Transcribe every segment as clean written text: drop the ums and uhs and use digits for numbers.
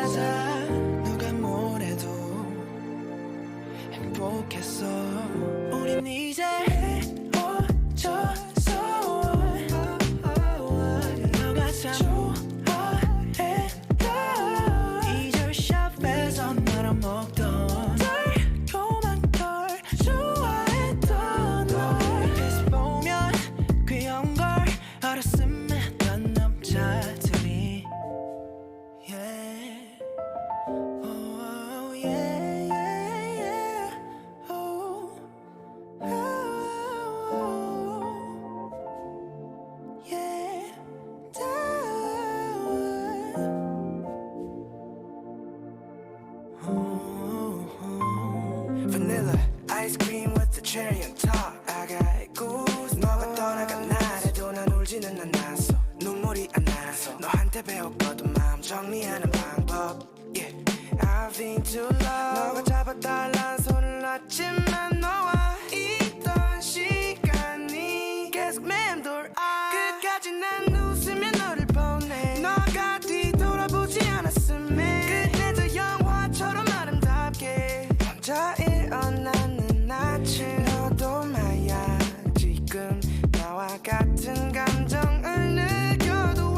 맞아 누가 뭐래도 행복했어 우린 이제 헤어졌어 너가 참 좋아했다 이제 샵에서 말아먹던 달콤한 걸 좋아했던 널 다시 보면 귀여운 걸 알았으면 난 남자들이 yeah. Oh, yeah, yeah, yeah. Oh, oh, yeah. Vanilla ice cream with the cherry on top. I got goose. 너가 떠나간 날에도 난 울지는 않았어. 눈물이 안 나서 너한테 배웠거든 마음 정리하는 방법. Yeah, I've been too long. 너가 잡아달란 손을 놨지만 너와 있던 시간이 계속 맴돌아. 끝까지 난 웃으며 너를 보내. 너가 뒤돌아보지 않았으면 끝내 저 영화처럼 아름답게 혼자 일어나는 아침 너도 말야 지금 나와 같은 감정을 느껴도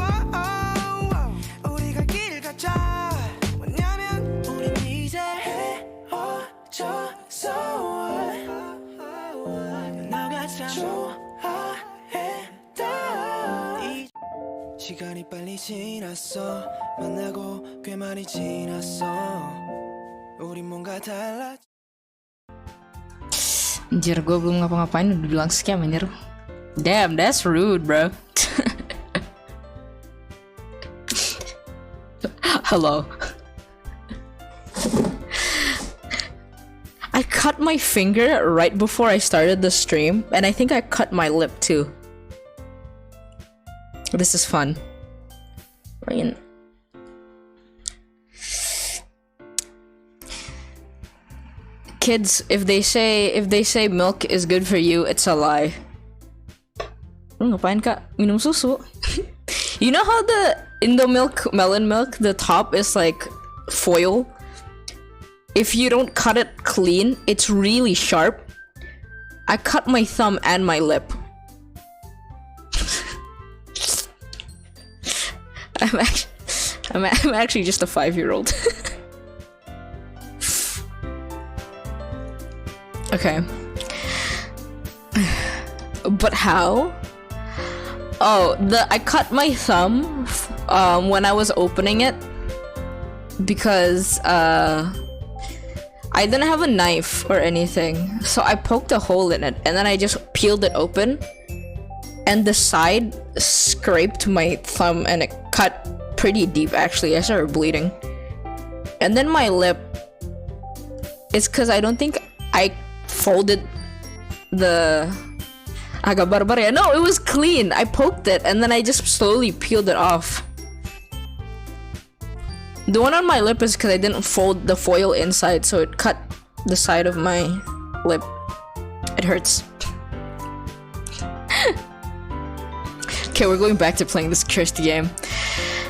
우리가 길 가자 왜냐면 우린 이제 헤어졌어 너가 참 좋아했다 시간이 빨리 지났어 만나고 꽤 많이 지났어 우린 뭔가 달라 Anjir, gue belum ngapa-ngapain udah bilang scam anjir. Damn, that's rude, bro. Hello. I cut my finger right before I started the stream, and I think I cut my lip too. This is fun. Right. Kids, if they say milk is good for you, it's a lie. Lu ngapain kak? Minum susu. You know how in the melon milk, the top is like foil? If you don't cut it clean, it's really sharp. I cut my thumb and my lip. I'm actually just a 5-year-old. Okay. But how? Oh, I cut my thumb when I was opening it because I didn't have a knife or anything, so I poked a hole in it and then I just peeled it open, and the side scraped my thumb and it cut pretty deep. Actually, I started bleeding. And then my lip, it's because I don't think I folded the agak barbar ya. No, it was clean. I poked it and then I just slowly peeled it off. The one on my lip is because I didn't fold the foil inside, so it cut the side of my lip. It hurts. Okay, we're going back to playing this cursed game.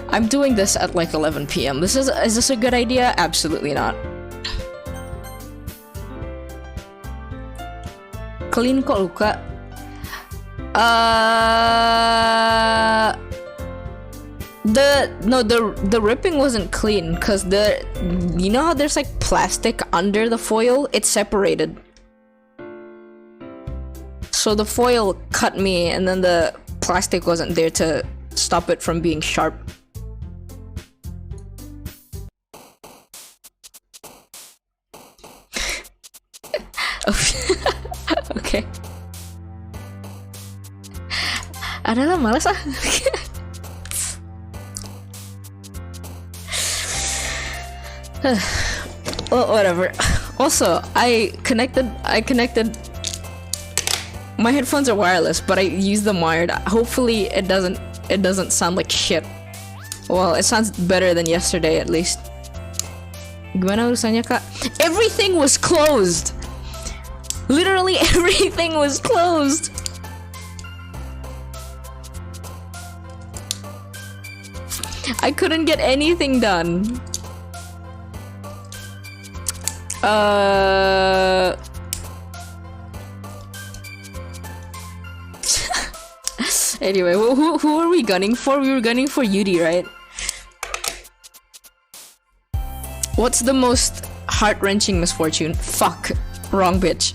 I'm doing this at like 11 p.m. Is this a good idea? Absolutely not. Clean kok luka? The ripping wasn't clean because you know how there's like plastic under the foil? It's separated. So the foil cut me and then the plastic wasn't there to stop it from being sharp. Okay. Adalah malas ah. Well, whatever. Also, I connected. My headphones are wireless, but I use them wired. Hopefully, it doesn't sound like shit. Well, it sounds better than yesterday, at least. Gimana urusannya, Kak? Everything was closed. Literally everything was closed. I couldn't get anything done. Anyway, who are we gunning for? We were gunning for Yuri, right? What's the most heart-wrenching misfortune? Fuck. Wrong bitch.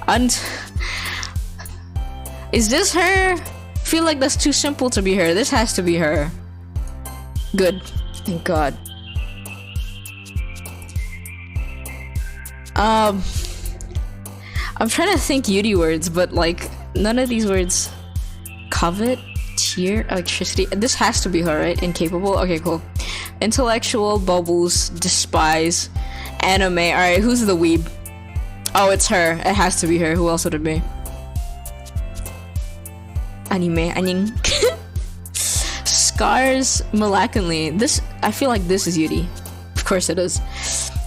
And is this her? Feel like that's too simple to be her. This has to be her. Good. Thank God. I'm trying to think Yuri words, but like none of these words. Covet, tear, electricity. This has to be her, right? Incapable. Okay, cool. Intellectual, bubbles, despise, anime. All right, who's the weeb? Oh, it's her. It has to be her. Who else would it be? Anime, aning. Scars, Malakanly. This, I feel like this is Yuri. Of course it is.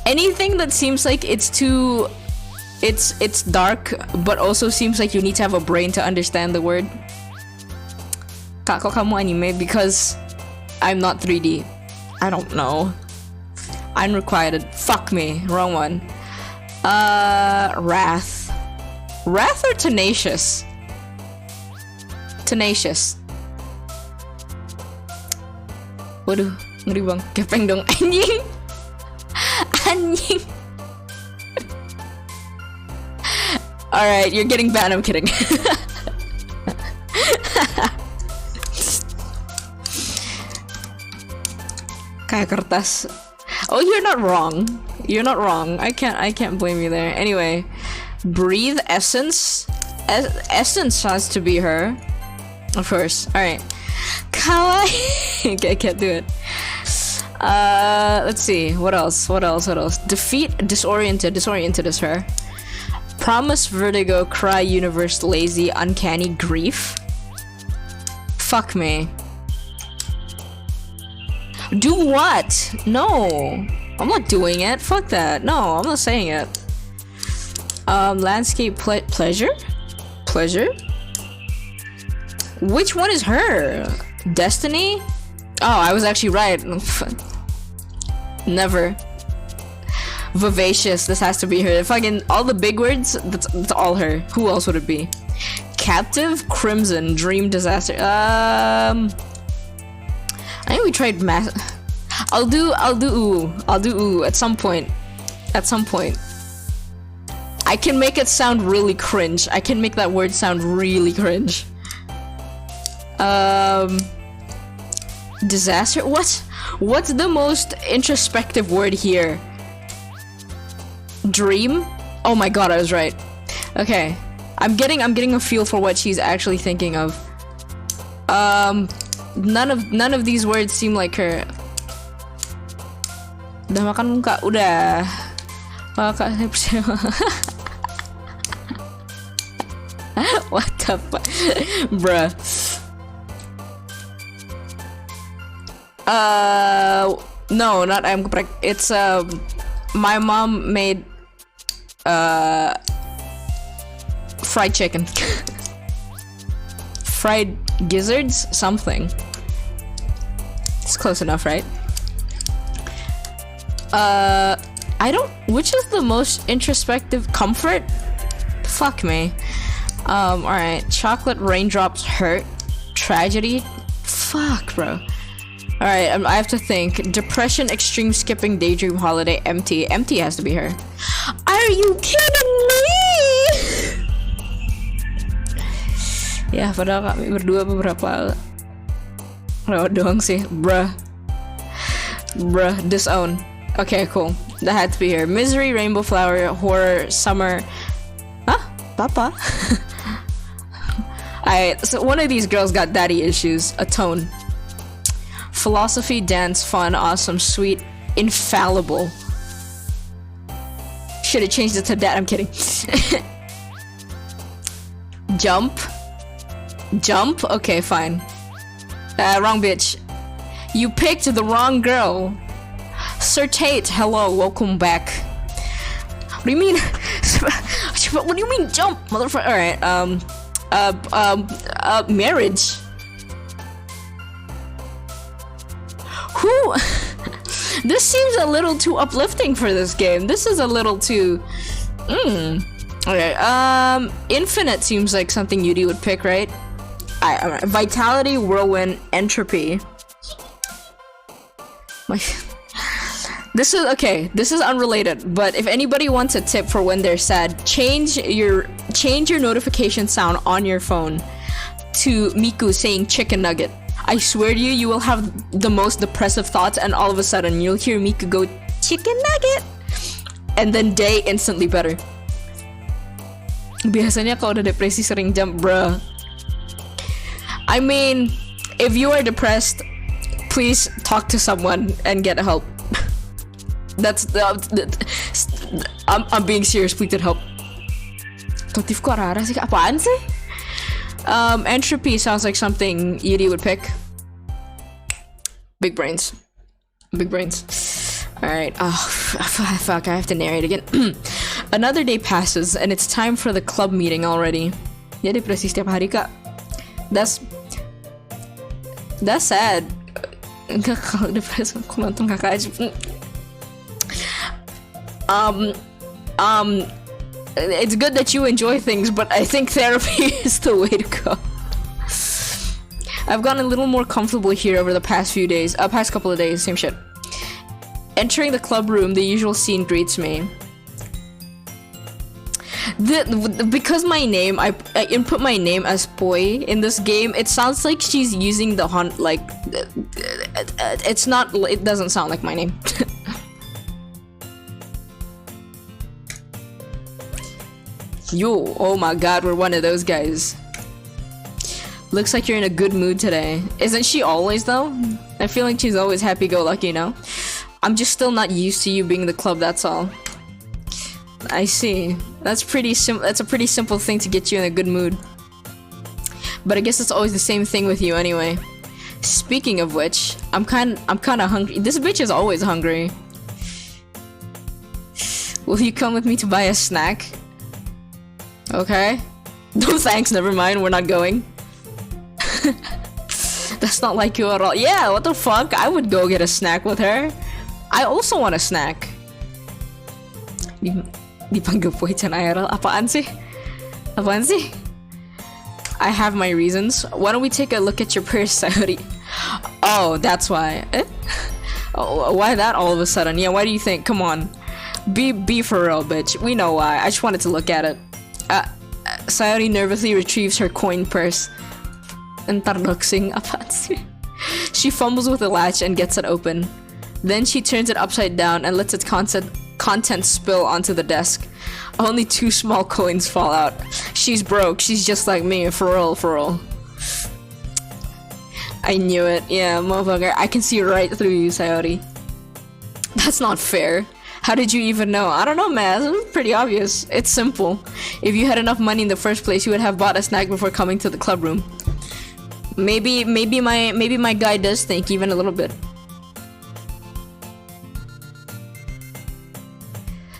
Anything that seems like it's too, it's dark, but also seems like you need to have a brain to understand the word. Kako kamu anime because I'm not 3D. I don't know. Unrequited. Fuck me. Wrong one. Wrath. Wrath or tenacious? Tenacious. Waduh, ngeri bang. Gepeng dong anjing. Anjing. Alright, you're getting banned. I'm kidding. Kayak kertas. Oh, you're not wrong. You're not wrong. I can't blame you there. Anyway, breathe, essence. Essence has to be her. Of course. Alright. Kawaii. Okay, I can't do it. Let's see. What else? Defeat, disoriented. Disoriented is her. Promise, vertigo, cry, universe, lazy, uncanny, grief. Fuck me. Do what? No. I'm not doing it. Fuck that. No, I'm not saying it. Landscape, pleasure? Pleasure? Which one is her? Destiny? Oh, I was actually right. Never. Vivacious. This has to be her. Fucking all the big words, that's all her. Who else would it be? Captive, crimson, dream, disaster. I think we tried math. I'll do ooh at some point. At some point. I can make it sound really cringe. I can make that word sound really cringe. Disaster? What's the most introspective word here? Dream? Oh my god, I was right. Okay. I'm getting a feel for what she's actually thinking of. None of these words seem like her. Udah makan muka, udah. What the fuck, bruh. No, not I'm. It's my mom made fried chicken. Fried gizzards? Something. It's close enough, right? I don't... Which is the most introspective? Comfort? Fuck me. Alright. Chocolate raindrops hurt. Tragedy? Fuck, bro. Alright, I have to think. Depression, extreme skipping, daydream, holiday, empty. Empty has to be her. Are you kidding me? Ya, padahal kami berdua beberapa lewat doang sih. Bruh, disown. Okay, cool. That had to be her. Misery, rainbow flower, horror, summer. Huh? Papa? Alright, so one of these girls got daddy issues. Atone. Philosophy, dance, fun, awesome, sweet, infallible. Should have changed it to that. I'm kidding. Jump. Jump? Okay, fine. Wrong bitch. You picked the wrong girl. Sir Tate, hello, welcome back. What do you mean? What do you mean jump, motherfucker? Alright, marriage. Who? This seems a little too uplifting for this game. This is a little too... Okay, Infinite seems like something Yuri would pick, right? Vitality, Whirlwind, Entropy. This is okay. This is unrelated, but if anybody wants a tip for when they're sad, change your notification sound on your phone to Miku saying chicken nugget. I swear to you, you will have the most depressive thoughts, and all of a sudden you'll hear Miku go chicken nugget, and then day instantly better. Biasanya kalau udah depresi sering jump, bruh. I mean, if you are depressed, please talk to someone and get help. I'm being serious. Please get help. Totif kok rara sih? Apaan sih? Entropy sounds like something Yuri would pick. Big brains. Big brains. Alright. Oh, fuck. I have to narrate again. Another day passes and it's time for the club meeting already. Ya depresi setiap hari, Kak. That's sad. Enggak, kalau depresi aku nonton kakak aja. It's good that you enjoy things, but I think therapy is the way to go. I've gotten a little more comfortable here over the past few days. Past couple of days, same shit. Entering the club room, the usual scene greets me. Because my name, I input my name as Poi in this game, it sounds like she's using the it's not, it doesn't sound like my name. Yo, oh my god, we're one of those guys. Looks like you're in a good mood today. Isn't she always though? I feel like she's always happy-go-lucky, you know? I'm just still not used to you being in the club, that's all. I see. That's a pretty simple thing to get you in a good mood. But I guess it's always the same thing with you anyway. Speaking of which, I'm kind of hungry. This bitch is always hungry. Will you come with me to buy a snack? Okay. No thanks, never mind, we're not going. That's not like you at all. Yeah, what the fuck? I would go get a snack with her. I also want a snack. Dipanggil Poi Janai. Apaan sih? Apaan sih? I have my reasons. Why don't we take a look at your purse, Sayori? Oh, that's why. Oh, why that all of a sudden? Yeah, why do you think? Come on. Be for real, bitch. We know why. I just wanted to look at it. Sayori nervously retrieves her coin purse. Entardoxing. Apaan sih? She fumbles with the latch and gets it open. Then she turns it upside down and lets its contents spill onto the desk. Only 2 small coins fall out. She's broke. She's just like me. For real, for real. I knew it. Yeah, motherfucker. I can see right through you, Sayori. That's not fair. How did you even know? I don't know, man. It's pretty obvious. It's simple. If you had enough money in the first place, you would have bought a snack before coming to the club room. Maybe my guy does think even a little bit.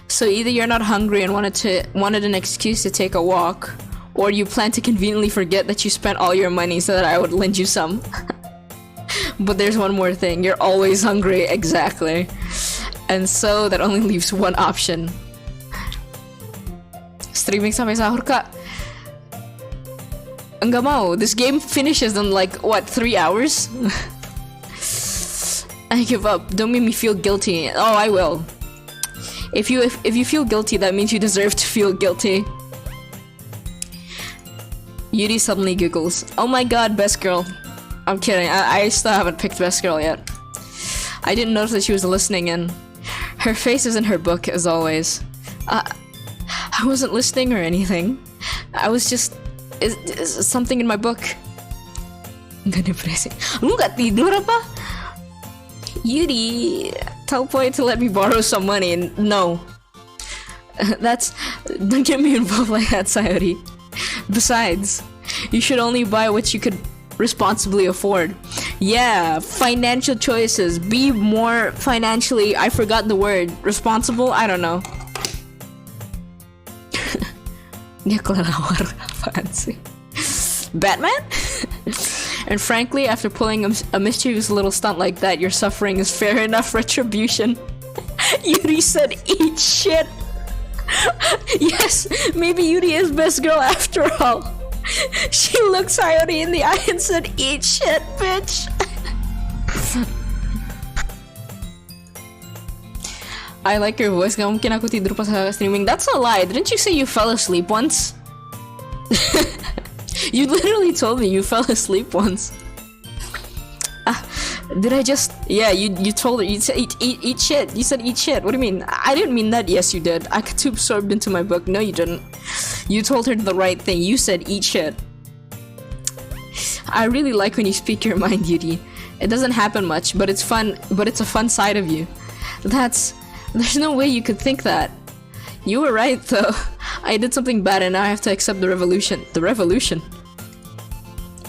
So either you're not hungry and wanted an excuse to take a walk, or you plan to conveniently forget that you spent all your money so that I would lend you some. But there's one more thing. You're always hungry, exactly. And so that only leaves one option. Streaming sampai sahur, Kak? Enggak mau. This game finishes in like, what, 3 hours? I give up. Don't make me feel guilty. Oh, I will. If you feel guilty, that means you deserve to feel guilty. Yuri suddenly giggles. Oh my god, best girl. I'm kidding. I still haven't picked best girl yet. I didn't notice that she was listening in. Her face is in her book, as always. I wasn't listening or anything. I was just... Is something in my book. Nggak depresi. Lu nggak tidur apa? Yuri, tell Poi to let me borrow some money. No. Don't get me involved like that, Sayori. Besides, you should only buy what you could responsibly afford. Yeah, financial choices. Be more financially, I forgot the word. Responsible? I don't know. Dia kelelawar apaan sih? Batman? And frankly, after pulling a mischievous little stunt like that, your suffering is fair enough retribution. Yuri said, eat shit. Yes, maybe Yuri is best girl after all. She looked Sayori in the eye and said, eat shit, bitch. I like your voice. Gak mungkin aku tidur pas streaming. That's a lie. Didn't you say you fell asleep once? You literally told me you fell asleep once. Did I just... Yeah, you told her. You said eat shit. You said eat shit. What do you mean? I didn't mean that. Yes, you did. I got too absorbed into my book. No, you didn't. You told her the right thing. You said eat shit. I really like when you speak your mind, Yuri. It doesn't happen much, but it's fun. But it's a fun side of you. There's no way you could think that. You were right, though. I did something bad and now I have to accept the revolution. The revolution?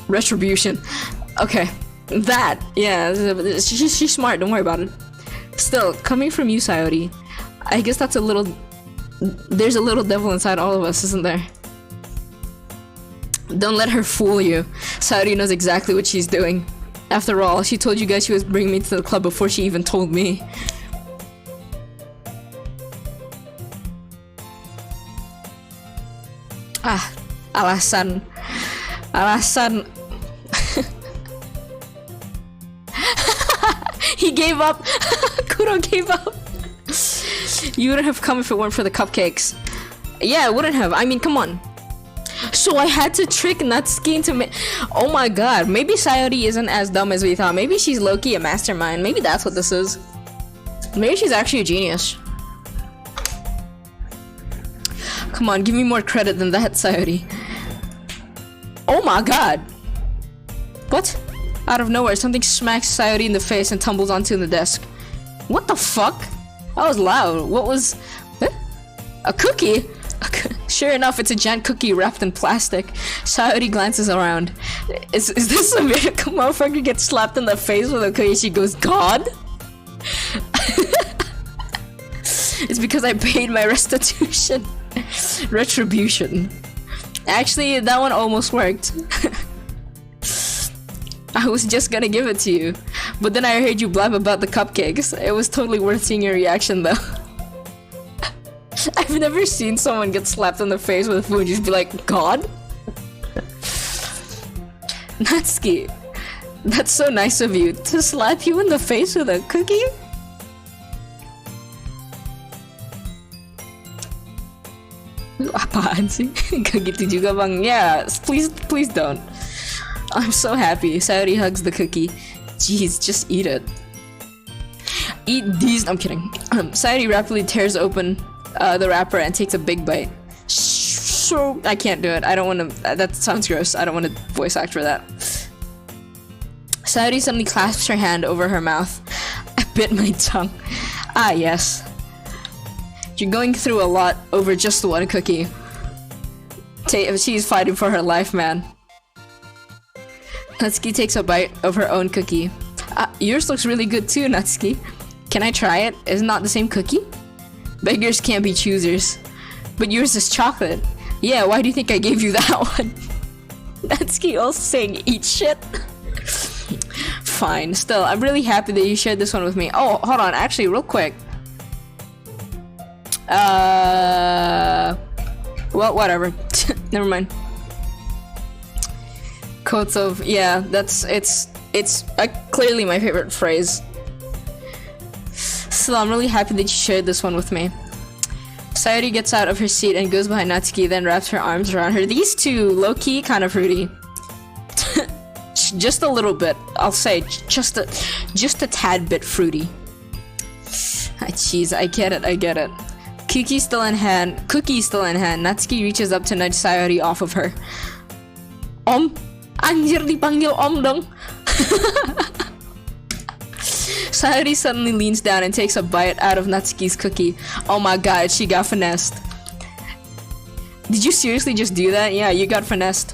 Retribution. Okay. That. Yeah. She's smart. Don't worry about it. Still, coming from you, Sayori, I guess that's a little... There's a little devil inside all of us, isn't there? Don't let her fool you. Sayori knows exactly what she's doing. After all, she told you guys she was bringing me to the club before she even told me. Alasan. He gave up. Kuro gave up. You wouldn't have come if it weren't for the cupcakes. Yeah, I wouldn't have. I mean, come on. So I had to trick Natsuki into oh my god, maybe Sayori isn't as dumb as we thought. Maybe she's low-key a mastermind. Maybe that's what this is. Maybe she's actually a genius. Come on, give me more credit than that, Sayori. Oh my god. What? Out of nowhere, something smacks Sayori in the face and tumbles onto the desk. What the fuck? That was loud. What was... A cookie? Sure enough, it's a giant cookie wrapped in plastic. Sayori glances around. Is this a miracle? Motherfucker gets slapped in the face with a cookie. She goes, God? It's because I paid my restitution. Retribution. Actually, that one almost worked. I was just gonna give it to you, but then I heard you blab about the cupcakes. It was totally worth seeing your reaction though. I've never seen someone get slapped in the face with food and just be like, God? Natsuki, that's so nice of you. To slap you in the face with a cookie? Apaan sih? Kayak gitu juga bang. Yeah, please don't. I'm so happy. Sayori hugs the cookie. Jeez, just eat it. Eat these. I'm kidding. Sayori rapidly tears open the wrapper and takes a big bite. So I can't do it. I don't want to. That sounds gross. I don't want to voice act for that. Sayori suddenly clasps her hand over her mouth. I bit my tongue. Ah, yes. You're going through a lot over just one cookie. She's fighting for her life, man. Natsuki takes a bite of her own cookie. Yours looks really good too, Natsuki. Can I try it? Is it not the same cookie? Beggars can't be choosers. But yours is chocolate. Yeah, why do you think I gave you that one? Natsuki also saying eat shit. Fine. Still, I'm really happy that you shared this one with me. Oh, hold on. Actually, real quick. Well, whatever. Never mind. Quotes of, yeah, it's clearly my favorite phrase. So I'm really happy that you shared this one with me. Sayori gets out of her seat and goes behind Natsuki, then wraps her arms around her. These two, low-key, kind of fruity. Just a little bit, I'll say, just a tad bit fruity. Jeez, I get it. Cookie still in hand. Natsuki reaches up to nudge Sayori off of her. Anjir, dipanggil Om dong. Sayori suddenly leans down and takes a bite out of Natsuki's cookie. Oh my god, she got finessed. Did you seriously just do that? Yeah, you got finessed.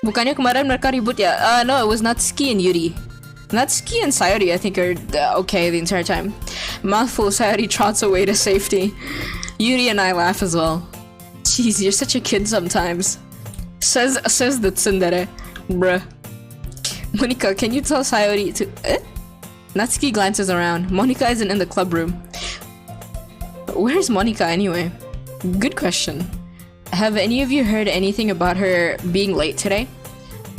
Bukannya kemarin mereka ribut ya? No, it was Natsuki and Yuri. Natsuki and Sayori, I think, are okay the entire time. Mouthful, Sayori trots away to safety. Yuri and I laugh as well. Jeez, you're such a kid sometimes. Says the tsundere. Bruh. Monika, can you tell Sayori to... Natsuki glances around. Monika isn't in the club room. Where's Monika anyway? Good question. Have any of you heard anything about her being late today?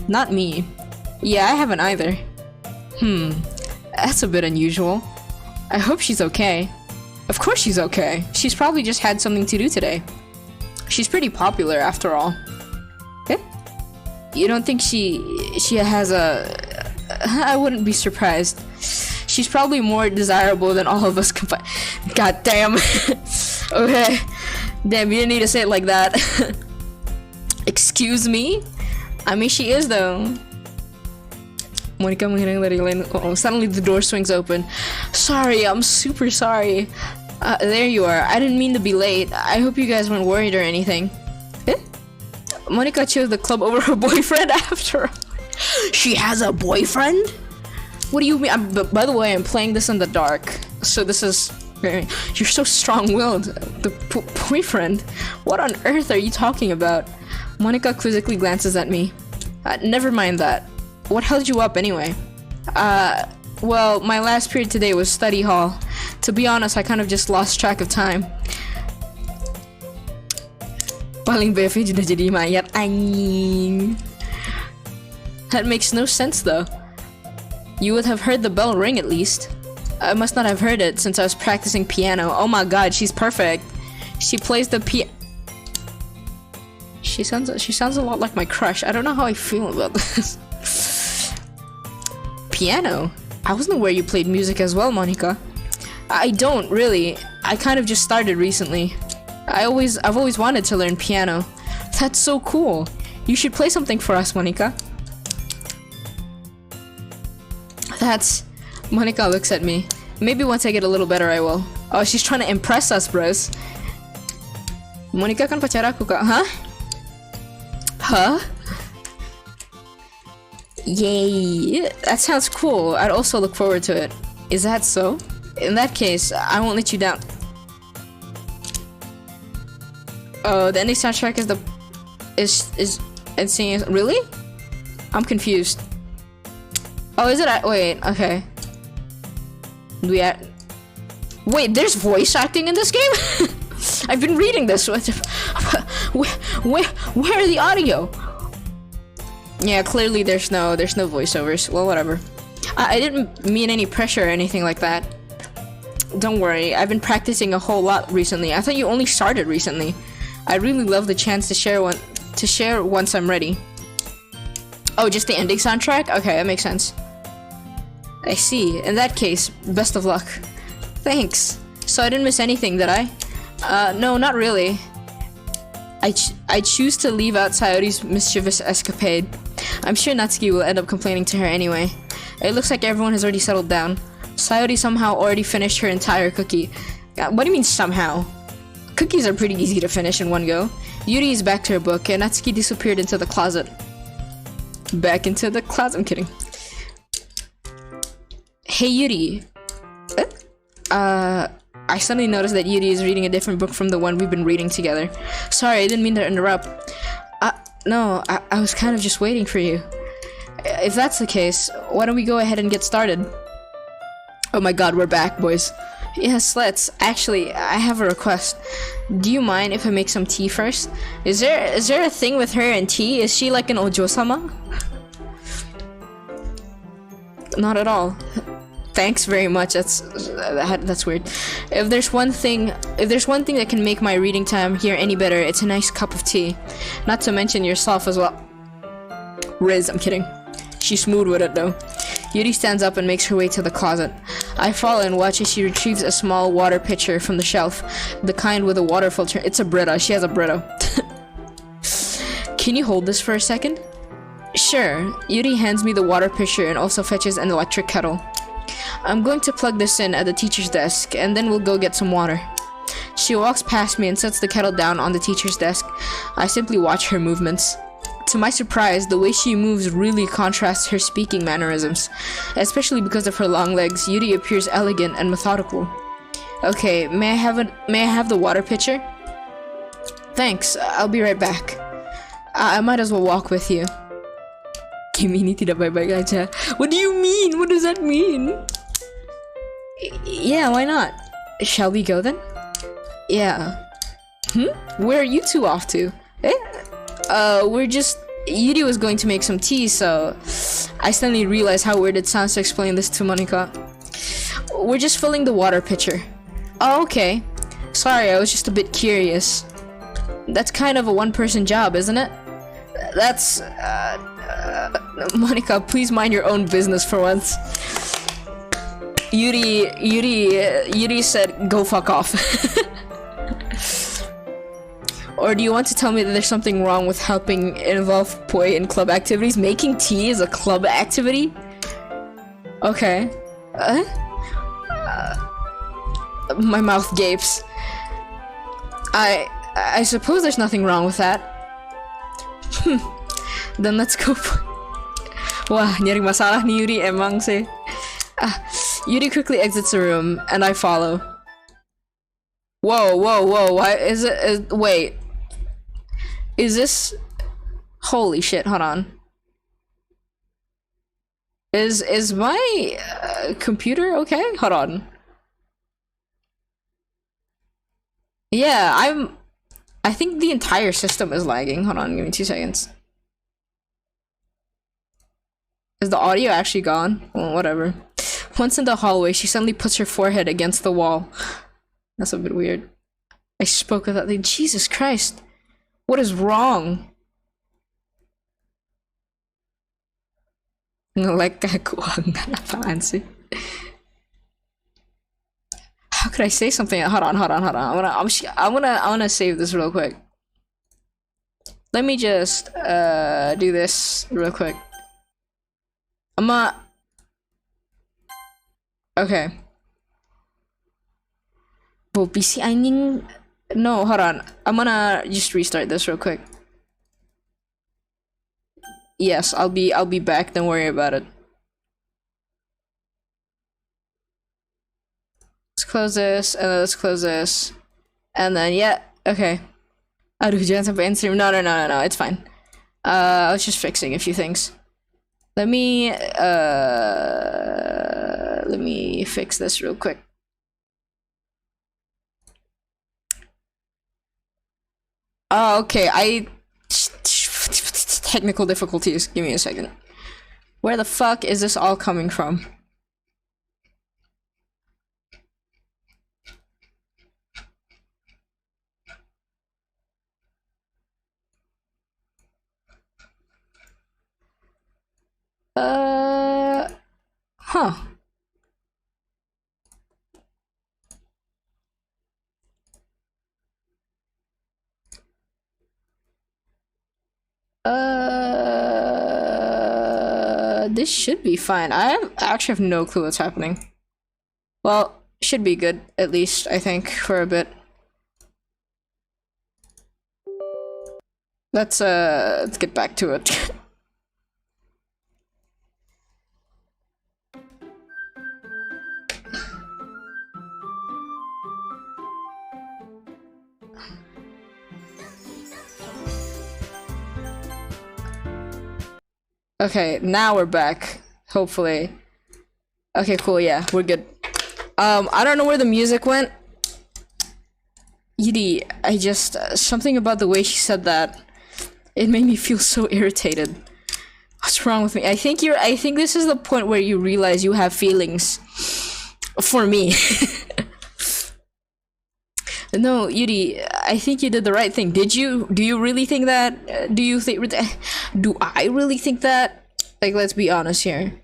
Not me. Yeah, I haven't either. That's a bit unusual. I hope she's okay. Of course she's okay. She's probably just had something to do today. She's pretty popular after all. You don't think she has a... I wouldn't be surprised. She's probably more desirable than all of us combined. God damn. Okay. Damn, you didn't need to say it like that. Excuse me? I mean, she is though. Monika menghilang dari lain. Suddenly the door swings open. Sorry, I'm super sorry. There you are. I didn't mean to be late. I hope you guys weren't worried or anything. Monika chose the club over her boyfriend after all. She has a boyfriend? What do you mean? By the way, I'm playing this in the dark. So this is... You're so strong-willed. The boyfriend? What on earth are you talking about? Monika quizzically glances at me. Never mind that. What held you up anyway? Well, my last period today was study hall. To be honest, I kind of just lost track of time. Paling BF sudah jadi mayat anjing. That makes no sense though. You would have heard the bell ring at least. I must not have heard it since I was practicing piano. Oh my god, she's perfect. She plays the She sounds a lot like my crush. I don't know how I feel about this. Piano? I wasn't aware you played music as well, Monika. I don't really. I kind of just started recently. I've always wanted to learn piano. That's so cool. You should play something for us, Monika. Monika looks at me. Maybe once I get a little better, I will. Oh, she's trying to impress us, bros. Monika kan pacar aku, Kak. Huh? Huh? Yay. That sounds cool. I'd also look forward to it. Is that so? In that case, I won't let you down. Oh, the ending soundtrack is singing. Really? I'm confused. Oh, is it? Wait, okay. Wait, there's voice acting in this game? I've been reading this. Where are the audio? Yeah, clearly there's no voiceovers. Well, whatever. I didn't mean any pressure or anything like that. Don't worry, I've been practicing a whole lot recently. I thought you only started recently. I really love the chance to share once I'm ready. Oh, just the ending soundtrack? Okay, that makes sense. I see. In that case, best of luck. Thanks. So I didn't miss anything, did I? No, not really. I choose to leave out Sayori's mischievous escapade. I'm sure Natsuki will end up complaining to her anyway. It looks like everyone has already settled down. Sayori somehow already finished her entire cookie. What do you mean somehow? Cookies are pretty easy to finish in one go. Yuri is back to her book, and Natsuki disappeared into the closet. Back into the closet, I'm kidding. Hey Yuri. I suddenly noticed that Yuri is reading a different book from the one we've been reading together. Sorry, I didn't mean to interrupt. No, I was kind of just waiting for you. If that's the case, why don't we go ahead and get started? Oh my god, we're back, boys. Yes, let's. Actually, I have a request. Do you mind if I make some tea first? Is there a thing with her and tea? Is she like an ojo-sama? Not at all. Thanks very much. That's weird. If there's one thing that can make my reading time here any better, it's a nice cup of tea. Not to mention yourself as well. Riz, I'm kidding. She's smooth with it though. Yuri stands up and makes her way to the closet. I follow and watch as she retrieves a small water pitcher from the shelf. The kind with a water filter. It's a Brita. She has a Brita. Can you hold this for a second? Sure. Yuri hands me the water pitcher and also fetches an electric kettle. I'm going to plug this in at the teacher's desk, and then we'll go get some water. She walks past me and sets the kettle down on the teacher's desk. I simply watch her movements. To my surprise, the way she moves really contrasts her speaking mannerisms. Especially because of her long legs, Yuri appears elegant and methodical. Okay, may I have the water pitcher? Thanks, I'll be right back. I might as well walk with you. Kimi ini tidak baik-baik aja. What do you mean? What does that mean? Yeah, why not? Shall we go then? Yeah. Where are you two off to? We're just... Yuri was going to make some tea, so... I suddenly realized how weird it sounds to explain this to Monika. We're just filling the water pitcher. Oh, okay. Sorry, I was just a bit curious. That's kind of a one-person job, isn't it? That's... Monika, please mind your own business for once. Yuri said, go fuck off. Or do you want to tell me that there's something wrong with helping involve Poi in club activities? Making tea is a club activity? Okay. My mouth gapes. I suppose there's nothing wrong with that. Then let's go. Wah, nyari masalah nih Yuri emang sih. Yuri quickly exits the room, and I follow. Whoa, why is it? Wait. Is this... Holy shit, hold on. Is my computer okay? Hold on. Yeah, I think the entire system is lagging. Hold on, give me 2 seconds. Is the audio actually gone? Well, whatever. Once in the hallway, she suddenly puts her forehead against the wall. That's a bit weird. I spoke without the... Jesus Christ. What is wrong? Like, apaan sih? How could I say something? Hold on. I'm gonna save this real quick. Let me just do this real quick. Okay. Oh, PC anjing. No, hold on. I'm gonna just restart this real quick. Yes, I'll be back. Don't worry about it. Let's close this, and let's close this. And then, yeah, okay. Aduh, jangan sampai end stream. No, it's fine. I was just fixing a few things. Let me fix this real quick. Oh, okay, technical difficulties. Give me a second. Where the fuck is this all coming from? Huh. This should be fine. I actually have no clue what's happening. Well, should be good, at least, I think, for a bit. Let's get back to it. Okay, now we're back. Hopefully. Okay, cool, yeah, we're good. I don't know where the music went. Yuri, I just... something about the way she said that. It made me feel so irritated. What's wrong with me? I think this is the point where you realize you have feelings. For me. No, Yuri, I think you did the right thing. Did you? Do you really think that? Do I really think that? Like, let's be honest here.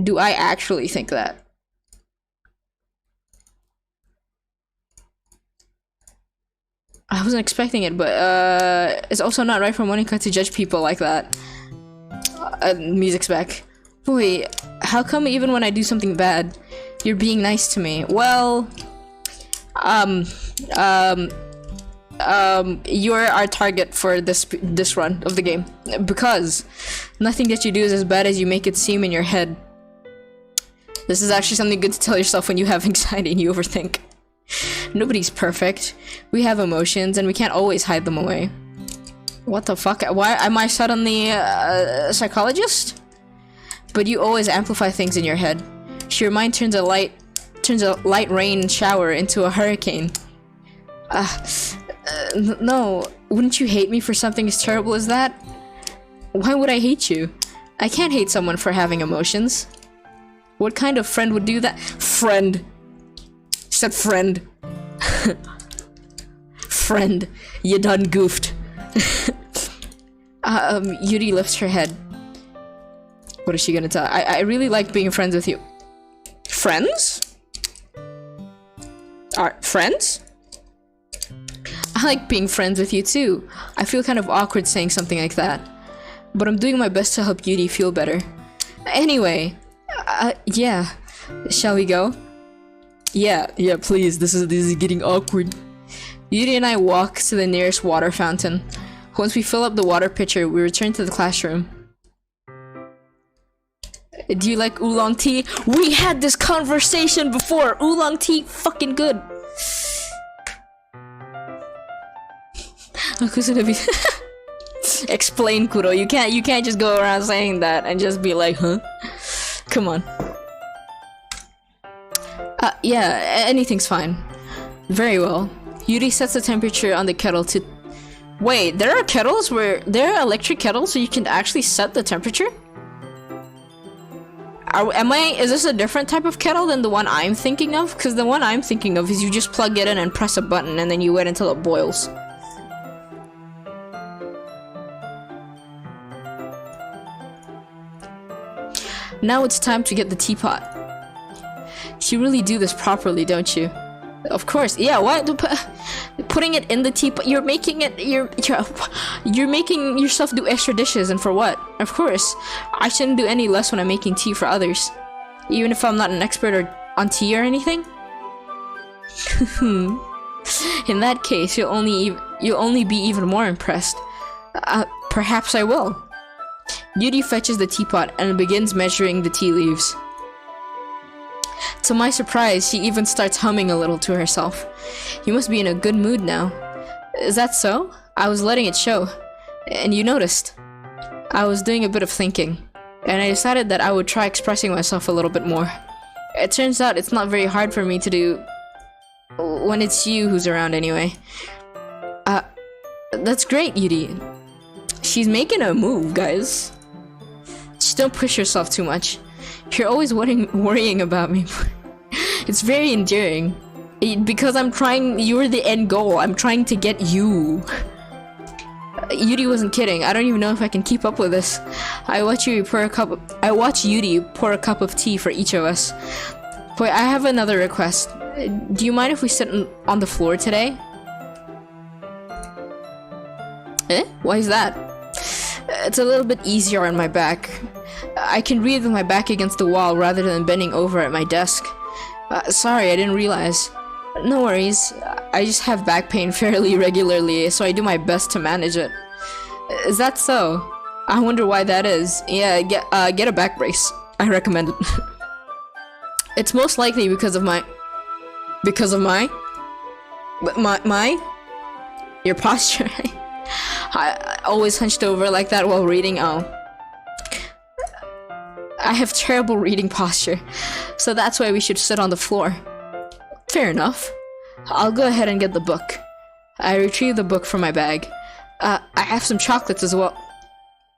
Do I actually think that? I wasn't expecting it, but it's also not right for Monika to judge people like that. Music's back. Boy, how come even when I do something bad, you're being nice to me? Well, you're our target for this run of the game, because nothing that you do is as bad as you make it seem in your head. This is actually something good to tell yourself when you have anxiety and you overthink. Nobody's perfect. We have emotions and we can't always hide them away. What the fuck? Why am I suddenly a psychologist? But you always amplify things in your head. Your mind turns a light rain shower into a hurricane. No, wouldn't you hate me for something as terrible as that? Why would I hate you? I can't hate someone for having emotions. What kind of friend would do that? Friend. She said friend. Friend, you done goofed. Yuri lifts her head. What is she gonna tell? I really like being friends with you. Friends? Friends? I like being friends with you too. I feel kind of awkward saying something like that. But I'm doing my best to help Yuri feel better. Anyway, yeah. Shall we go? Yeah, please. This is getting awkward. Yuri and I walk to the nearest water fountain. Once we fill up the water pitcher, we return to the classroom. Do you like oolong tea? We had this conversation before! Oolong tea, fucking good! Explain, Kuro. You can't just go around saying that and just be like, huh? Come on. Yeah, anything's fine. Very well. Yuri sets the temperature on the kettle to... Wait, there are kettles where... There are electric kettles so you can actually set the temperature? Is this a different type of kettle than the one I'm thinking of? Because the one I'm thinking of is you just plug it in and press a button and then you wait until it boils. Now it's time to get the teapot. You really do this properly, don't you? Of course, yeah. What? Putting it in the teapot? You're making it. You're making yourself do extra dishes, and for what? Of course, I shouldn't do any less when I'm making tea for others, even if I'm not an expert on tea or anything. In that case, you'll only be even more impressed. Perhaps I will. Yuri fetches the teapot and begins measuring the tea leaves. To my surprise, she even starts humming a little to herself. You must be in a good mood now. Is that so? I was letting it show. And you noticed. I was doing a bit of thinking, and I decided that I would try expressing myself a little bit more. It turns out it's not very hard for me to do when it's you who's around anyway. That's great, Yuri. She's making a move, guys. Just don't push yourself too much. You're always worrying about me. It's very endearing. Because I'm trying, you're the end goal. I'm trying to get you. Yuri wasn't kidding. I don't even know if I can keep up with this. I watch Yuri pour a cup of tea for each of us. Wait, I have another request. Do you mind if we sit on the floor today? Eh? Why is that? It's a little bit easier on my back. I can read with my back against the wall rather than bending over at my desk. Sorry, I didn't realize. No worries. I just have back pain fairly regularly, so I do my best to manage it. Is that so? I wonder why that is. Yeah, get a back brace. I recommend it. It's most likely because of my... Your posture. I always hunched over like that while reading. Oh. I have terrible reading posture, so that's why we should sit on the floor. Fair enough. I'll go ahead and get the book. I retrieve the book from my bag. I have some chocolates as well.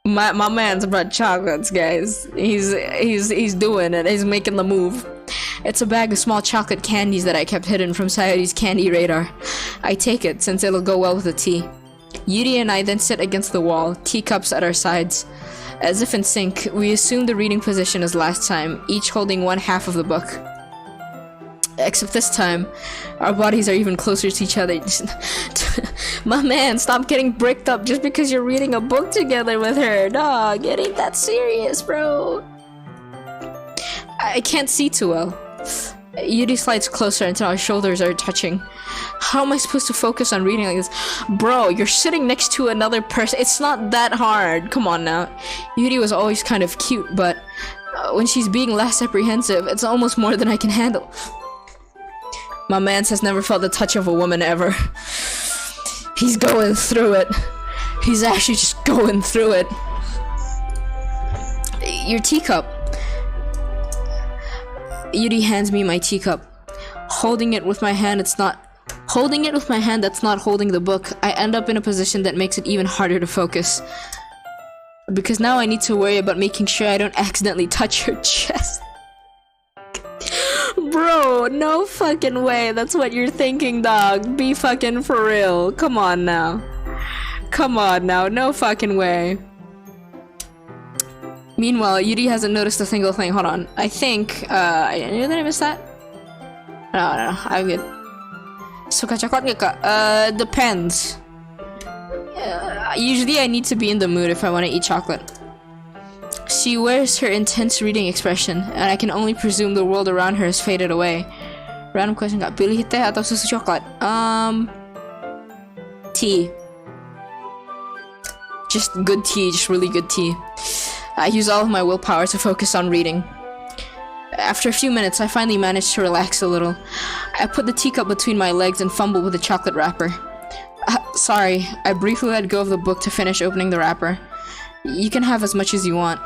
My man's brought chocolates, guys. He's doing it. He's making the move. It's a bag of small chocolate candies that I kept hidden from Sayori's candy radar. I take it since it'll go well with the tea. Yuri and I then sit against the wall, teacups at our sides. As if in sync, we assume the reading position as last time, each holding one half of the book. Except this time, our bodies are even closer to each other. My man, stop getting bricked up just because you're reading a book together with her. Dog, it ain't that serious, bro. I can't see too well. Yuri slides closer until our shoulders are touching. How am I supposed to focus on reading like this? Bro, you're sitting next to another person. It's not that hard. Come on now. Yuri was always kind of cute, but when she's being less apprehensive, it's almost more than I can handle. My man has never felt the touch of a woman ever. He's going through it. He's actually just going through it. Your teacup. Yuri hands me my teacup. Holding it with my hand that's not holding the book, I end up in a position that makes it even harder to focus. Because now I need to worry about making sure I don't accidentally touch her chest. Bro, no fucking way that's what you're thinking, dog. Be fucking for real. Come on now. No fucking way. Meanwhile, Yuri hasn't noticed a single thing. Hold on. I think, did I miss that? No, I'm good. Suka coklat nggak, Kak? Depends. Usually I need to be in the mood if I want to eat chocolate. She wears her intense reading expression, and I can only presume the world around her has faded away. Random question, Kak. Pilih teh atau susu coklat? Tea. Just good tea, just really good tea. I use all of my willpower to focus on reading. After a few minutes, I finally managed to relax a little. I put the teacup between my legs and fumbled with the chocolate wrapper. Sorry, I briefly let go of the book to finish opening the wrapper. You can have as much as you want.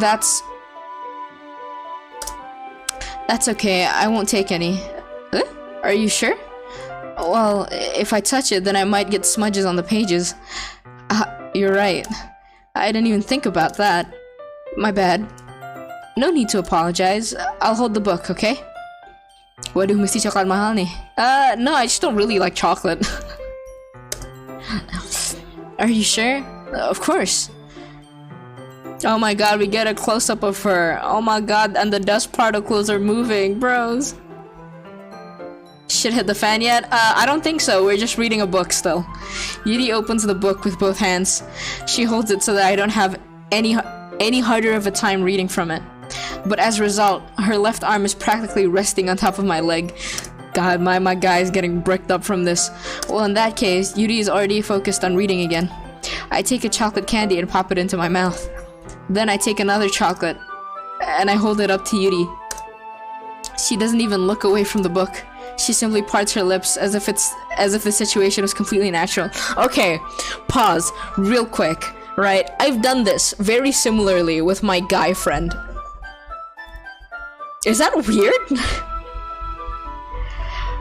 That's okay, I won't take any. Are you sure? Well, if I touch it, then I might get smudges on the pages. You're right. I didn't even think about that. My bad. No need to apologize. I'll hold the book, okay? Waduh, mesti coklat mahal nih. No, I just don't really like chocolate. Are you sure? Of course. Oh my god, we get a close-up of her. Oh my god, and the dust particles are moving, bros. Shit hit the fan yet? I don't think so. We're just reading a book still. Yuri opens the book with both hands. She holds it so that I don't have any harder of a time reading from it. But as a result, her left arm is practically resting on top of my leg. God, my guy is getting bricked up from this. Well, in that case, Yuri is already focused on reading again. I take a chocolate candy and pop it into my mouth. Then I take another chocolate, and I hold it up to Yuri. She doesn't even look away from the book. She simply parts her lips as if the situation was completely natural. Okay, pause, real quick, right? I've done this very similarly with my guy friend. Is that weird?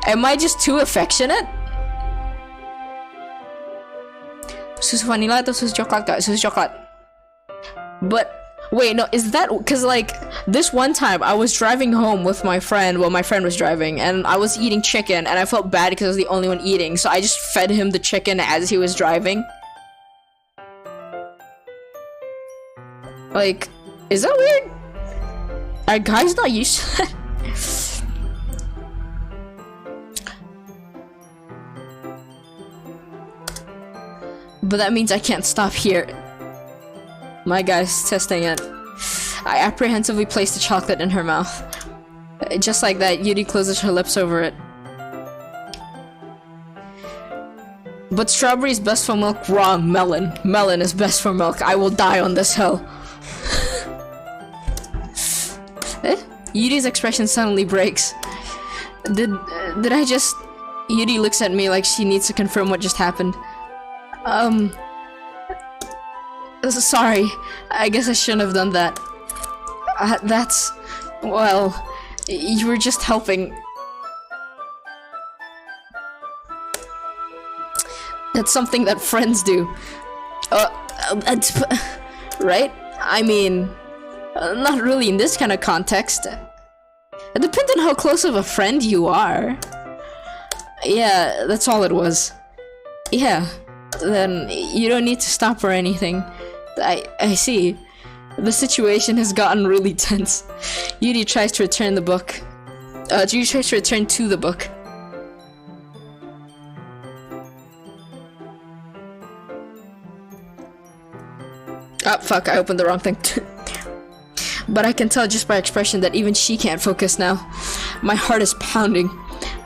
Am I just too affectionate? Susu vanilla atau susu coklat, Kak? Susu coklat. But wait, no, is that because like this one time I was driving home with my friend, well, my friend was driving, and I was eating chicken, and I felt bad because I was the only one eating, so I just fed him the chicken as he was driving. Like, is that weird? Are guys not used to that? But that means I can't stop here. My guy's testing it. I apprehensively place the chocolate in her mouth. Just like that, Yuri closes her lips over it. But strawberry is best for milk? Wrong. Melon. Melon is best for milk. I will die on this hill. Yuri's expression suddenly breaks. Did I just... Yuri looks at me like she needs to confirm what just happened. Sorry. I guess I shouldn't have done that. That's... Well... You were just helping. That's something that friends do. Right? I mean... not really in this kind of context. It depends on how close of a friend you are. Yeah, that's all it was. Yeah. Then you don't need to stop or anything. I see. The situation has gotten really tense. Yuri tries to return the book. Yuri tries to return to the book. Oh, fuck, I opened the wrong thing. But I can tell just by expression that even she can't focus now. My heart is pounding.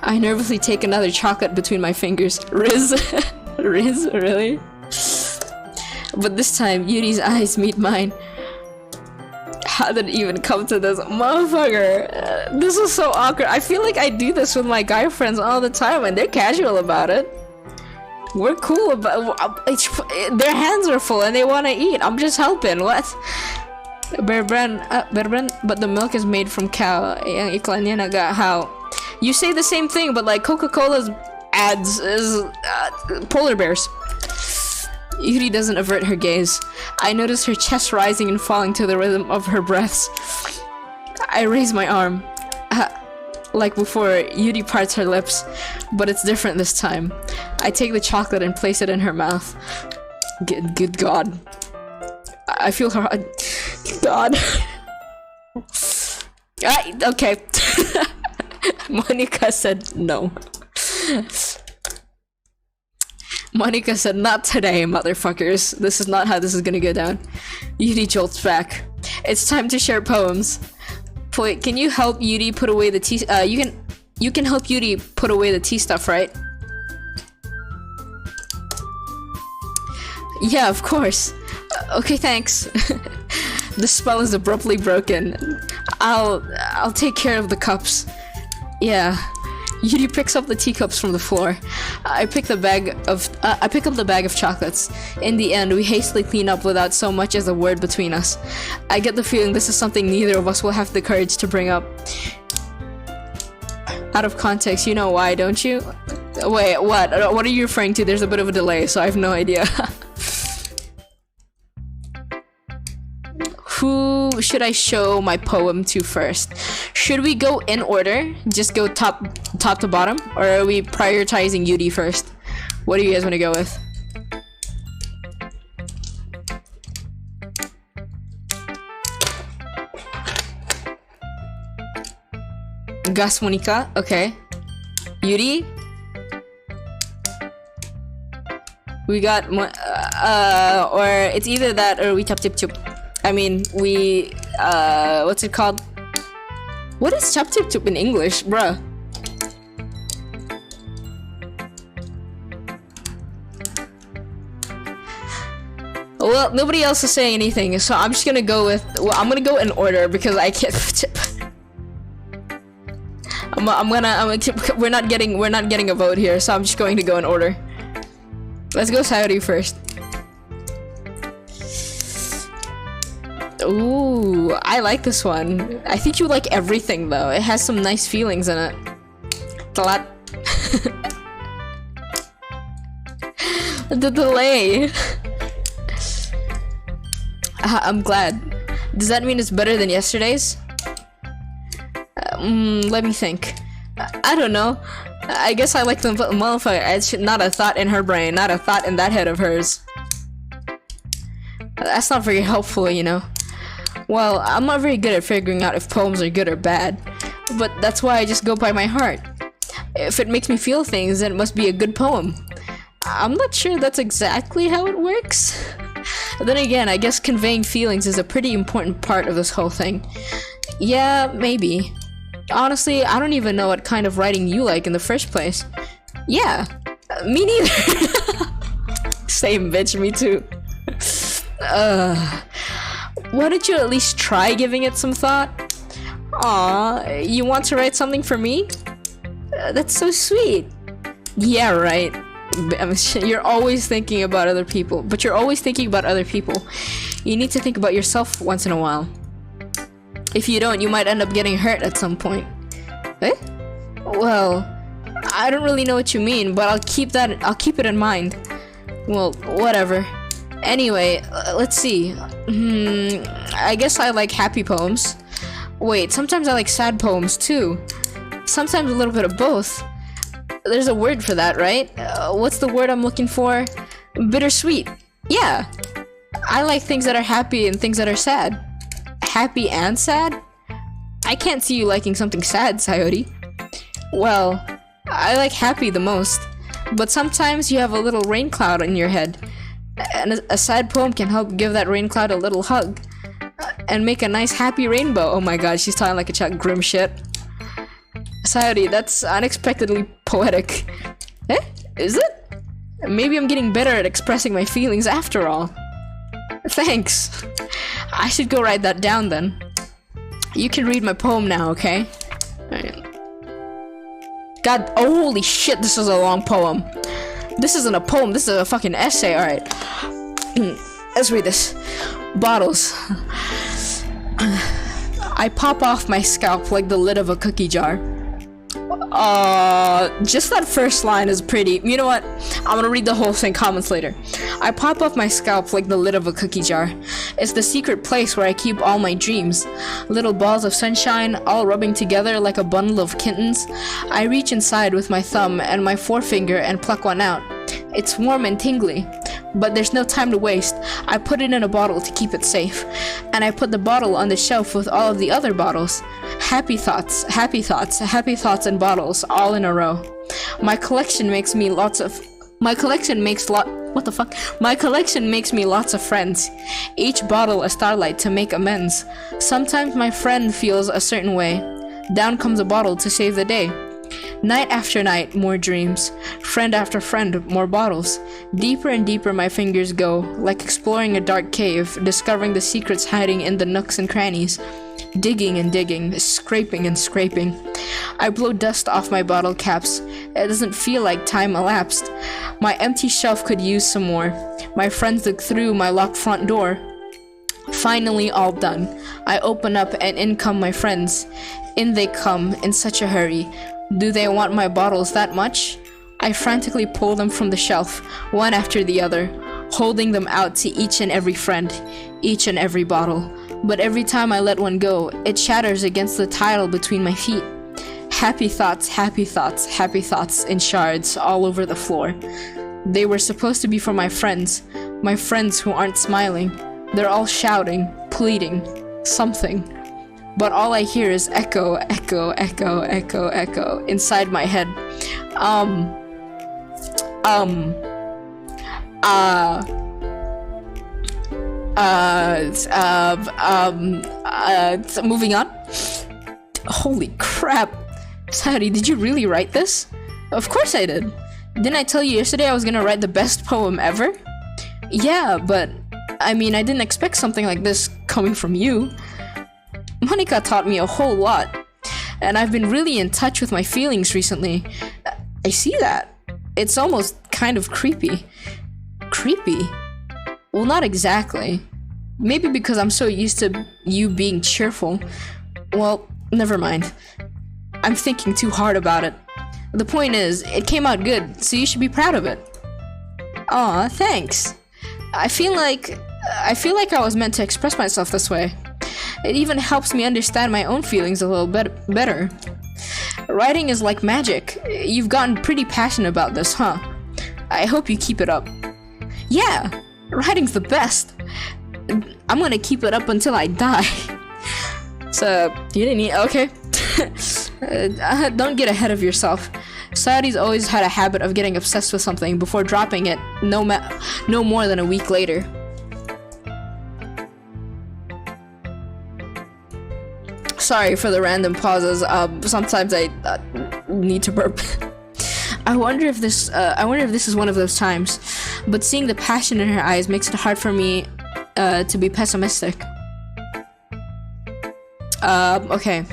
I nervously take another chocolate between my fingers. Riz? Riz? Really? But this time, Yuri's eyes meet mine. How did it even come to this? Motherfucker! This is so awkward. I feel like I do this with my guy friends all the time and they're casual about it. We're cool, but their hands are full and they want to eat. I'm just helping. What? Bear brand, but the milk is made from cow. Yang iklannya naga how? You say the same thing, but like Coca-Cola's ads is polar bears. Yuri doesn't avert her gaze. I notice her chest rising and falling to the rhythm of her breaths. I raise my arm. Like before, Yuri parts her lips, but it's different this time. I take the chocolate and place it in her mouth. Good God. I feel her. God. Okay. Monica said no. Monica said, not today, motherfuckers. This is not how this is gonna go down. Yuri jolts back. It's time to share poems. Wait, can you help Yuri put away the tea? You can help Yuri put away the tea stuff, right? Yeah, of course. Okay, thanks. The spell is abruptly broken. I'll take care of the cups. Yeah. Yuri picks up the teacups from the floor. I pick up the bag of chocolates. In the end, we hastily clean up without so much as a word between us. I get the feeling this is something neither of us will have the courage to bring up. Out of context, you know why, don't you? Wait, what? What are you referring to? There's a bit of a delay, so I have no idea. Who should I show my poem to first? Should we go in order? Just go top to bottom? Or are we prioritizing Yuri first? What do you guys want to go with? Gas Monica? Okay. Yuri? We got or it's either that or we chop tip chup. I mean, we, what's it called? What is chop tip chup in English, bruh? Well, nobody else is saying anything, so I'm just gonna go with, well, I'm gonna go in order because I can't. We're not getting a vote here, so I'm just going to go in order. Let's go Sayori first. Ooh, I like this one. I think you like everything though. It has some nice feelings in it. It's a lot. The delay. I'm glad. Does that mean it's better than yesterday's? Let me think. I don't know. I guess I like the motherfucker. It's not a thought in her brain, not a thought in that head of hers. That's not very helpful, you know. Well, I'm not very good at figuring out if poems are good or bad, but that's why I just go by my heart. If it makes me feel things, then it must be a good poem. I'm not sure that's exactly how it works. Then again, I guess conveying feelings is a pretty important part of this whole thing. Yeah, maybe. Honestly, I don't even know what kind of writing you like in the first place. Yeah, me neither. Same bitch, me too. Why don't you at least try giving it some thought? Aw, you want to write something for me? That's so sweet. Yeah, right. You're always thinking about other people, but you're always thinking about other people. You need to think about yourself once in a while. If you don't, you might end up getting hurt at some point. Eh? Well, I don't really know what you mean, but I'll keep it in mind. Well, whatever. Anyway, let's see. I guess I like happy poems. Wait, sometimes I like sad poems too. Sometimes a little bit of both. There's a word for that, right? What's the word I'm looking for? Bittersweet. Yeah. I like things that are happy and things that are sad. Happy and sad? I can't see you liking something sad, Sayori. Well, I like happy the most, but sometimes you have a little rain cloud in your head, and a sad poem can help give that rain cloud a little hug, and make a nice happy rainbow. Oh my god, she's talking like a child. Grim shit. Sayori, that's unexpectedly poetic. Eh? Is it? Maybe I'm getting better at expressing my feelings after all. Thanks. I should go write that down then. You can read my poem now, okay? Alright. God, oh, holy shit, this is a long poem. This isn't a poem, this is a fucking essay, alright. Let's read this. Bottles. I pop off my scalp like the lid of a cookie jar. Just that first line is pretty. You know what? I'm gonna read the whole thing, comments later. I pop off my scalp like the lid of a cookie jar. It's the secret place where I keep all my dreams. Little balls of sunshine, all rubbing together like a bundle of kittens. I reach inside with my thumb and my forefinger and pluck one out. It's warm and tingly, but there's no time to waste. I put it in a bottle to keep it safe, and I put the bottle on the shelf with all of the other bottles. Happy thoughts, happy thoughts, happy thoughts and bottles, all in a row. My collection makes me lots of friends. Each bottle a starlight to make amends. Sometimes my friend feels a certain way. Down comes a bottle to save the day. Night after night, more dreams. Friend after friend, more bottles. Deeper and deeper my fingers go, like exploring a dark cave, discovering the secrets hiding in the nooks and crannies. Digging and digging, scraping and scraping. I blow dust off my bottle caps. It doesn't feel like time elapsed. My empty shelf could use some more. My friends look through my locked front door. Finally all done. I open up and in come my friends. In they come, in such a hurry. Do they want my bottles that much? I frantically pull them from the shelf, one after the other, holding them out to each and every friend, each and every bottle. But every time I let one go, it shatters against the tile between my feet. Happy thoughts, happy thoughts, happy thoughts in shards all over the floor. They were supposed to be for my friends who aren't smiling. They're all shouting, pleading, something. But all I hear is echo, echo, echo, echo, echo inside my head. Moving on. Holy crap. Sadie, did you really write this? Of course I did. Didn't I tell you yesterday I was gonna write the best poem ever? Yeah, but I mean, I didn't expect something like this coming from you. Monica taught me a whole lot, and I've been really in touch with my feelings recently. I see that. It's almost kind of creepy. Creepy? Well, not exactly. Maybe because I'm so used to you being cheerful. Well, never mind. I'm thinking too hard about it. The point is, it came out good, so you should be proud of it. Aw, thanks. I feel like I was meant to express myself this way. It even helps me understand my own feelings a little bit better. Writing is like magic. You've gotten pretty passionate about this, huh? I hope you keep it up. Yeah, writing's the best. I'm gonna keep it up until I die. So, you didn't eat? Okay. Don't get ahead of yourself. Sadie's always had a habit of getting obsessed with something before dropping it no more than a week later. Sorry for the random pauses. Sometimes I need to burp. I wonder if this is one of those times. But seeing the passion in her eyes makes it hard for me to be pessimistic. Okay.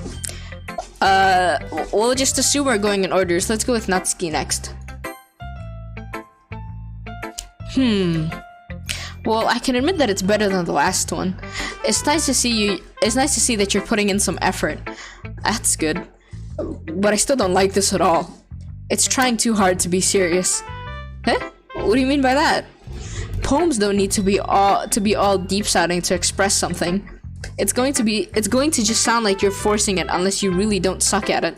We'll just assume we're going in orders. Let's go with Natsuki next. Well, I can admit that it's better than the last one. It's nice to see that you're putting in some effort. That's good. But I still don't like this at all. It's trying too hard to be serious. Huh? What do you mean by that? Poems don't need to be all deep sounding to express something. It's going to just sound like you're forcing it unless you really don't suck at it.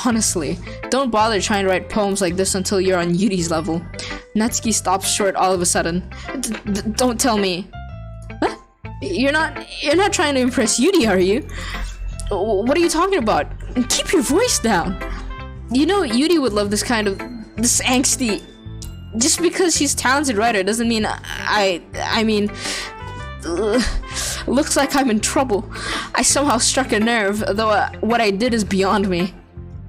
Honestly, don't bother trying to write poems like this until you're on Yuri's level. Natsuki stops short all of a sudden. Don't tell me. Huh? You're not trying to impress Yuri, are you? What are you talking about? Keep your voice down. You know Yuri would love this angsty. Just because she's a talented writer doesn't mean I mean looks like I'm in trouble. I somehow struck a nerve, though what I did is beyond me.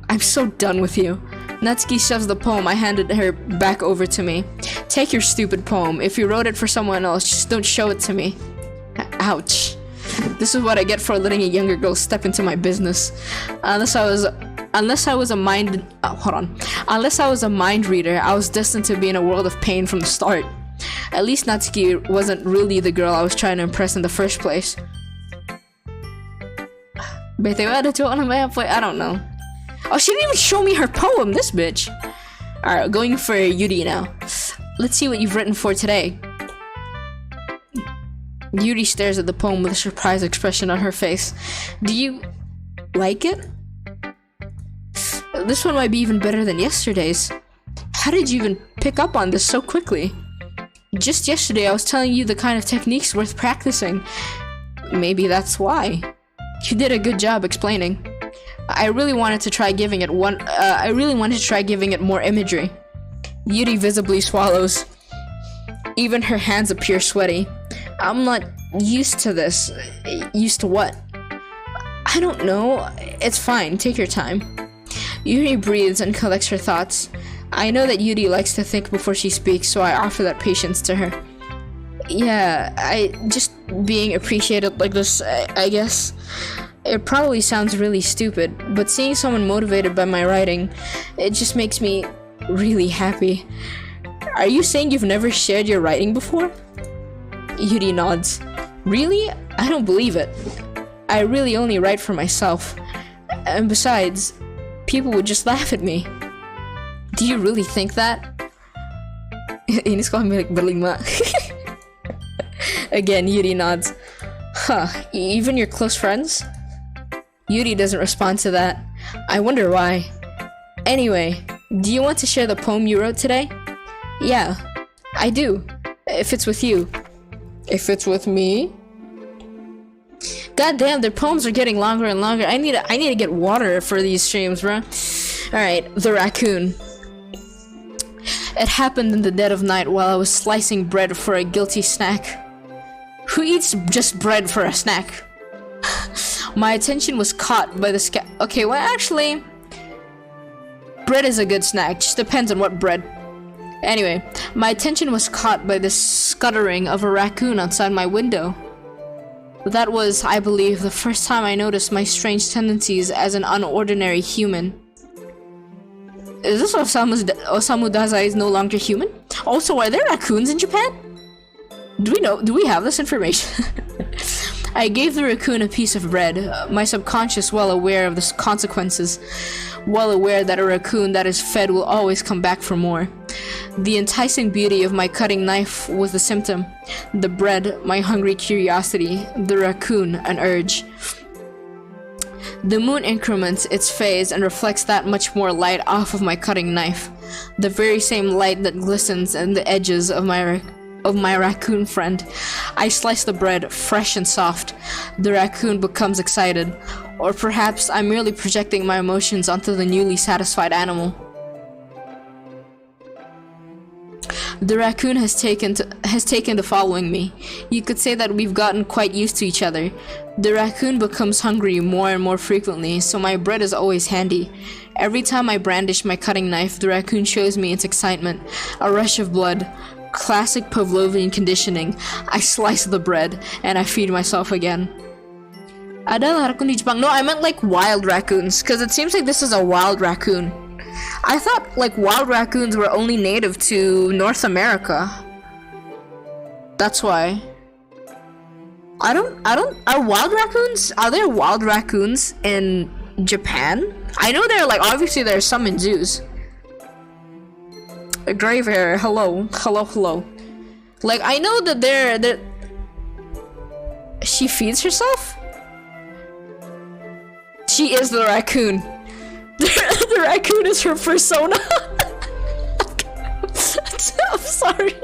I'm so done with you. Natsuki shoves the poem I handed her back over to me. Take your stupid poem. If you wrote it for someone else, just don't show it to me. Ouch. This is what I get for letting a younger girl step into my business. Unless I unless I was a mind reader, I was destined to be in a world of pain from the start. At least Natsuki wasn't really the girl I was trying to impress in the first place. I don't know. Oh, she didn't even show me her poem, this bitch. Alright, going for Yuri now. Let's see what you've written for today. Yuri stares at the poem with a surprised expression on her face. Do you like it? This one might be even better than yesterday's. How did you even pick up on this so quickly? Just yesterday I was telling you the kind of techniques worth practicing. Maybe that's why. You did a good job explaining. I really wanted to try giving it more imagery. Yuri visibly swallows. Even her hands appear sweaty. I'm not used to this. Used to what? I don't know. It's fine. Take your time. Yuri breathes and collects her thoughts. I know that Yuri likes to think before she speaks, so I offer that patience to her. Yeah, I just being appreciated like this, I guess. It probably sounds really stupid, but seeing someone motivated by my writing, it just makes me really happy. Are you saying you've never shared your writing before? Yuri nods. Really? I don't believe it. I really only write for myself. And besides, people would just laugh at me. Do you really think that? Ini sekolah milik berlima. Again, Yuri nods. Huh, even your close friends? Yuri doesn't respond to that. I wonder why. Anyway, do you want to share the poem you wrote today? Yeah, I do. If it's with you. If it's with me? God damn, their poems are getting longer and longer. I need to get water for these streams, bro. Alright, the raccoon. It happened in the dead of night while I was slicing bread for a guilty snack. Who eats just bread for a snack? My attention was caught by the okay, well actually, bread is a good snack, just depends on what bread. Anyway, my attention was caught by the scuttering of a raccoon outside my window. That was, I believe, the first time I noticed my strange tendencies as an unordinary human. Is this Osamu Dazai is no longer human? Also, are there raccoons in Japan? Do we have this information? I gave the raccoon a piece of bread, my subconscious well aware of the consequences, well aware that a raccoon that is fed will always come back for more. The enticing beauty of my cutting knife was the symptom, the bread, my hungry curiosity, the raccoon, an urge. The moon increments its phase and reflects that much more light off of my cutting knife, the very same light that glistens in the edges of my raccoon friend. I slice the bread, fresh and soft. The raccoon becomes excited. Or perhaps I'm merely projecting my emotions onto the newly satisfied animal. The raccoon has taken to following me. You could say that we've gotten quite used to each other. The raccoon becomes hungry more and more frequently, so my bread is always handy. Every time I brandish my cutting knife, the raccoon shows me its excitement, a rush of blood. Classic Pavlovian conditioning. I slice the bread, and I feed myself again. Ada raccoon di Jepang. No, I meant like wild raccoons, because it seems like this is a wild raccoon. I thought like wild raccoons were only native to North America. That's why. Are there wild raccoons in Japan? I know there are, like, obviously there are some in zoos. Grave hair, hello. Like, I know that they're she feeds herself? She is the raccoon. The raccoon is her persona. I'm sorry.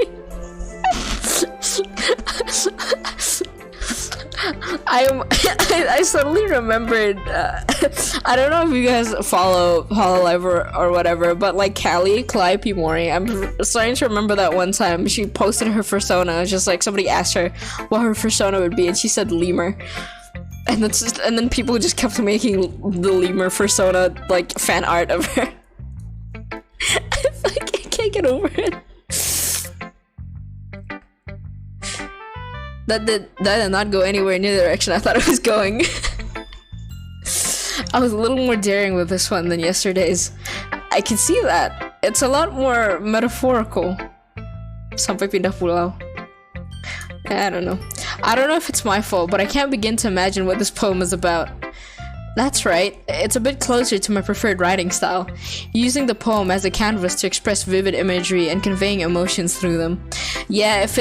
I suddenly remembered, I don't know if you guys follow Hololive or whatever, but like Kawaii Mori, I'm starting to remember that one time she posted her persona. It was just like somebody asked her what her persona would be, and she said lemur. And then people just kept making the lemur persona like fan art of her. I can't get over it. That did not go anywhere near the direction I thought it was going. I was a little more daring with this one than yesterday's. I can see that. It's a lot more metaphorical. Sampai pindah pulau. I don't know. I don't know if it's my fault, but I can't begin to imagine what this poem is about. That's right, it's a bit closer to my preferred writing style, using the poem as a canvas to express vivid imagery and conveying emotions through them. Yeah, if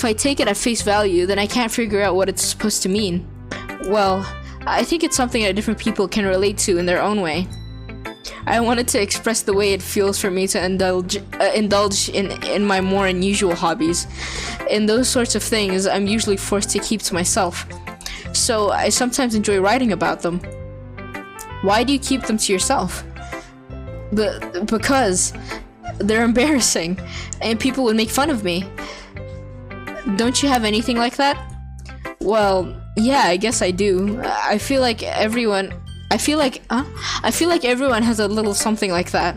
I take it at face value, then I can't figure out what it's supposed to mean. Well, I think it's something that different people can relate to in their own way. I wanted to express the way it feels for me to indulge in my more unusual hobbies. In those sorts of things, I'm usually forced to keep to myself. So I sometimes enjoy writing about them. Why do you keep them to yourself? Because they're embarrassing, and people would make fun of me. Don't you have anything like that? Well, yeah, I guess I do. I feel like everyone has a little something like that.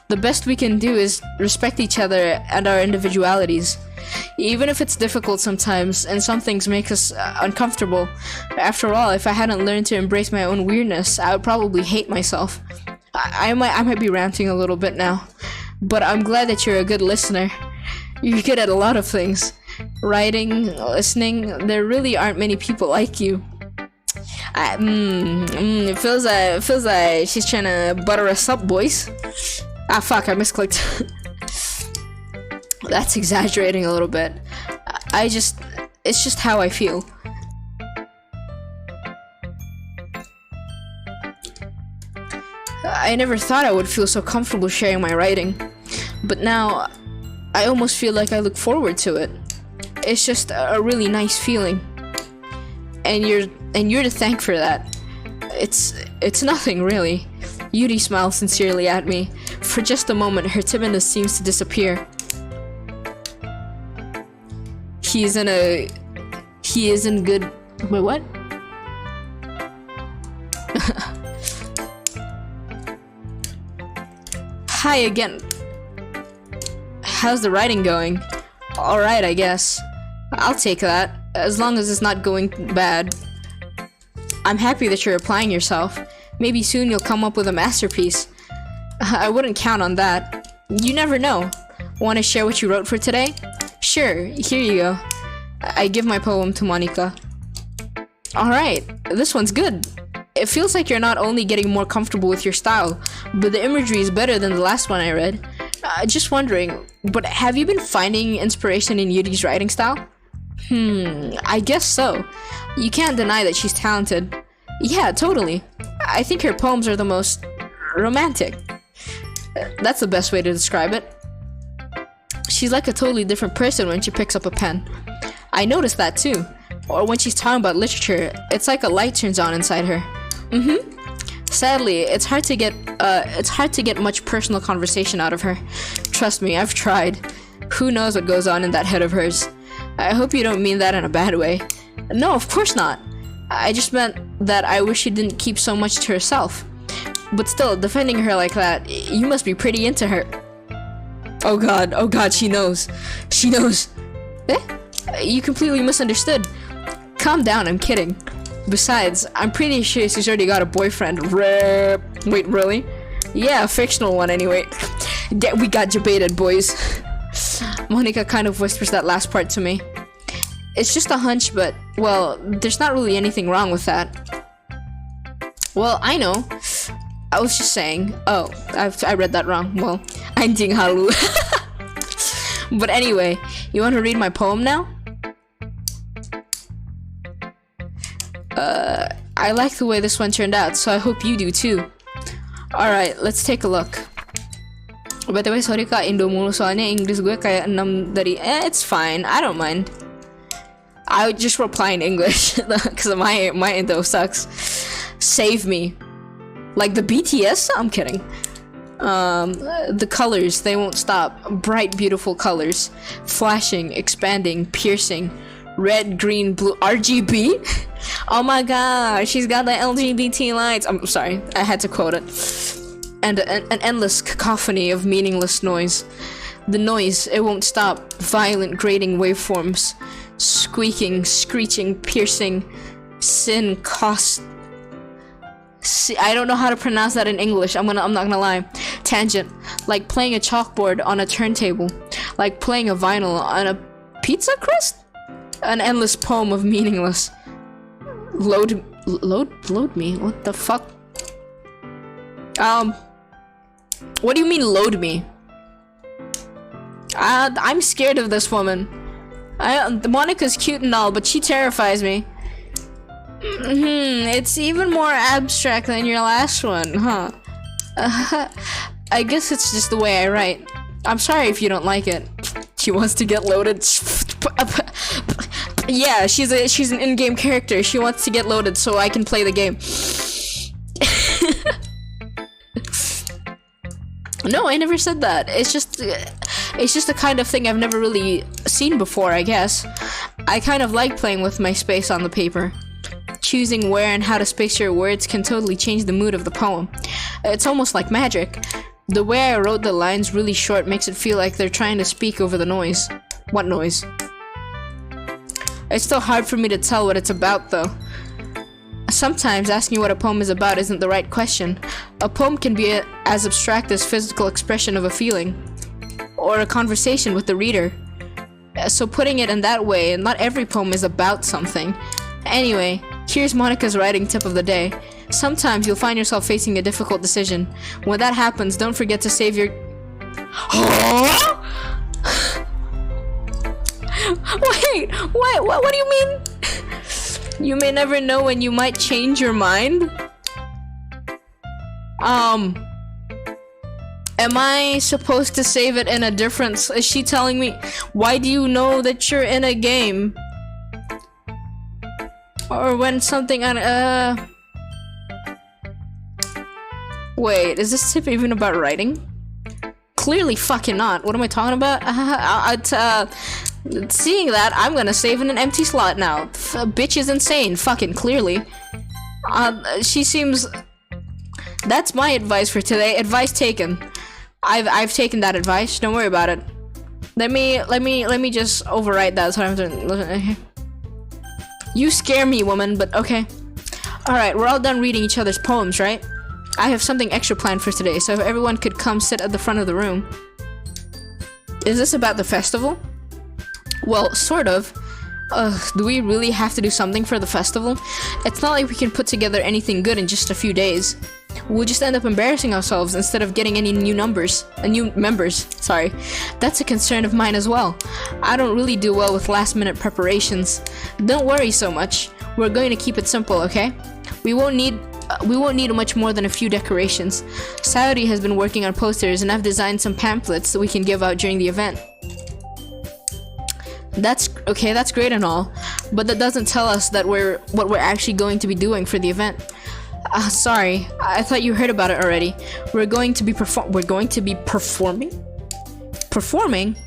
The best we can do is respect each other and our individualities. Even if it's difficult sometimes, and some things make us uncomfortable. After all, if I hadn't learned to embrace my own weirdness, I would probably hate myself. I might be ranting a little bit now, but I'm glad that you're a good listener. You're good at a lot of things. Writing, listening, there really aren't many people like you. It feels like she's trying to butter us up, boys. Ah, fuck, I misclicked. That's exaggerating a little bit. It's just how I feel. I never thought I would feel so comfortable sharing my writing, but now I almost feel like I look forward to it. It's just a really nice feeling, and you're to thank for that. It's nothing really. Yuri smiles sincerely at me. For just a moment, her timidness seems to disappear. He is in good. Wait, what? Hi again. How's the writing going? Alright, I guess. I'll take that, as long as it's not going bad. I'm happy that you're applying yourself. Maybe soon you'll come up with a masterpiece. I wouldn't count on that. You never know. Want to share what you wrote for today? Sure, here you go. I give my poem to Monica. Alright, this one's good. It feels like you're not only getting more comfortable with your style, but the imagery is better than the last one I read. Just wondering, but have you been finding inspiration in Yuri's writing style? I guess so. You can't deny that she's talented. Yeah, totally. I think her poems are the most romantic. That's the best way to describe it. She's like a totally different person when she picks up a pen. I noticed that too. Or when she's talking about literature, it's like a light turns on inside her. Sadly, it's hard to get much personal conversation out of her. Trust me, I've tried. Who knows what goes on in that head of hers? I hope you don't mean that in a bad way. No, of course not. I just meant that I wish she didn't keep so much to herself. But still, defending her like that, you must be pretty into her. Oh god, she knows. She knows. You completely misunderstood. Calm down, I'm kidding. Besides, I'm pretty sure she's already got a boyfriend. Wait, really? Yeah, a fictional one anyway. We got debated, boys. Monica kind of whispers that last part to me. It's just a hunch, but, well, there's not really anything wrong with that. Well, I know. I was just saying. Oh, I read that wrong. Well, anjing halu. But anyway, you want to read my poem now? I like the way this one turned out, so I hope you do too. Alright, let's take a look. BTW sorry kak, Indo mulu soalnya Inggris gue kayak 6 dari it's fine, I don't mind. I would just reply in English because my Indo sucks. Save me. Like the BTS? I'm kidding. The colors, they won't stop. Bright, beautiful colors. Flashing, expanding, piercing. Red, green, blue, RGB? Oh my god, she's got the LGBT lights. I'm sorry, I had to quote it. And an endless cacophony of meaningless noise. The noise, it won't stop. Violent, grating waveforms. Squeaking, screeching, piercing. Sin, cost, See, I don't know how to pronounce that in English. I'm not gonna lie. Tangent. Like playing a chalkboard on a turntable. Like playing a vinyl on a pizza crust? An endless poem of meaningless. Load me? What the fuck? What do you mean load me? I'm scared of this woman. Monika's cute and all, but she terrifies me. It's even more abstract than your last one, huh? I guess it's just the way I write. I'm sorry if you don't like it. She wants to get loaded. Yeah, she's an in-game character. She wants to get loaded so I can play the game. No, I never said that. It's just the kind of thing I've never really seen before, I guess. I kind of like playing with my space on the paper. Choosing where and how to space your words can totally change the mood of the poem. It's almost like magic. The way I wrote the lines really short makes it feel like they're trying to speak over the noise. What noise? It's still hard for me to tell what it's about, though. Sometimes asking what a poem is about isn't the right question. A poem can be as abstract as physical expression of a feeling, or a conversation with the reader. So putting it in that way, not every poem is about something. Anyway, here's Monika's writing tip of the day. Sometimes you'll find yourself facing a difficult decision. When that happens, don't forget to save your... Wait, what do you mean? You may never know when you might change your mind? Am I supposed to save it in a different... Is she telling me... Why do you know that you're in a game? Or when something on... Wait, is this tip even about writing? Clearly fucking not. What am I talking about? Seeing that, I'm gonna save in an empty slot now. Bitch is insane, fucking clearly. She seems... That's my advice for today. Advice taken. I've taken that advice. Don't worry about it. Let me just overwrite that so I don't have to... You scare me, woman, but okay. Alright, we're all done reading each other's poems, right? I have something extra planned for today, so if everyone could come sit at the front of the room. Is this about the festival? Well, sort of. Do we really have to do something for the festival? It's not like we can put together anything good in just a few days. We'll just end up embarrassing ourselves instead of getting any new members. Sorry. That's a concern of mine as well. I don't really do well with last-minute preparations. Don't worry so much. We're going to keep it simple, okay? We won't need much more than a few decorations. Sayori has been working on posters, and I've designed some pamphlets that we can give out during the event. That's great and all, but that doesn't tell us that what we're actually going to be doing for the event. Sorry, I thought you heard about it already. We're going to be performing? Performing?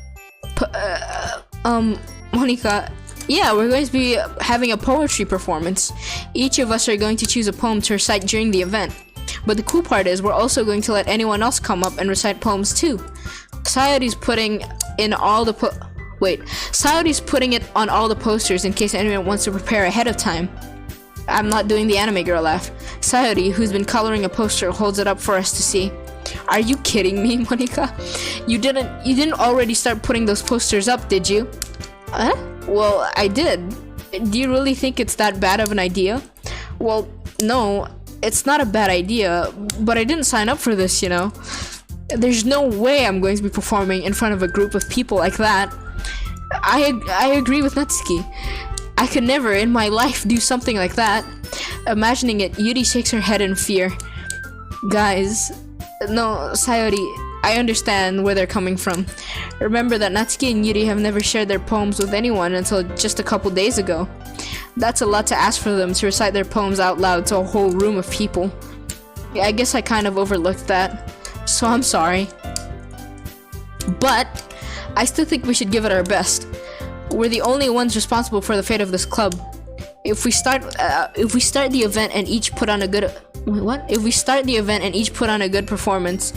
Monika, yeah, we're going to be having a poetry performance. Each of us are going to choose a poem to recite during the event. But the cool part is we're also going to let anyone else come up and recite poems too. Sayori's putting it on all the posters in case anyone wants to prepare ahead of time. I'm not doing the anime girl laugh. Sayori, who's been coloring a poster, holds it up for us to see. Are you kidding me, Monika? You didn't already start putting those posters up, did you? Huh? Well, I did. Do you really think it's that bad of an idea? Well, no, it's not a bad idea, but I didn't sign up for this, you know. There's no way I'm going to be performing in front of a group of people like that. I agree with Natsuki. I could never in my life do something like that. Imagining it, Yuri shakes her head in fear. Guys, no, Sayori, I understand where they're coming from. Remember that Natsuki and Yuri have never shared their poems with anyone until just a couple days ago. That's a lot to ask for them to recite their poems out loud to a whole room of people. Yeah, I guess I kind of overlooked that, so I'm sorry. But I still think we should give it our best. We're the only ones responsible for the fate of this club. If we start the event and each put on a good performance,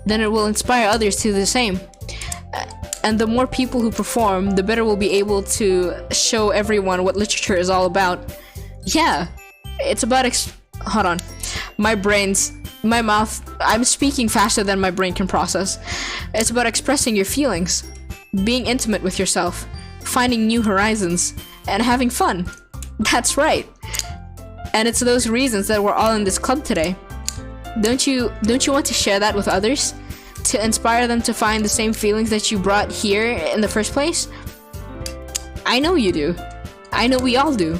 then it will inspire others to do the same. And the more people who perform, the better we'll be able to show everyone what literature is all about. Yeah, it's about my mouth, I'm speaking faster than my brain can process. It's about expressing your feelings, being intimate with yourself, finding new horizons, and having fun. That's right. And it's those reasons that we're all in this club today. Don't you want to share that with others? To inspire them to find the same feelings that you brought here in the first place? I know you do. I know we all do.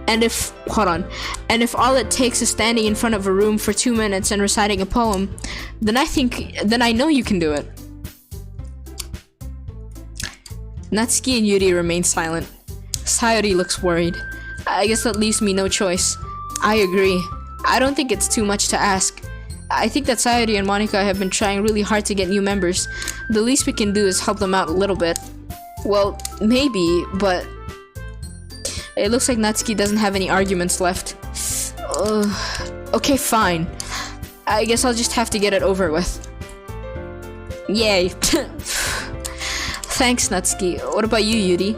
And if all it takes is standing in front of a room for 2 minutes and reciting a poem, then I know you can do it. Natsuki and Yuri remain silent. Sayori looks worried. I guess that leaves me no choice. I agree. I don't think it's too much to ask. I think that Sayori and Monica have been trying really hard to get new members. The least we can do is help them out a little bit. Well, maybe, but it looks like Natsuki doesn't have any arguments left. Okay, fine. I guess I'll just have to get it over with. Yay. Thanks, Natsuki. What about you, Yuri?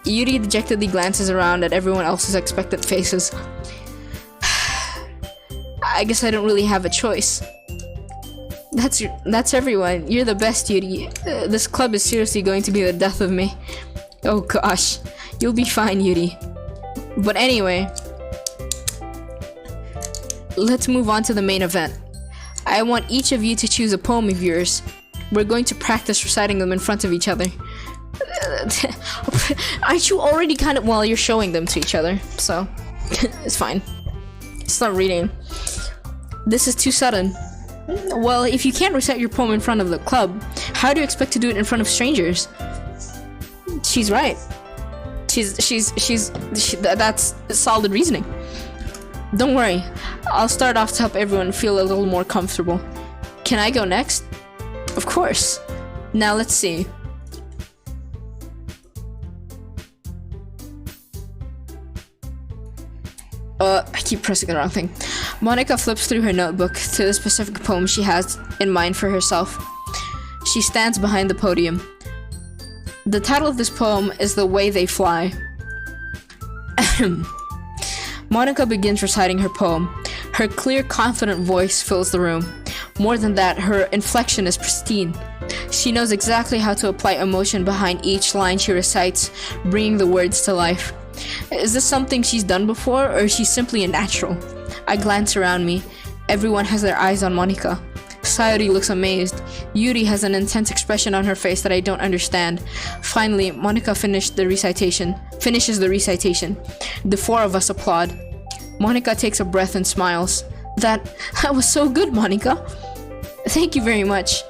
Yuri dejectedly glances around at everyone else's expectant faces. I guess I don't really have a choice. That's everyone. You're the best, Yuri. This club is seriously going to be the death of me. Oh gosh. You'll be fine, Yuri. But anyway, let's move on to the main event. I want each of you to choose a poem of yours. We're going to practice reciting them in front of each other. Aren't you already kind of... Well, you're showing them to each other, so it's fine. Start reading. This is too sudden. Well, if you can't recite your poem in front of the club, how do you expect to do it in front of strangers? She's right. That's solid reasoning. Don't worry, I'll start off to help everyone feel a little more comfortable. Can I go next? Of course. Now let's see. I keep pressing the wrong thing. Monica flips through her notebook to the specific poem she has in mind for herself. She stands behind the podium. The title of this poem is The Way They Fly. Monica begins reciting her poem. Her clear, confident voice fills the room. More than that, her inflection is pristine. She knows exactly how to apply emotion behind each line she recites, bringing the words to life. Is this something she's done before, or is she simply a natural? I glance around me. Everyone has their eyes on Monica. Sayori looks amazed. Yuri has an intense expression on her face that I don't understand. Finally, Monica finishes the recitation. The four of us applaud. Monica takes a breath and smiles. That was so good, Monica. Thank you very much.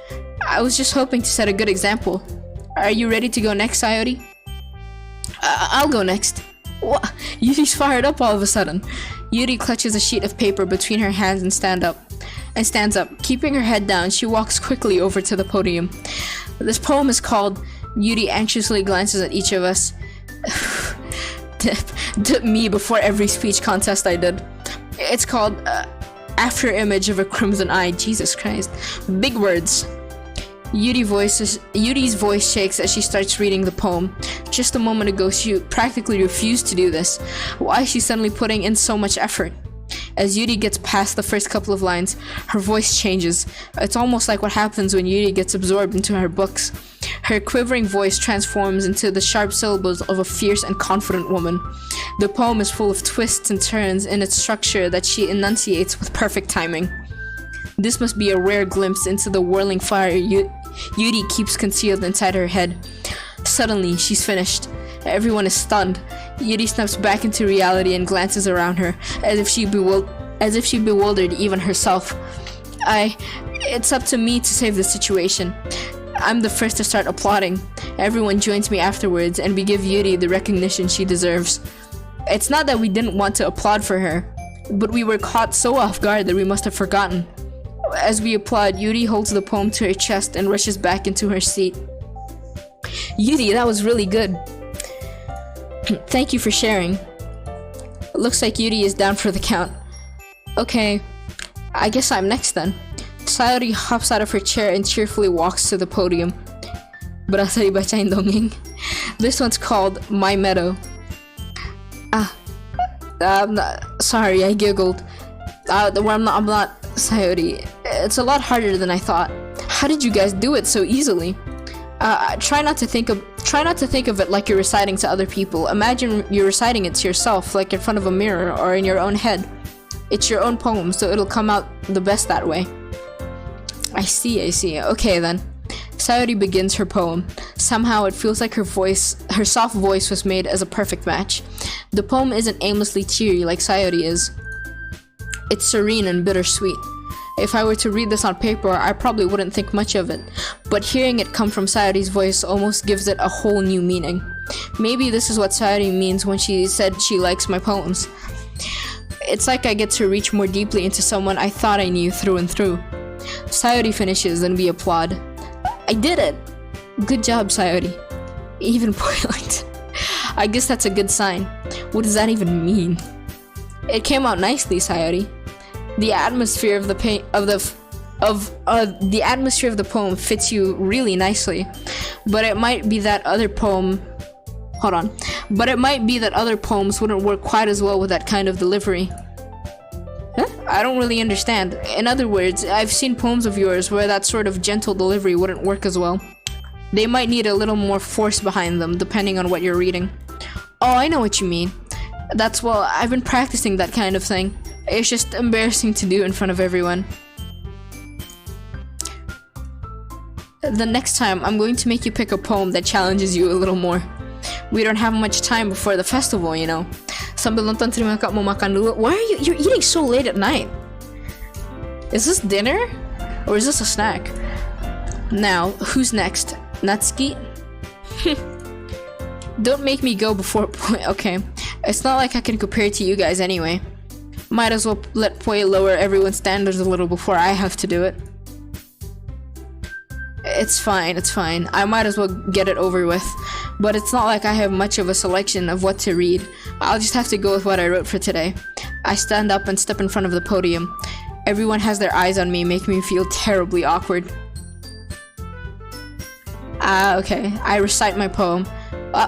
I was just hoping to set a good example. Are you ready to go next, Sayori? I'll go next. What? Yuri's fired up all of a sudden. Yuri clutches a sheet of paper between her hands and stands up. Keeping her head down, she walks quickly over to the podium. This poem is called... Yuri anxiously glances at each of us. Me before every speech contest I did. It's called After Image of a Crimson Eye. Jesus Christ. Big words. Yuri's voice shakes as she starts reading the poem. Just a moment ago, she practically refused to do this. Why is she suddenly putting in so much effort? As Yuri gets past the first couple of lines, her voice changes. It's almost like what happens when Yuri gets absorbed into her books. Her quivering voice transforms into the sharp syllables of a fierce and confident woman. The poem is full of twists and turns in its structure that she enunciates with perfect timing. This must be a rare glimpse into the whirling fire Yuri keeps concealed inside her head. Suddenly, she's finished. Everyone is stunned. Yuri snaps back into reality and glances around her, as if she bewildered even herself. It's up to me to save the situation. I'm the first to start applauding. Everyone joins me afterwards, and we give Yuri the recognition she deserves. It's not that we didn't want to applaud for her, but we were caught so off guard that we must have forgotten. As we applaud, Yuri holds the poem to her chest and rushes back into her seat. Yuri, that was really good. Thank you for sharing. Looks like Yuri is down for the count. Okay, I guess I'm next then. Sayori hops out of her chair and cheerfully walks to the podium. Berasa dibacain dongeng. This one's called My Meadow. Sorry, I giggled. I'm not Sayori. It's a lot harder than I thought. How did you guys do it so easily? Try not to think of it like you're reciting to other people. Imagine you're reciting it to yourself, like in front of a mirror or in your own head. It's your own poem, so it'll come out the best that way. I see. Okay then. Sayori begins her poem. Somehow it feels like her soft voice was made as a perfect match. The poem isn't aimlessly teary like Sayori is. It's serene and bittersweet. If I were to read this on paper, I probably wouldn't think much of it, but hearing it come from Sayori's voice almost gives it a whole new meaning. Maybe this is what Sayori means when she said she likes my poems. It's like I get to reach more deeply into someone I thought I knew through and through. Sayori finishes and we applaud. I did it! Good job, Sayori. Even Poi liked it. I guess that's a good sign. What does that even mean? It came out nicely, Sayori. The atmosphere of the poem fits you really nicely, but it might be that other poems wouldn't work quite as well with that kind of delivery. Huh? I don't really understand. In other words, I've seen poems of yours where that sort of gentle delivery wouldn't work as well. They might need a little more force behind them, depending on what you're reading. Oh, I know what you mean. I've been practicing that kind of thing. It's just embarrassing to do in front of everyone. The next time, I'm going to make you pick a poem that challenges you a little more. We don't have much time before the festival, you know. Sambil nonton terima kak mau makan dulu. Why are you're eating so late at night? Is this dinner? Or is this a snack? Now, who's next? Natsuki? Don't make me go before Poi. Okay. It's not like I can compare to you guys anyway. Might as well let Poi lower everyone's standards a little before I have to do it. It's fine. I might as well get it over with. But it's not like I have much of a selection of what to read. I'll just have to go with what I wrote for today. I stand up and step in front of the podium. Everyone has their eyes on me, making me feel terribly awkward. Okay. I recite my poem.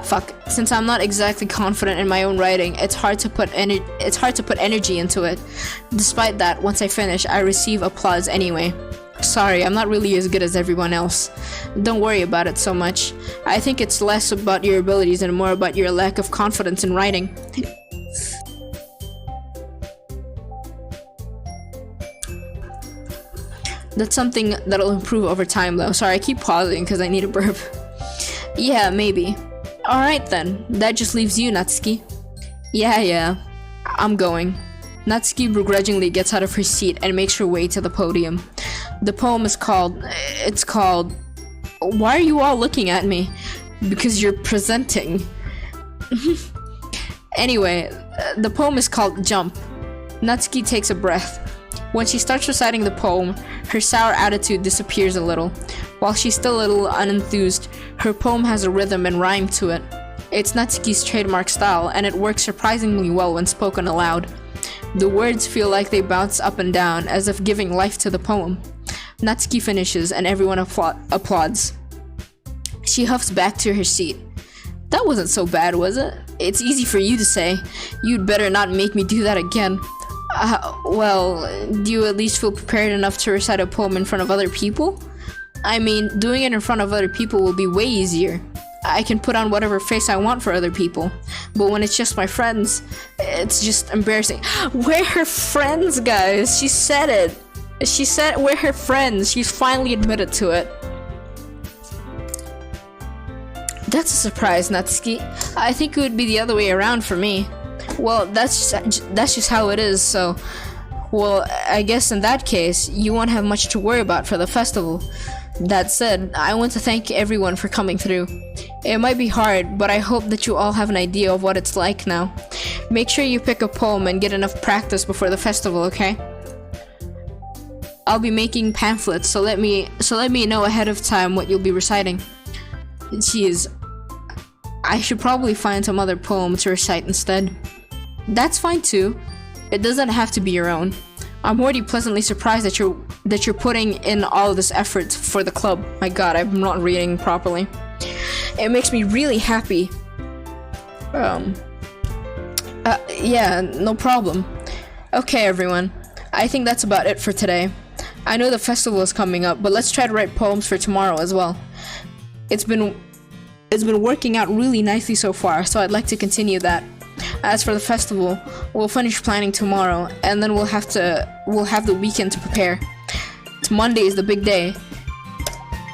Fuck. Since I'm not exactly confident in my own writing, it's hard to put energy into it. Despite that, once I finish, I receive applause anyway. Sorry, I'm not really as good as everyone else. Don't worry about it so much. I think it's less about your abilities and more about your lack of confidence in writing. That's something that'll improve over time though. Sorry, I keep pausing because I need a burp. Yeah, maybe. Alright then, that just leaves you, Natsuki. Yeah, I'm going. Natsuki begrudgingly gets out of her seat and makes her way to the podium. The poem is called... Why are you all looking at me? Because you're presenting. Anyway, the poem is called Jump. Natsuki takes a breath. When she starts reciting the poem, her sour attitude disappears a little. While she's still a little unenthused, her poem has a rhythm and rhyme to it. It's Natsuki's trademark style, and it works surprisingly well when spoken aloud. The words feel like they bounce up and down, as if giving life to the poem. Natsuki finishes, and everyone applauds. She huffs back to her seat. That wasn't so bad, was it? It's easy for you to say. You'd better not make me do that again. Well, do you at least feel prepared enough to recite a poem in front of other people? I mean, doing it in front of other people will be way easier. I can put on whatever face I want for other people. But when it's just my friends, it's just embarrassing. We're her friends, guys. She said it. She said we're her friends. She's finally admitted to it. That's a surprise, Natsuki. I think it would be the other way around for me. Well, that's just how it is, so... Well, I guess in that case, you won't have much to worry about for the festival. That said, I want to thank everyone for coming through. It might be hard, but I hope that you all have an idea of what it's like now. Make sure you pick a poem and get enough practice before the festival, okay? I'll be making pamphlets, so let me know ahead of time what you'll be reciting. Jeez, I should probably find some other poem to recite instead. That's fine too. It doesn't have to be your own. I'm already pleasantly surprised that you're putting in all this effort for the club. My god, I'm not reading properly. It makes me really happy. Yeah, no problem. Okay, everyone. I think that's about it for today. I know the festival is coming up, but let's try to write poems for tomorrow as well. It's been working out really nicely so far, so I'd like to continue that. As for the festival, we'll finish planning tomorrow, and then we'll have the weekend to prepare. Monday is the big day.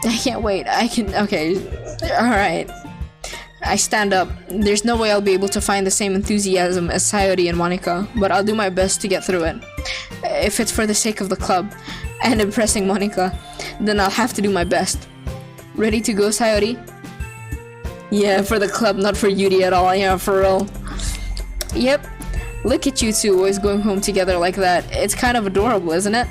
I can't wait. Okay. Alright. I stand up. There's no way I'll be able to find the same enthusiasm as Sayori and Monica, but I'll do my best to get through it. If it's for the sake of the club and impressing Monica, then I'll have to do my best. Ready to go, Sayori? Yeah, for the club, not for Yuri at all. Yeah, for real. Yep. Look at you two always going home together like that. It's kind of adorable, isn't it?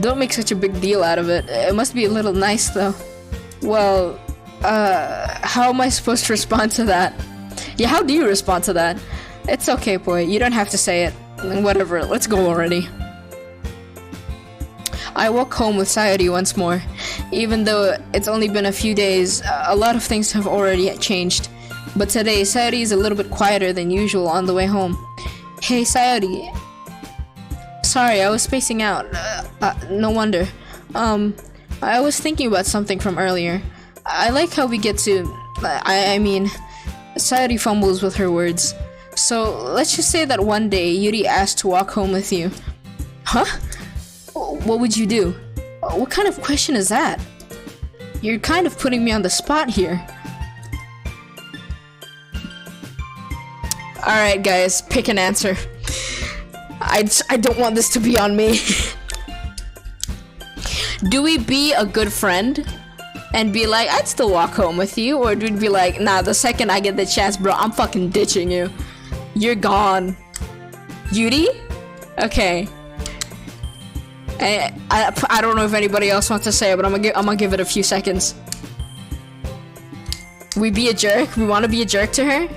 Don't make such a big deal out of it. It must be a little nice, though. Well, how am I supposed to respond to that? Yeah, how do you respond to that? It's okay, boy. You don't have to say it. Whatever, let's go already. I walk home with Sayori once more. Even though it's only been a few days, a lot of things have already changed. But today, Sayori is a little bit quieter than usual on the way home. Hey, Sayori. Sorry, I was spacing out. No wonder. I was thinking about something from earlier. I like how we get to... I mean... Sayori fumbles with her words. So, let's just say that one day, Yuri asked to walk home with you. Huh? What would you do? What kind of question is that? You're kind of putting me on the spot here. Alright guys, pick an answer. I don't want this to be on me. Do we be a good friend and be like, I'd still walk home with you? Or do we be like, nah, the second I get the chance, bro, I'm fucking ditching you. You're gone. Yuri? Okay. I don't know if anybody else wants to say it, but I'm gonna give it a few seconds. We be a jerk? We want to be a jerk to her?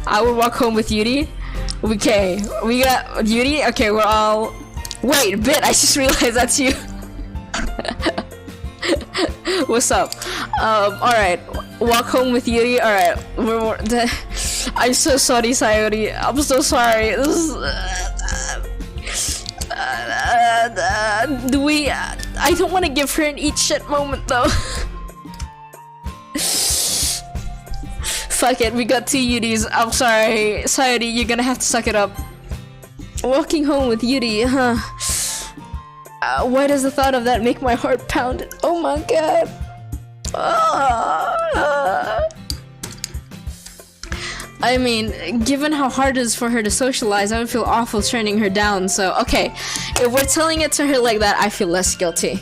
I would walk home with Yuri. Okay, we got Yuri. Okay, we're all... Wait, Bit, I just realized that's you. What's up? Alright. Walk home with Yuri. Alright. I'm so sorry, Sayori. I'm so sorry. This is... do we... I don't want to give her an eat shit moment, though. Fuck it, we got 2 Yuris. I'm sorry. Sayori, you're gonna have to suck it up. Walking home with Yuri, huh? Why does the thought of that make my heart pound? Oh my god. I mean, given how hard it is for her to socialize, I would feel awful turning her down, so okay. If we're telling it to her like that, I feel less guilty.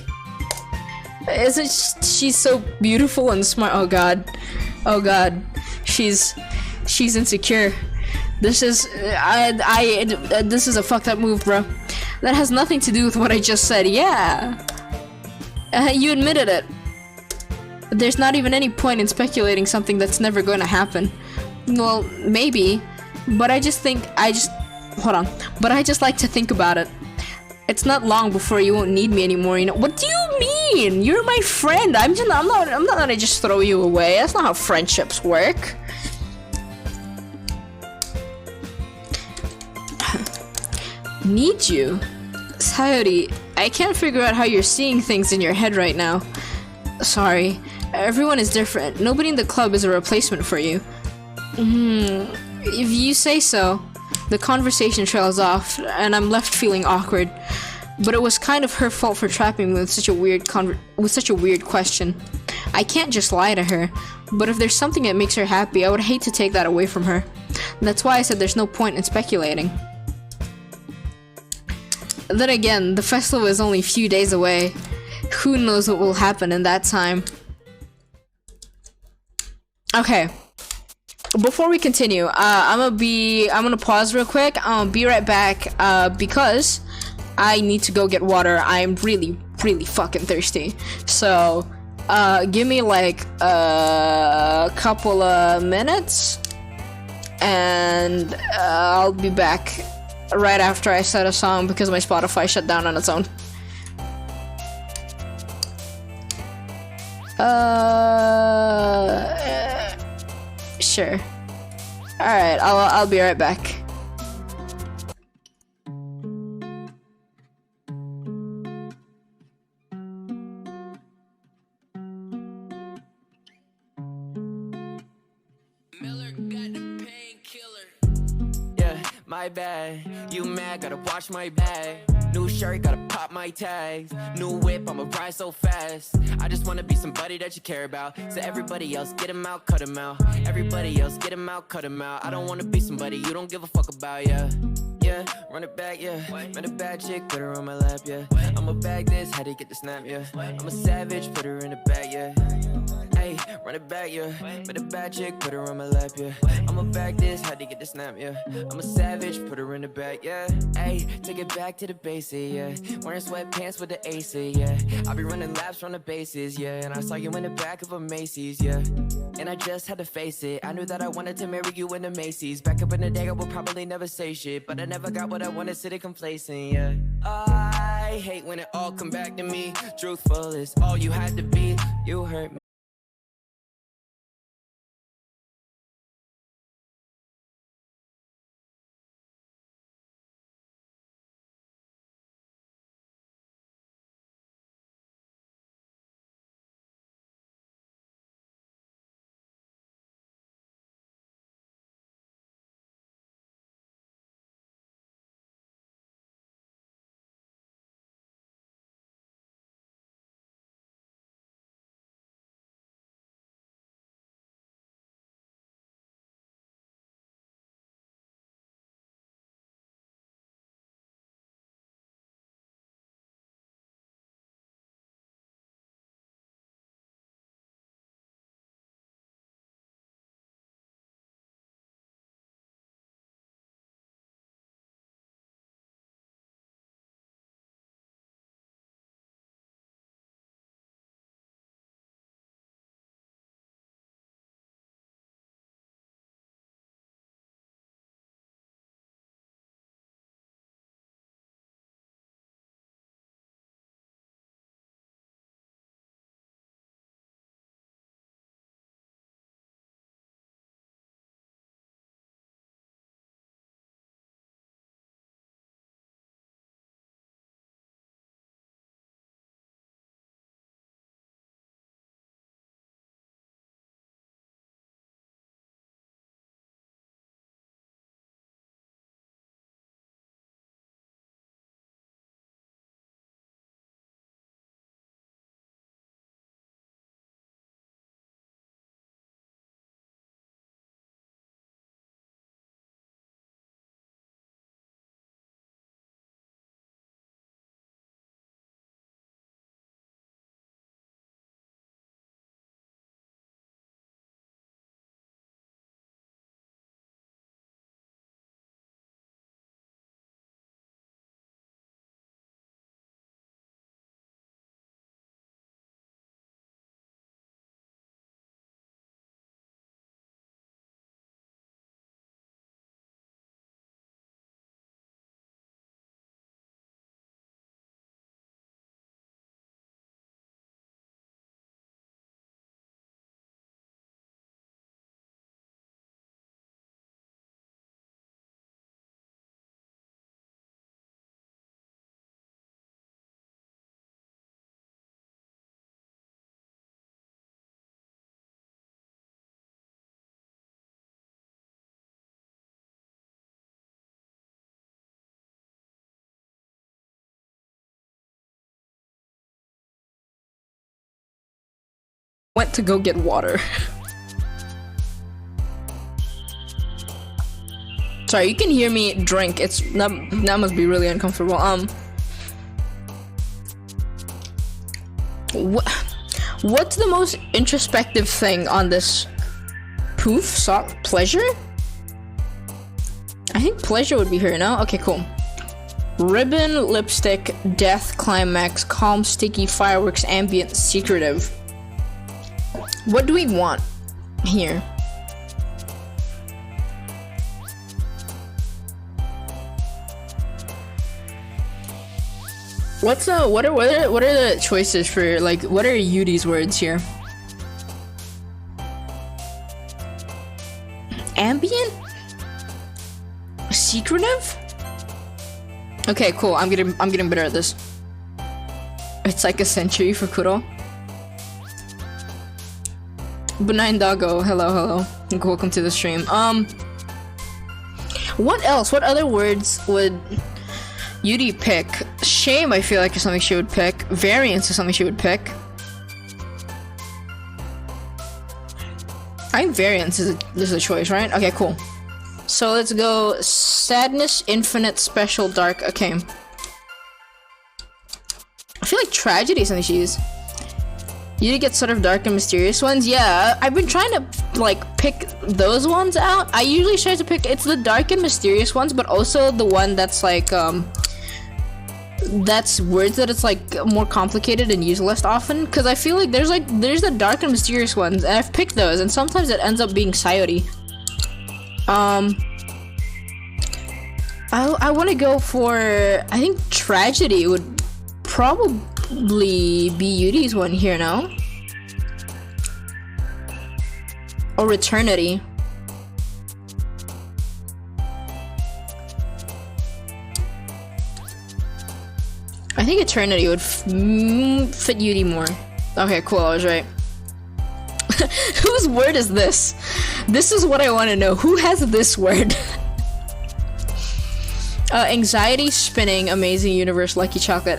Isn't she's so beautiful and smart? Oh god. Oh god. She's insecure. This is this is a fucked up move, bro. That has nothing to do with what I just said. Yeah. You admitted it. There's not even any point in speculating something that's never going to happen. Well, maybe, but I just like to think about it. It's not long before you won't need me anymore, you know. What do you mean? You're my friend. I'm not gonna just throw you away. That's not how friendships work. Need you? Sayori, I can't figure out how you're seeing things in your head right now. Sorry. Everyone is different. Nobody in the club is a replacement for you. If you say so. The conversation trails off, and I'm left feeling awkward. But it was kind of her fault for trapping me with such a weird question. I can't just lie to her, but if there's something that makes her happy, I would hate to take that away from her. That's why I said there's no point in speculating. Then again, the festival is only a few days away. Who knows what will happen in that time? Okay. Before we continue, I'm gonna pause real quick. I'll be right back, because I need to go get water. I'm really fucking thirsty. So, give me like a couple of minutes, and I'll be back right after I set a song because my Spotify shut down on its own. Sure. Alright, I'll be right back. My bad, you mad, gotta wash my bag. New shirt, gotta pop my tags. New whip, I'ma ride so fast. I just wanna be somebody that you care about. So everybody else, get him out, cut him out. Everybody else, get him out, cut him out. I don't wanna be somebody you don't give a fuck about, yeah. Yeah, run it back, yeah. Met a bad chick, put her on my lap, yeah. I'ma bag this, had to get the snap, yeah. I'm a savage, put her in the bag, yeah. Hey, run it back, yeah. Met a bad chick, put her on my lap, yeah. I'ma bag this, had to get the snap, yeah. I'm a savage, put her in the bag, yeah. Hey, take it back to the basic, yeah. Wearing sweatpants with the AC, yeah. I be running laps from the bases, yeah. And I saw you in the back of a Macy's, yeah. And I just had to face it. I knew that I wanted to marry you in the Macy's. Back up in the day, I would probably never say shit, but I never got what I wanted, sitting complacent, yeah. I hate when it all come back to me. Truthful is all you had to be. You hurt me. Went to go get water. Sorry, you can hear me drink. It's that must be really uncomfortable. What's the most introspective thing on this poof sock? Pleasure? I think pleasure would be here, no? Okay, cool. Ribbon, lipstick, death, climax, calm, sticky, fireworks, ambient, secretive. What do we want here? What are the choices for, like, what are Yudi's words here? Ambient? secretive? Okay, cool. I'm getting better at this. It's like a century for Kuro. Benign Doggo, hello. Welcome to the stream. What else? What other words would Yuri pick? Shame, I feel like, is something she would pick. Variance is something she would pick. I think variance is a choice, right? Okay, cool. So let's go sadness, infinite, special, dark. Okay. I feel like tragedy is something she uses. You get sort of dark and mysterious ones. Yeah, I've been trying to like pick those ones out. I usually try to pick it's the dark and mysterious ones, but also the one that's like that's words that it's like more complicated and used less often. Because I feel like there's the dark and mysterious ones, and I've picked those, and sometimes it ends up being sayori. I want to go for, I think tragedy would probably be Yuri's one here, no? Or eternity. I think eternity would fit Yuri more. Okay, cool, I was right. Whose word is this? This is what I want to know. Who has this word? Anxiety, spinning, amazing universe, lucky chocolate.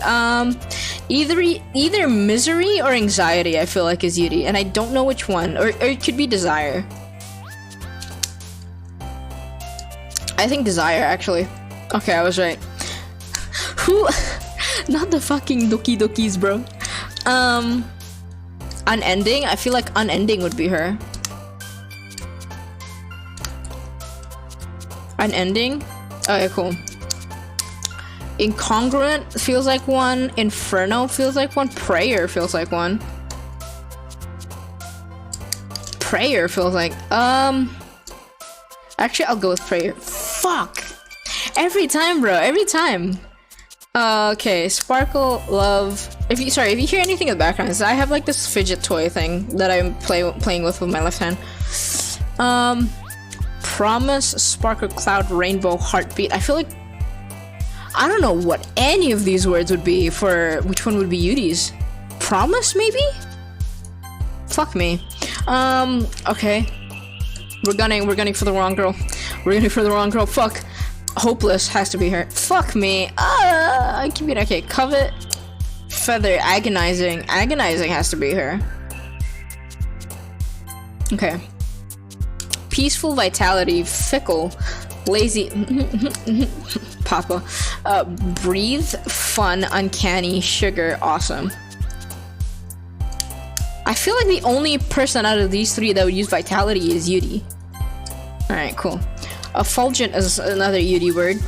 Either misery or anxiety, I feel like, is Yuri, and I don't know which one. Or it could be desire. I think desire, actually. Okay, I was right. Who? Not the fucking Doki Dokis, bro. Unending? I feel like unending would be her. Unending? Okay, cool. Incongruent feels like one. Inferno feels like one. Prayer feels like one. Prayer feels like actually I'll go with prayer. Fuck! Every time, bro, every time. Okay, sparkle, love. If you hear anything in the background, I have like this fidget toy thing that I'm playing with my left hand. Promise, sparkle, cloud, rainbow, heartbeat. I feel like I don't know what any of these words would be for which one would be Yuri's. Promise, maybe? Fuck me. Okay. We're gunning for the wrong girl. Fuck. Hopeless has to be her. Fuck me. I keep it okay. Covet, feather, agonizing. Agonizing has to be her. Okay. Peaceful, vitality, fickle, lazy. Papa. Breathe, fun, uncanny, sugar, awesome. I feel like the only person out of these three that would use vitality is Yuri. Alright, cool. Effulgent is another Yuri word.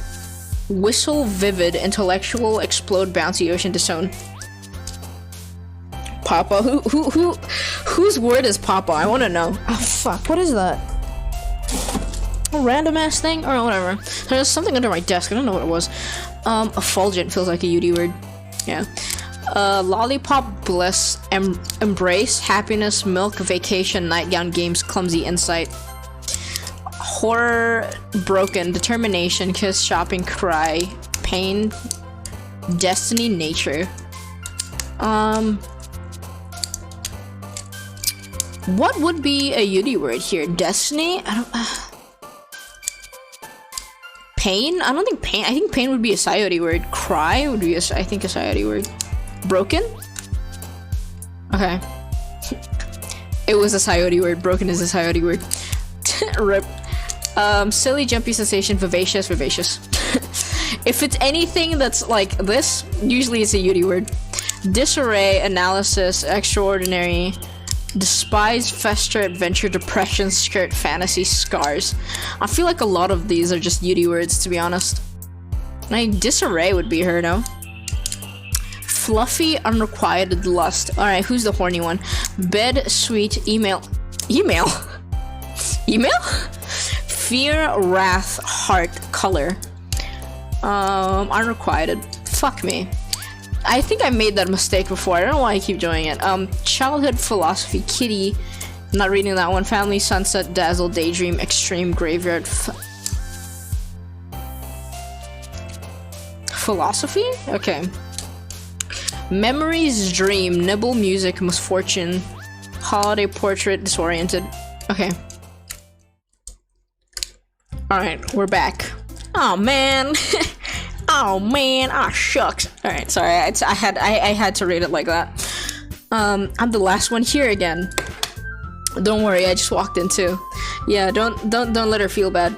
Whistle, vivid, intellectual, explode, bouncy, ocean to stone. Papa? Whose word is Papa? I wanna know. Oh fuck, what is that? A random ass thing? Or whatever. There's something under my desk, I don't know what it was. Effulgent feels like a Yuri word. Yeah. Lollipop, bliss, embrace, happiness, milk, vacation, nightgown, games, clumsy, insight. Horror, broken, determination, kiss, shopping, cry, pain, destiny, nature. What would be a Yuri word here? Destiny? I don't. Pain? I don't think pain. I think pain would be a sayori word. Cry would be, I think, a sayori word. Broken? Okay. It was a sayori word. Broken is a sayori word. Rip. Silly, jumpy sensation, vivacious. If it's anything that's like this, usually it's a Yuri word. Disarray, analysis, extraordinary, despise, fester, adventure, depression, skirt, fantasy, scars. I feel like a lot of these are just Yuri words, to be honest. I mean, disarray would be her, no? Fluffy, unrequited lust. Alright, who's the horny one? Bed, sweet, email. Email? Fear, wrath, heart, color. Unrequited. Fuck me. I think I made that mistake before. I don't know why I keep doing it. Childhood, philosophy, kitty. Not reading that one. Family, sunset, dazzle, daydream, extreme, graveyard. philosophy? Okay. Memories, dream, nibble, music, misfortune, holiday, portrait, disoriented. Okay. Alright, we're back. Oh man. Oh man, ah shucks. Alright, sorry, I had to read it like that. I'm the last one here again. Don't worry, I just walked in too. Yeah, don't let her feel bad.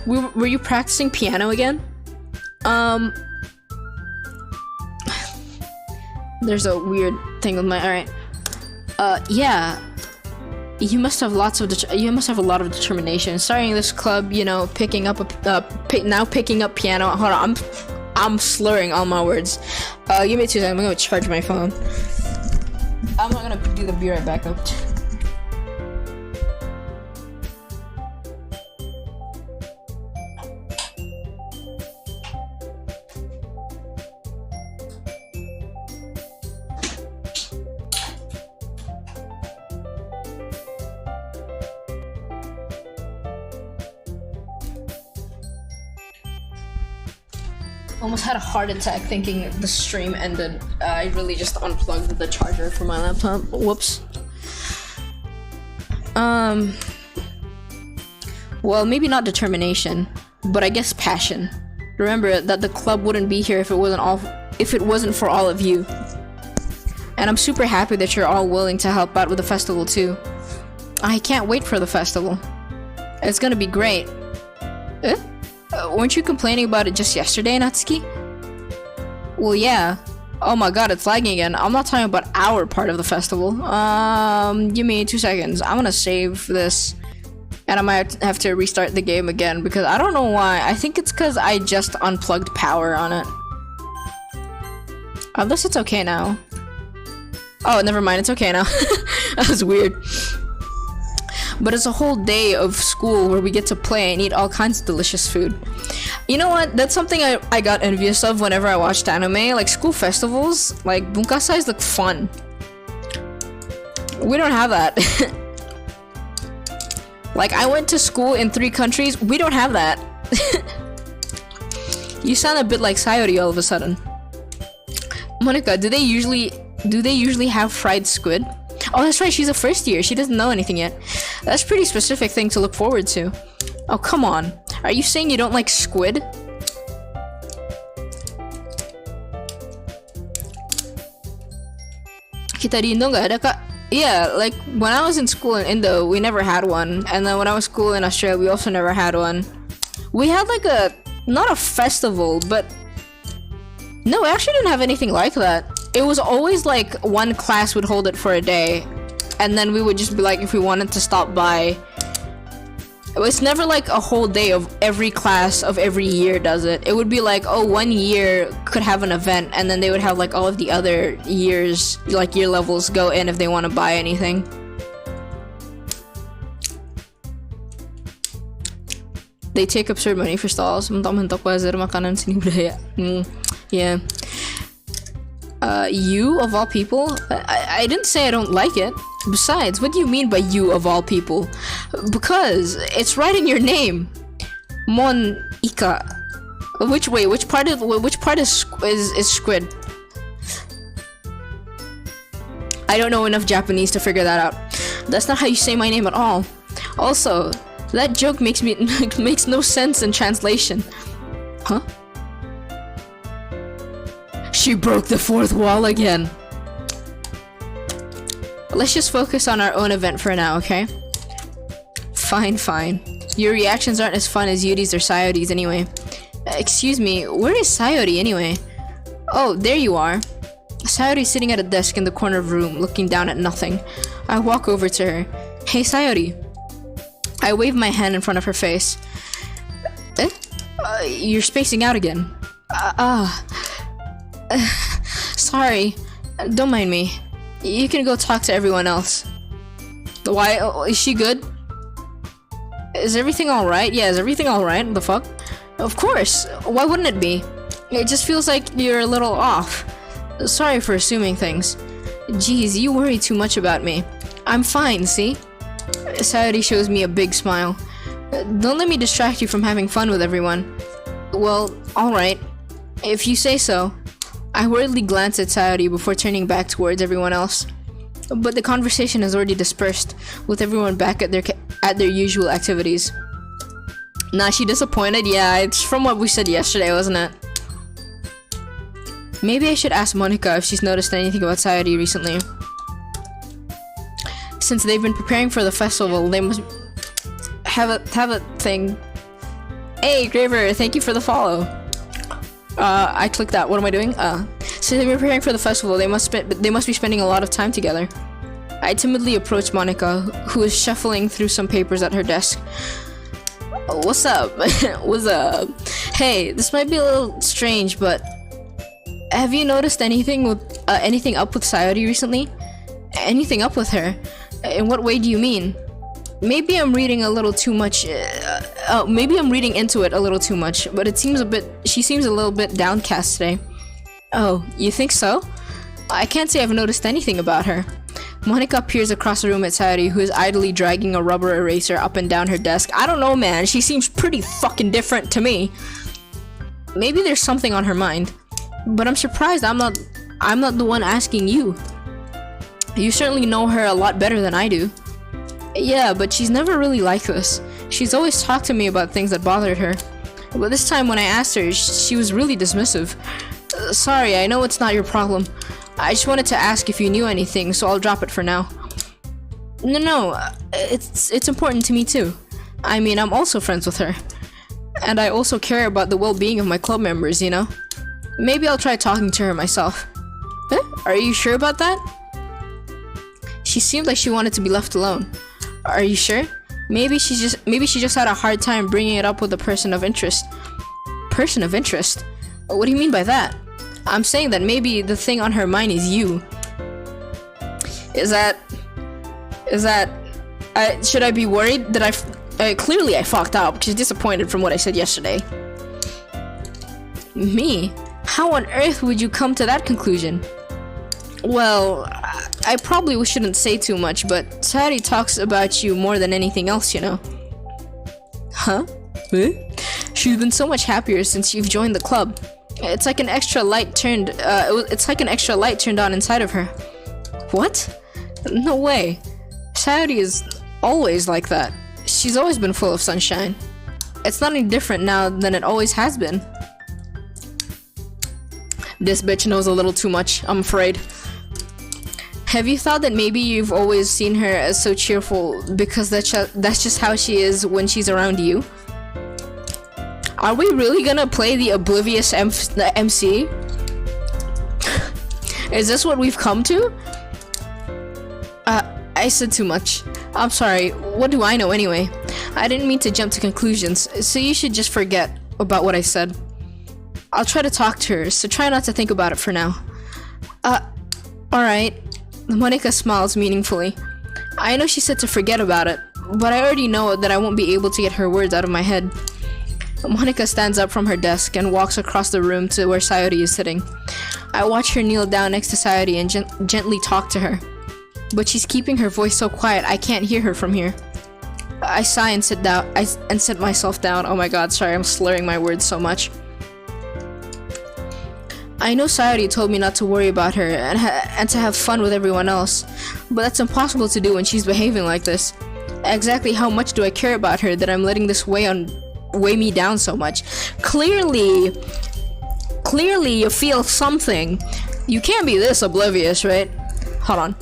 Were you practicing piano again? There's a weird thing with my. Alright. Yeah. You must have a lot of determination. Starting this club, you know, picking up piano. Hold on, I'm slurring all my words. Give me 2 seconds. I'm gonna charge my phone. I'm not gonna do the be right back up. Almost had a heart attack thinking the stream ended. I really just unplugged the charger for my laptop. Whoops. Well, maybe not determination, but I guess passion. Remember that the club wouldn't be here if it wasn't for all of you. And I'm super happy that you're all willing to help out with the festival too. I can't wait for the festival. It's gonna be great. Weren't you complaining about it just yesterday, Natsuki? Well, yeah. Oh my god, it's lagging again. I'm not talking about our part of the festival. Give me 2 seconds. I'm gonna save this. And I might have to restart the game again because I don't know why. I think it's because I just unplugged power on it. Unless it's okay now. Oh, never mind. It's okay now. That was weird. But it's a whole day of school where we get to play and eat all kinds of delicious food. You know what? That's something I got envious of whenever I watched anime. Like, school festivals, like, bunkasais look fun. We don't have that. Like, I went to school in 3 countries. We don't have that. You sound a bit like Sayori all of a sudden. Monica, do they usually have fried squid? Oh, that's right, she's a first year. She doesn't know anything yet. That's a pretty specific thing to look forward to. Oh, come on. Are you saying you don't like squid? Kita di Indo nggak ada, Kak? Yeah, like, when I was in school in Indo, we never had one. And then when I was in school in Australia, we also never had one. We had, like, not a festival, but... No, we actually didn't have anything like that. It was always like one class would hold it for a day, and then we would just be like, if we wanted to stop by. It's never like a whole day of every class of every year does it. It would be like, oh, 1 year could have an event, and then they would have like all of the other years, like year levels, go in if they want to buy anything. They take absurd money for stalls. Mentok-mentok bazar makanan seni budaya. Yeah. You of all people? I didn't say I don't like it. Besides, what do you mean by you of all people? Because it's right in your name. Mon Ika. Which part is squid? I don't know enough Japanese to figure that out. That's not how you say my name at all. Also, that joke makes no sense in translation. Huh? She broke the 4th wall again. Let's just focus on our own event for now, okay? Fine. Your reactions aren't as fun as Yudi's or Sayori's anyway. Excuse me, where is Sayori anyway? Oh, there you are. Sayori's sitting at a desk in the corner of the room, looking down at nothing. I walk over to her. Hey, Sayori. I wave my hand in front of her face. You're spacing out again. Sorry. Don't mind me. You can go talk to everyone else. Why? Is she good? Is everything alright? Yeah, is everything alright? The fuck? Of course. Why wouldn't it be? It just feels like you're a little off. Sorry for assuming things. Jeez, you worry too much about me. I'm fine, see? Sayori shows me a big smile. Don't let me distract you from having fun with everyone. Well, alright. If you say so. I worriedly glanced at Sayori before turning back towards everyone else. But the conversation has already dispersed, with everyone back at their usual activities. Nah, she disappointed? Yeah, it's from what we said yesterday, wasn't it? Maybe I should ask Monica if she's noticed anything about Sayori recently. Since they've been preparing for the festival, they must have a thing. Hey, Graver, thank you for the follow. I clicked that. What am I doing? Since they've been preparing for the festival, they must be spending a lot of time together. I timidly approached Monica, who was shuffling through some papers at her desk. What's up? What's up? Hey, this might be a little strange, but have you noticed anything up with Sayori recently? Anything up with her? In what way do you mean? Maybe I'm reading a little too much. Maybe I'm reading into it a little too much, but she seems a little bit downcast today. Oh, you think so? I can't say I've noticed anything about her. Monica peers across the room at Sayori, who is idly dragging a rubber eraser up and down her desk. I don't know, man. She seems pretty fucking different to me. Maybe there's something on her mind. But I'm surprised I'm not the one asking you. You certainly know her a lot better than I do. Yeah, but she's never really like this. She's always talked to me about things that bothered her. But this time when I asked her, she was really dismissive. Sorry, I know it's not your problem. I just wanted to ask if you knew anything, so I'll drop it for now. No, it's important to me too. I mean, I'm also friends with her. And I also care about the well-being of my club members, you know? Maybe I'll try talking to her myself. Are you sure about that? She seemed like she wanted to be left alone. Are you sure? Maybe she just had a hard time bringing it up with a person of interest. Person of interest? What do you mean by that? I'm saying that maybe the thing on her mind is you. Should I be worried that clearly I fucked up. She's disappointed from what I said yesterday. Me? How on earth would you come to that conclusion? Well, I probably shouldn't say too much, but Sayori talks about you more than anything else, you know. Huh? She's been so much happier since you've joined the club. It's like an extra light turned on inside of her. What? No way. Sayori is always like that. She's always been full of sunshine. It's not any different now than it always has been. This bitch knows a little too much, I'm afraid. Have you thought that maybe you've always seen her as so cheerful because that's just how she is when she's around you? Are we really gonna play the oblivious MC? Is this what we've come to? I said too much. I'm sorry, what do I know anyway? I didn't mean to jump to conclusions, so you should just forget about what I said. I'll try to talk to her, so try not to think about it for now. Alright. Monica smiles meaningfully. I know she said to forget about it, but I already know that I won't be able to get her words out of my head. Monica stands up from her desk and walks across the room to where Sayori is sitting. I watch her kneel down next to Sayori and gently talk to her. But she's keeping her voice so quiet I can't hear her from here. I sigh and sit down. and sit myself down. Oh my god, sorry, I'm slurring my words so much. I know Sayori told me not to worry about her and to have fun with everyone else, but that's impossible to do when she's behaving like this. Exactly how much do I care about her that I'm letting this weigh me down so much? Clearly you feel something. You can't be this oblivious, right? Hold on.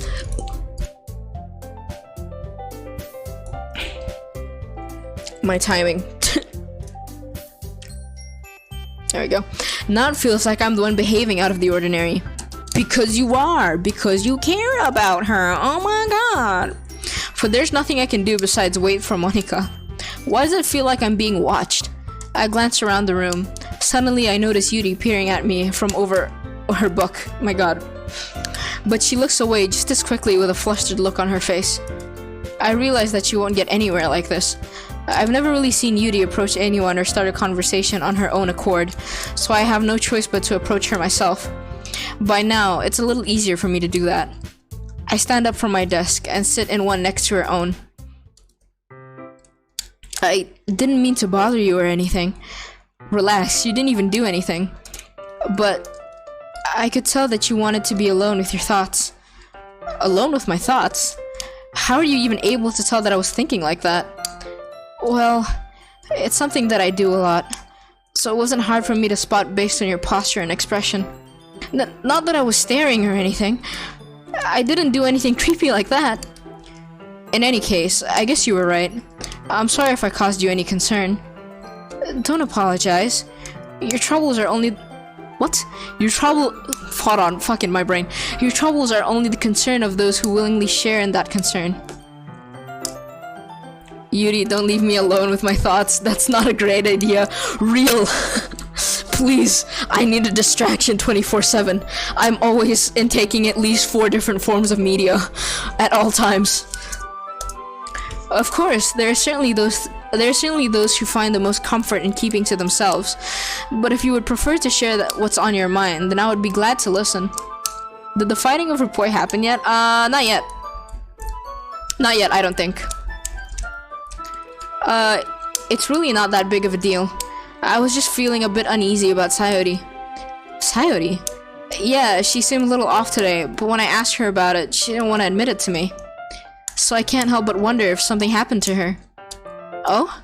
My timing. There we go. Now it feels like I'm the one behaving out of the ordinary. Because you are. Because you care about her. Oh my god. For there's nothing I can do besides wait for Monica. Why does it feel like I'm being watched? I glance around the room. Suddenly I notice Yuri peering at me from over her book. My god. But she looks away just as quickly with a flustered look on her face. I realize that she won't get anywhere like this. I've never really seen Yuri approach anyone or start a conversation on her own accord, so I have no choice but to approach her myself. By now, it's a little easier for me to do that. I stand up from my desk and sit in one next to her own. I didn't mean to bother you or anything. Relax, you didn't even do anything. but I could tell that you wanted to be alone with your thoughts. Alone with my thoughts? How are you even able to tell that I was thinking like that? Well, it's something that I do a lot, so it wasn't hard for me to spot based on your posture and expression. Not that I was staring or anything. I didn't do anything creepy like that. In any case, I guess you were right. I'm sorry if I caused you any concern. Don't apologize. Your troubles are only... What? Your trouble... Hold on, fucking my brain. Your troubles are only the concern of those who willingly share in that concern. Yuri, don't leave me alone with my thoughts. That's not a great idea. Real. Please, I need a distraction 24/7. I'm always intaking at least 4 different forms of media at all times. Of course, there are certainly those who find the most comfort in keeping to themselves. But if you would prefer to share what's on your mind, then I would be glad to listen. Did the fighting over Poi happen yet? Not yet. Not yet, I don't think. It's really not that big of a deal. I was just feeling a bit uneasy about Sayori. Sayori? Yeah, she seemed a little off today, but when I asked her about it, she didn't want to admit it to me. So I can't help but wonder if something happened to her. Oh?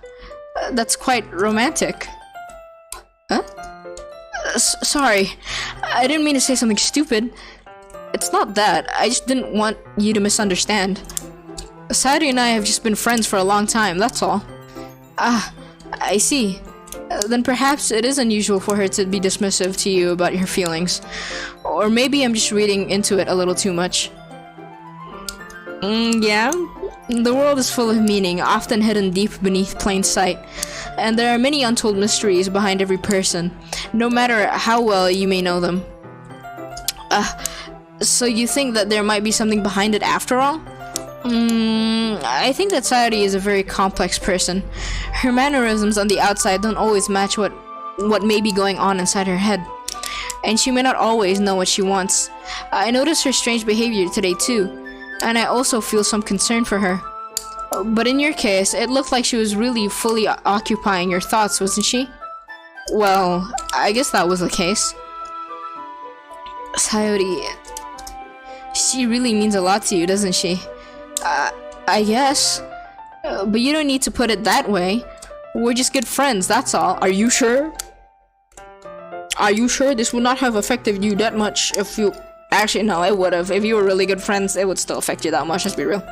That's quite romantic. Huh? Sorry. I didn't mean to say something stupid. It's not that. I just didn't want you to misunderstand. Sayori and I have just been friends for a long time, that's all. Ah, I see. Then perhaps it is unusual for her to be dismissive to you about your feelings. Or maybe I'm just reading into it a little too much. Yeah? The world is full of meaning, often hidden deep beneath plain sight. And there are many untold mysteries behind every person, no matter how well you may know them. So you think that there might be something behind it after all? I think that Sayori is a very complex person. Her mannerisms on the outside don't always match what may be going on inside her head. And she may not always know what she wants. I noticed her strange behavior today too, and I also feel some concern for her. But in your case, it looked like she was really fully occupying your thoughts, wasn't she? Well, I guess that was the case. Sayori... She really means a lot to you, doesn't she? I guess. But you don't need to put it that way. We're just good friends, that's all. Are you sure? Are you sure this would not have affected you that much if you... Actually, no, it would have. If you were really good friends, it would still affect you that much, let's be real.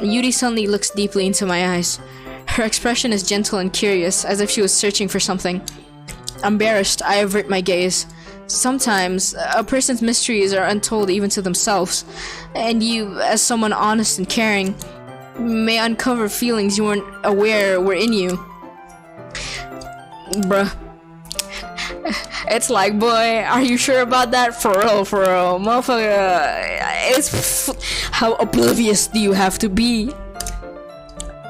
Yuri suddenly looks deeply into my eyes. Her expression is gentle and curious, as if she was searching for something. Embarrassed, I avert my gaze. Sometimes, a person's mysteries are untold even to themselves, and you, as someone honest and caring, may uncover feelings you weren't aware were in you. Bruh. It's like, boy, are you sure about that? For real, motherfucker. How oblivious do you have to be?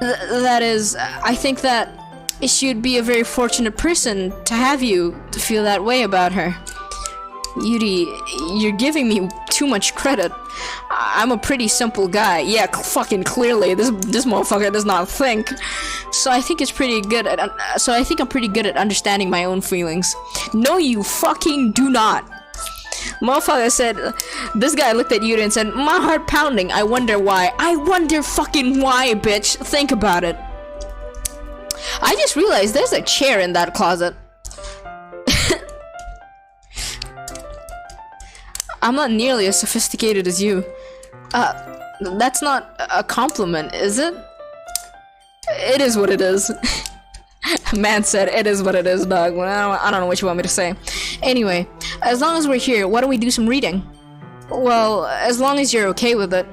That is, I think that she would be a very fortunate person to have you to feel that way about her. Yuri, you're giving me too much credit. I'm a pretty simple guy. Yeah, fucking clearly, this motherfucker does not think. So I think I'm pretty good at understanding my own feelings. No, you fucking do not. Motherfucker said, this guy looked at Yuri and said, my heart pounding. I wonder why. I wonder fucking why, bitch. Think about it. I just realized there's a chair in that closet. I'm not nearly as sophisticated as you. That's not a compliment, is it? It is what it is. Man said, it is what it is, dog. Well, I don't know what you want me to say. Anyway, as long as we're here, why don't we do some reading? Well, as long as you're okay with it.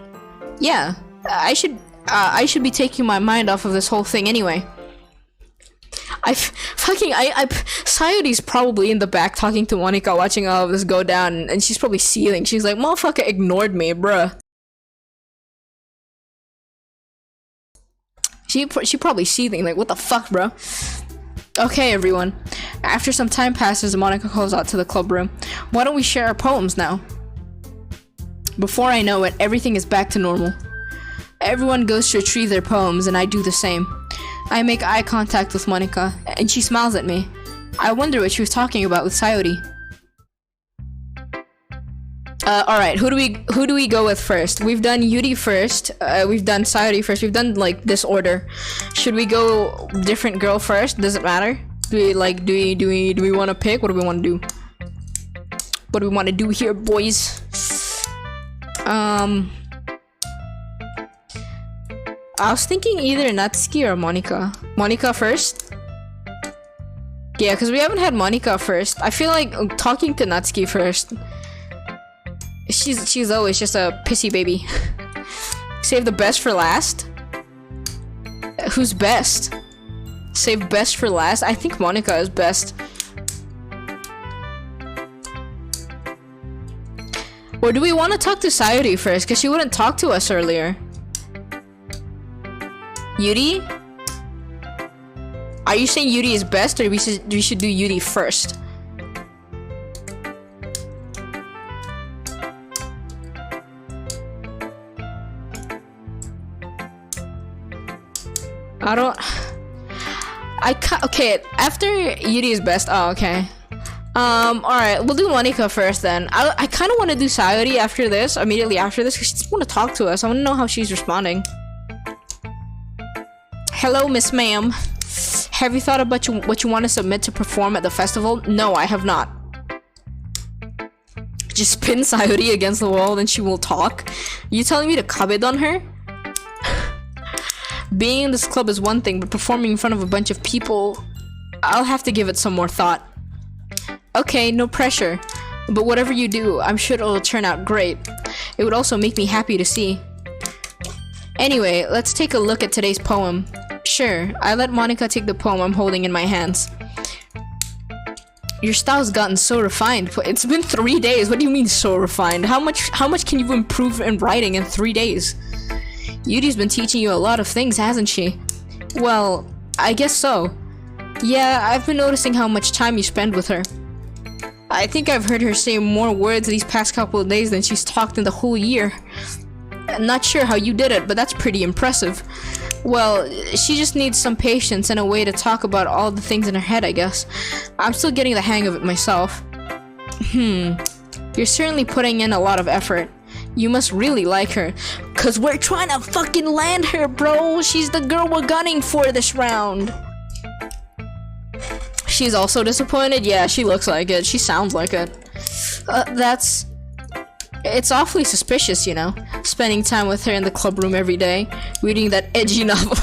Yeah, I should be taking my mind off of this whole thing anyway. Sayori's probably in the back talking to Monika, watching all of this go down, and she's probably seething. She's like, motherfucker ignored me, bruh. She probably seething, like, what the fuck, bro? Okay, everyone. After some time passes, Monika calls out to the club room. Why don't we share our poems now? Before I know it, everything is back to normal. Everyone goes to retrieve their poems, and I do the same. I make eye contact with Monika, and she smiles at me. I wonder what she was talking about with Sayori. Alright, who do we go with first? We've done Yuri first, we've done Sayori first, we've done like this order. Should we go different girl first? Does it matter? Do we want to pick? What do we want to do? What do we want to do here, boys? I was thinking either Natsuki or Monica. Monica first? Yeah, because we haven't had Monica first. I feel like talking to Natsuki first. She's always just a pissy baby. Save the best for last? Who's best? Save best for last? I think Monica is best. Or do we want to talk to Sayori first? Because she wouldn't talk to us earlier. Yuri? Are you saying Yuri is best, or we should do Yuri first? Okay, after Yuri is best. Oh, okay. Alright, we'll do Monica first then. I kind of want to do Sayori after this, immediately after this, because she just want to talk to us. I want to know how she's responding. Hello, Miss Ma'am. Have you thought about what you want to submit to perform at the festival? No, I have not. Just pin Sayori against the wall, then she will talk? You telling me to kabed on her? Being in this club is one thing, but performing in front of a bunch of people, I'll have to give it some more thought. Okay, no pressure. But whatever you do, I'm sure it'll turn out great. It would also make me happy to see. Anyway, let's take a look at today's poem. Sure, I let Monica take the poem I'm holding in my hands. Your style's gotten so refined. It's been 3 days. What do you mean so refined? How much can you improve in writing in 3 days? Yuri's been teaching you a lot of things, hasn't she? Well, I guess so. Yeah, I've been noticing how much time you spend with her. I think I've heard her say more words these past couple of days than she's talked in the whole year. I'm not sure how you did it, but that's pretty impressive. Well, she just needs some patience and a way to talk about all the things in her head, I guess. I'm still getting the hang of it myself. You're certainly putting in a lot of effort. You must really like her. Cause we're trying to fucking land her, bro. She's the girl we're gunning for this round. She's also disappointed? Yeah, she looks like it. She sounds like it. It's awfully suspicious, you know? Spending time with her in the club room every day. Reading that edgy novel.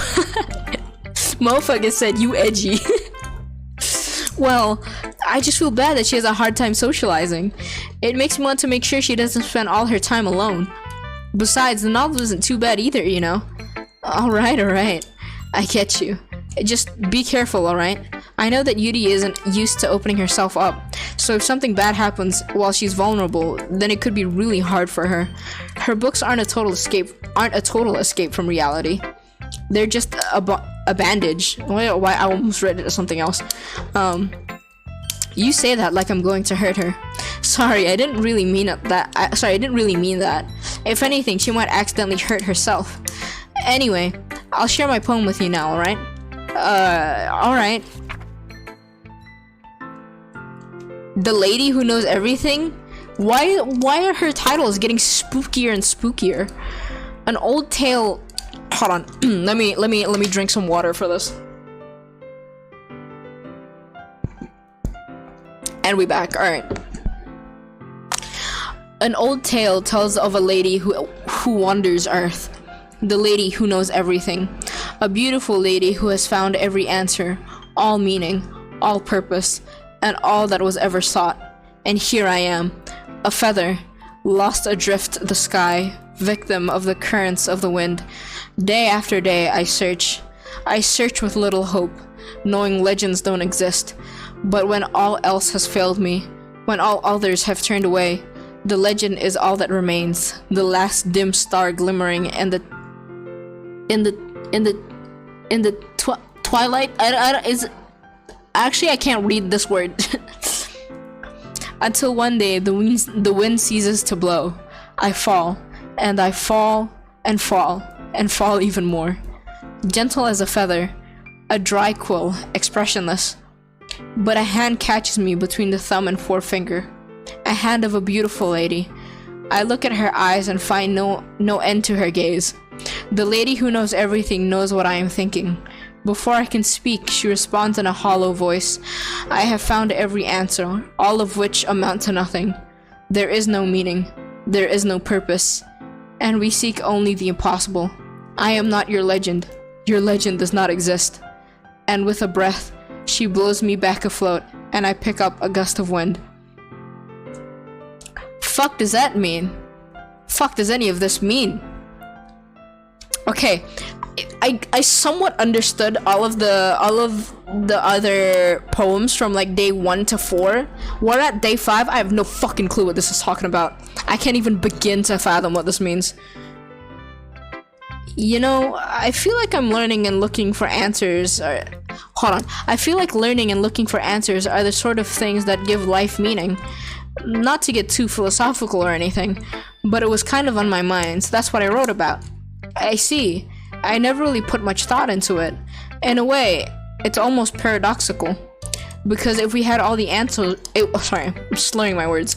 Motherfucker said, you edgy. Well, I just feel bad that she has a hard time socializing. It makes me want to make sure she doesn't spend all her time alone. Besides, the novel isn't too bad either, you know? Alright. I get you. Just be careful, alright? I know that Yuri isn't used to opening herself up, so if something bad happens while she's vulnerable, then it could be really hard for her. Her books aren't a total escape from reality. They're just a bandage. Why I almost read it as something else. You say that like I'm going to hurt her. Sorry, I didn't really mean that. I didn't really mean that. If anything, she might accidentally hurt herself. Anyway, I'll share my poem with you now, alright? Alright. The lady who knows everything? Why are her titles getting spookier and spookier? An old tale. Hold on. let me drink some water for this. And we back. Alright. An old tale tells of a lady who wanders Earth. The lady who knows everything. A beautiful lady who has found every answer, all meaning, all purpose, and all that was ever sought. And here I am, a feather, lost adrift the sky, victim of the currents of the wind. Day after day I search with little hope, knowing legends don't exist. But when all else has failed me, when all others have turned away, the legend is all that remains, the last dim star glimmering in the twilight. Actually, I can't read this word. Until one day the wind ceases to blow. I fall, and I fall, and fall, and fall even more. Gentle as a feather, a dry quill, expressionless. but a hand catches me between the thumb and forefinger. A hand of a beautiful lady. I look at her eyes and find no end to her gaze. The lady who knows everything knows what I am thinking. Before I can speak, she responds in a hollow voice. I have found every answer, all of which amount to nothing. There is no meaning. There is no purpose. And we seek only the impossible. I am not your legend. Your legend does not exist. And with a breath, she blows me back afloat, and I pick up a gust of wind. Fuck does that mean? Fuck does any of this mean? Okay, I somewhat understood all of the other poems from like day 1 to 4. We're at day 5. I have no fucking clue what this is talking about. I can't even begin to fathom what this means. You know, I feel like I'm learning and looking for answers. Hold on. I feel like learning and looking for answers are the sort of things that give life meaning. Not to get too philosophical or anything, but it was kind of on my mind, so that's what I wrote about. I see. I never really put much thought into it. In a way, it's almost paradoxical. Because if we had all the answers... sorry, I'm slurring my words.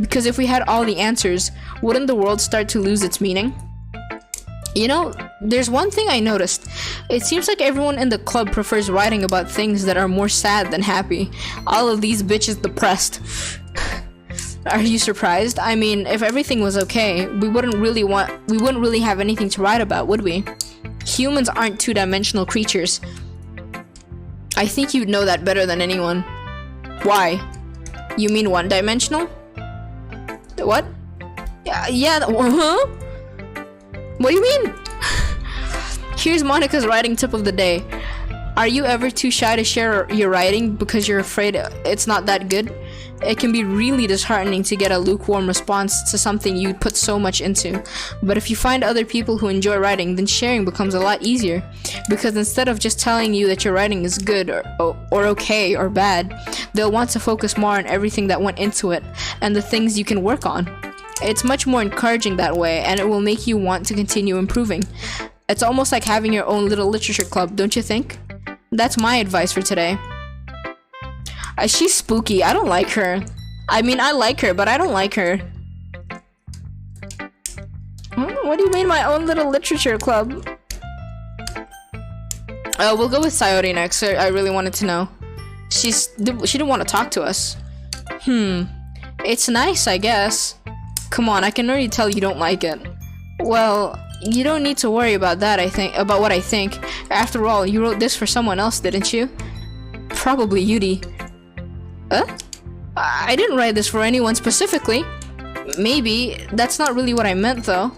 Because if we had all the answers, wouldn't the world start to lose its meaning? You know, there's one thing I noticed. It seems like everyone in the club prefers writing about things that are more sad than happy. All of these bitches depressed. Are you surprised? I mean, if everything was okay, we wouldn't really have anything to write about, would we? Humans aren't two-dimensional creatures. I think you'd know that better than anyone. Why? You mean one-dimensional? What? Yeah, huh? What do you mean? Here's Monica's writing tip of the day. Are you ever too shy to share your writing because you're afraid it's not that good? It can be really disheartening to get a lukewarm response to something you put so much into. But if you find other people who enjoy writing, then sharing becomes a lot easier. Because instead of just telling you that your writing is good or okay or bad, they'll want to focus more on everything that went into it and the things you can work on. It's much more encouraging that way, and it will make you want to continue improving. It's almost like having your own little literature club, don't you think? That's my advice for today. She's spooky. I don't like her. I mean, I like her, but I don't like her. What do you mean my own little literature club? We'll go with Sayori next. I really wanted to know. She didn't want to talk to us. It's nice, I guess. Come on, I can already tell you don't like it. Well, you don't need to worry about that, about what I think. After all, you wrote this for someone else, didn't you? Probably Yuri. I didn't write this for anyone specifically. Maybe. That's not really what I meant, though.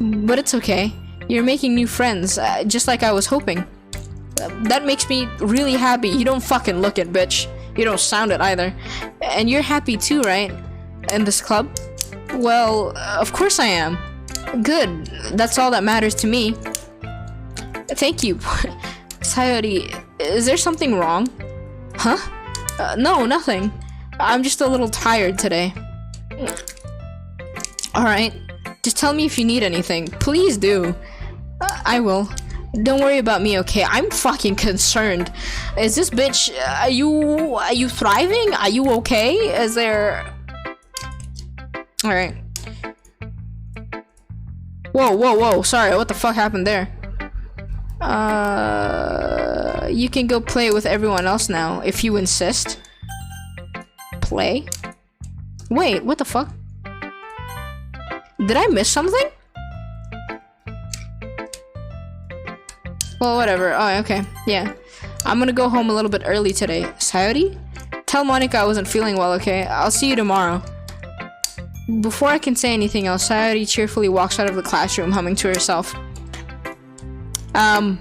But it's okay. You're making new friends, just like I was hoping. That makes me really happy. You don't fucking look it, bitch. You don't sound it either. And you're happy too, right? In this club? Well, of course I am. Good. That's all that matters to me. Thank you. Sayori, is there something wrong? Huh? No, nothing. I'm just a little tired today. Alright. Just tell me if you need anything. Please do. I will. Don't worry about me, okay? I'm fucking concerned. Is this bitch... Are you thriving? Are you okay? Is there... Alright. Whoa. Sorry, what the fuck happened there? You can go play with everyone else now, if you insist. Play? Wait, what the fuck? Did I miss something? Well, whatever. Oh, okay. Yeah. I'm gonna go home a little bit early today. Sayori? Tell Monica I wasn't feeling well, okay? I'll see you tomorrow. Before I can say anything else, Sayori cheerfully walks out of the classroom, humming to herself. I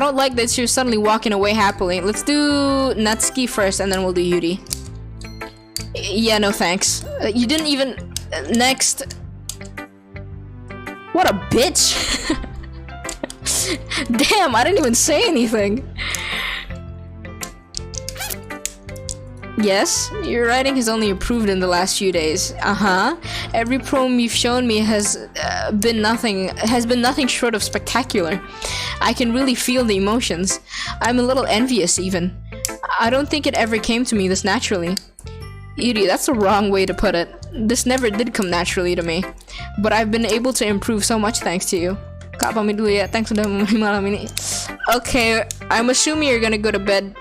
don't like that you're suddenly walking away happily. Let's do Natsuki first, and then we'll do Yuri. Yeah, no thanks. You didn't even... next. What a bitch! Damn, I didn't even say anything. Yes, your writing has only improved in the last few days. Every poem you've shown me has been nothing short of spectacular. I can really feel the emotions. I'm a little envious even. I don't think it ever came to me this naturally. Yuri, that's the wrong way to put it. This never did come naturally to me. But I've been able to improve so much thanks to you. Kak, pamit dulu ya. Thanks udah menemani malam ini. Okay, I'm assuming you're gonna go to bed.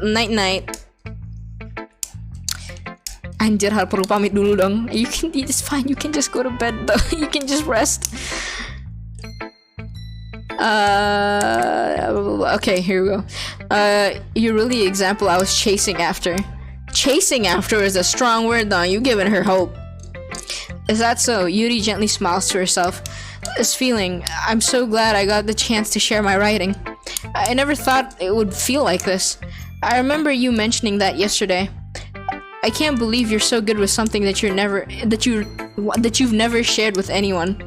Night-night. Anjir, harus perlu pamit dulu dong. It's fine, you can just go to bed though. You can just rest. Okay, here we go. You're really the example I was chasing after. Chasing after is a strong word though. You giving her hope. Is that so? Yuri gently smiles to herself. This feeling, I'm so glad I got the chance to share my writing. I never thought it would feel like this. I remember you mentioning that yesterday. I can't believe you're so good with something that you've never shared with anyone.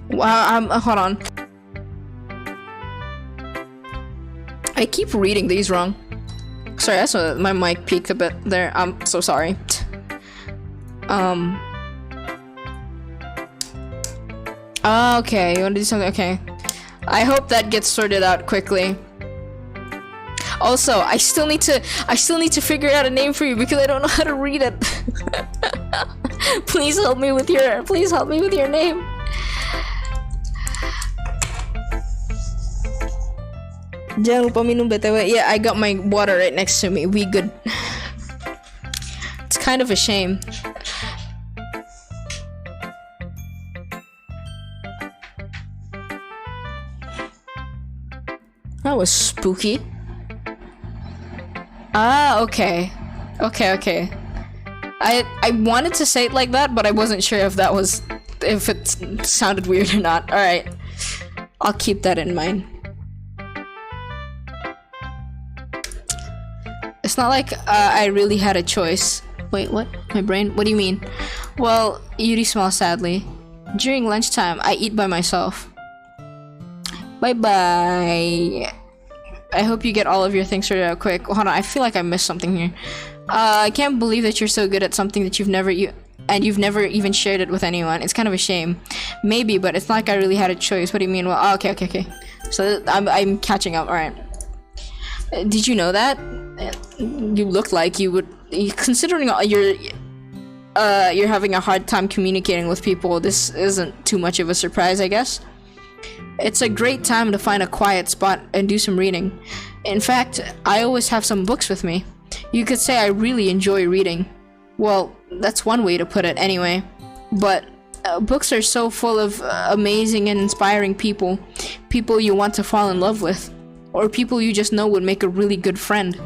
Wow, hold on. I keep reading these wrong. Sorry, that's my mic peaked a bit there. I'm so sorry. Okay, you want to do something? Okay. I hope that gets sorted out quickly. Also, I still need to figure out a name for you because I don't know how to read it. Please help me with your name. Jangan lupa minum BTW. Yeah, I got my water right next to me. We good. It's kind of a shame. That was spooky. Okay. I wanted to say it like that, but I wasn't sure if it sounded weird or not. Alright. I'll keep that in mind. It's not like I really had a choice. Wait, what? My brain? What do you mean? Well, Yuri smiles sadly. During lunchtime, I eat by myself. Bye-bye. I hope you get all of your things sorted out quick. Hold on, I feel like I missed something here. I can't believe that you're so good at something that you've never even shared it with anyone. It's kind of a shame. Maybe, but it's not like I really had a choice. What do you mean? Well, okay. So I'm catching up. All right. Did you know that? You look like you would. Considering you're having a hard time communicating with people, this isn't too much of a surprise, I guess. It's a great time to find a quiet spot and do some reading. In fact, I always have some books with me. You could say I really enjoy reading. Well, that's one way to put it anyway. But books are so full of amazing and inspiring people. People you want to fall in love with. Or people you just know would make a really good friend.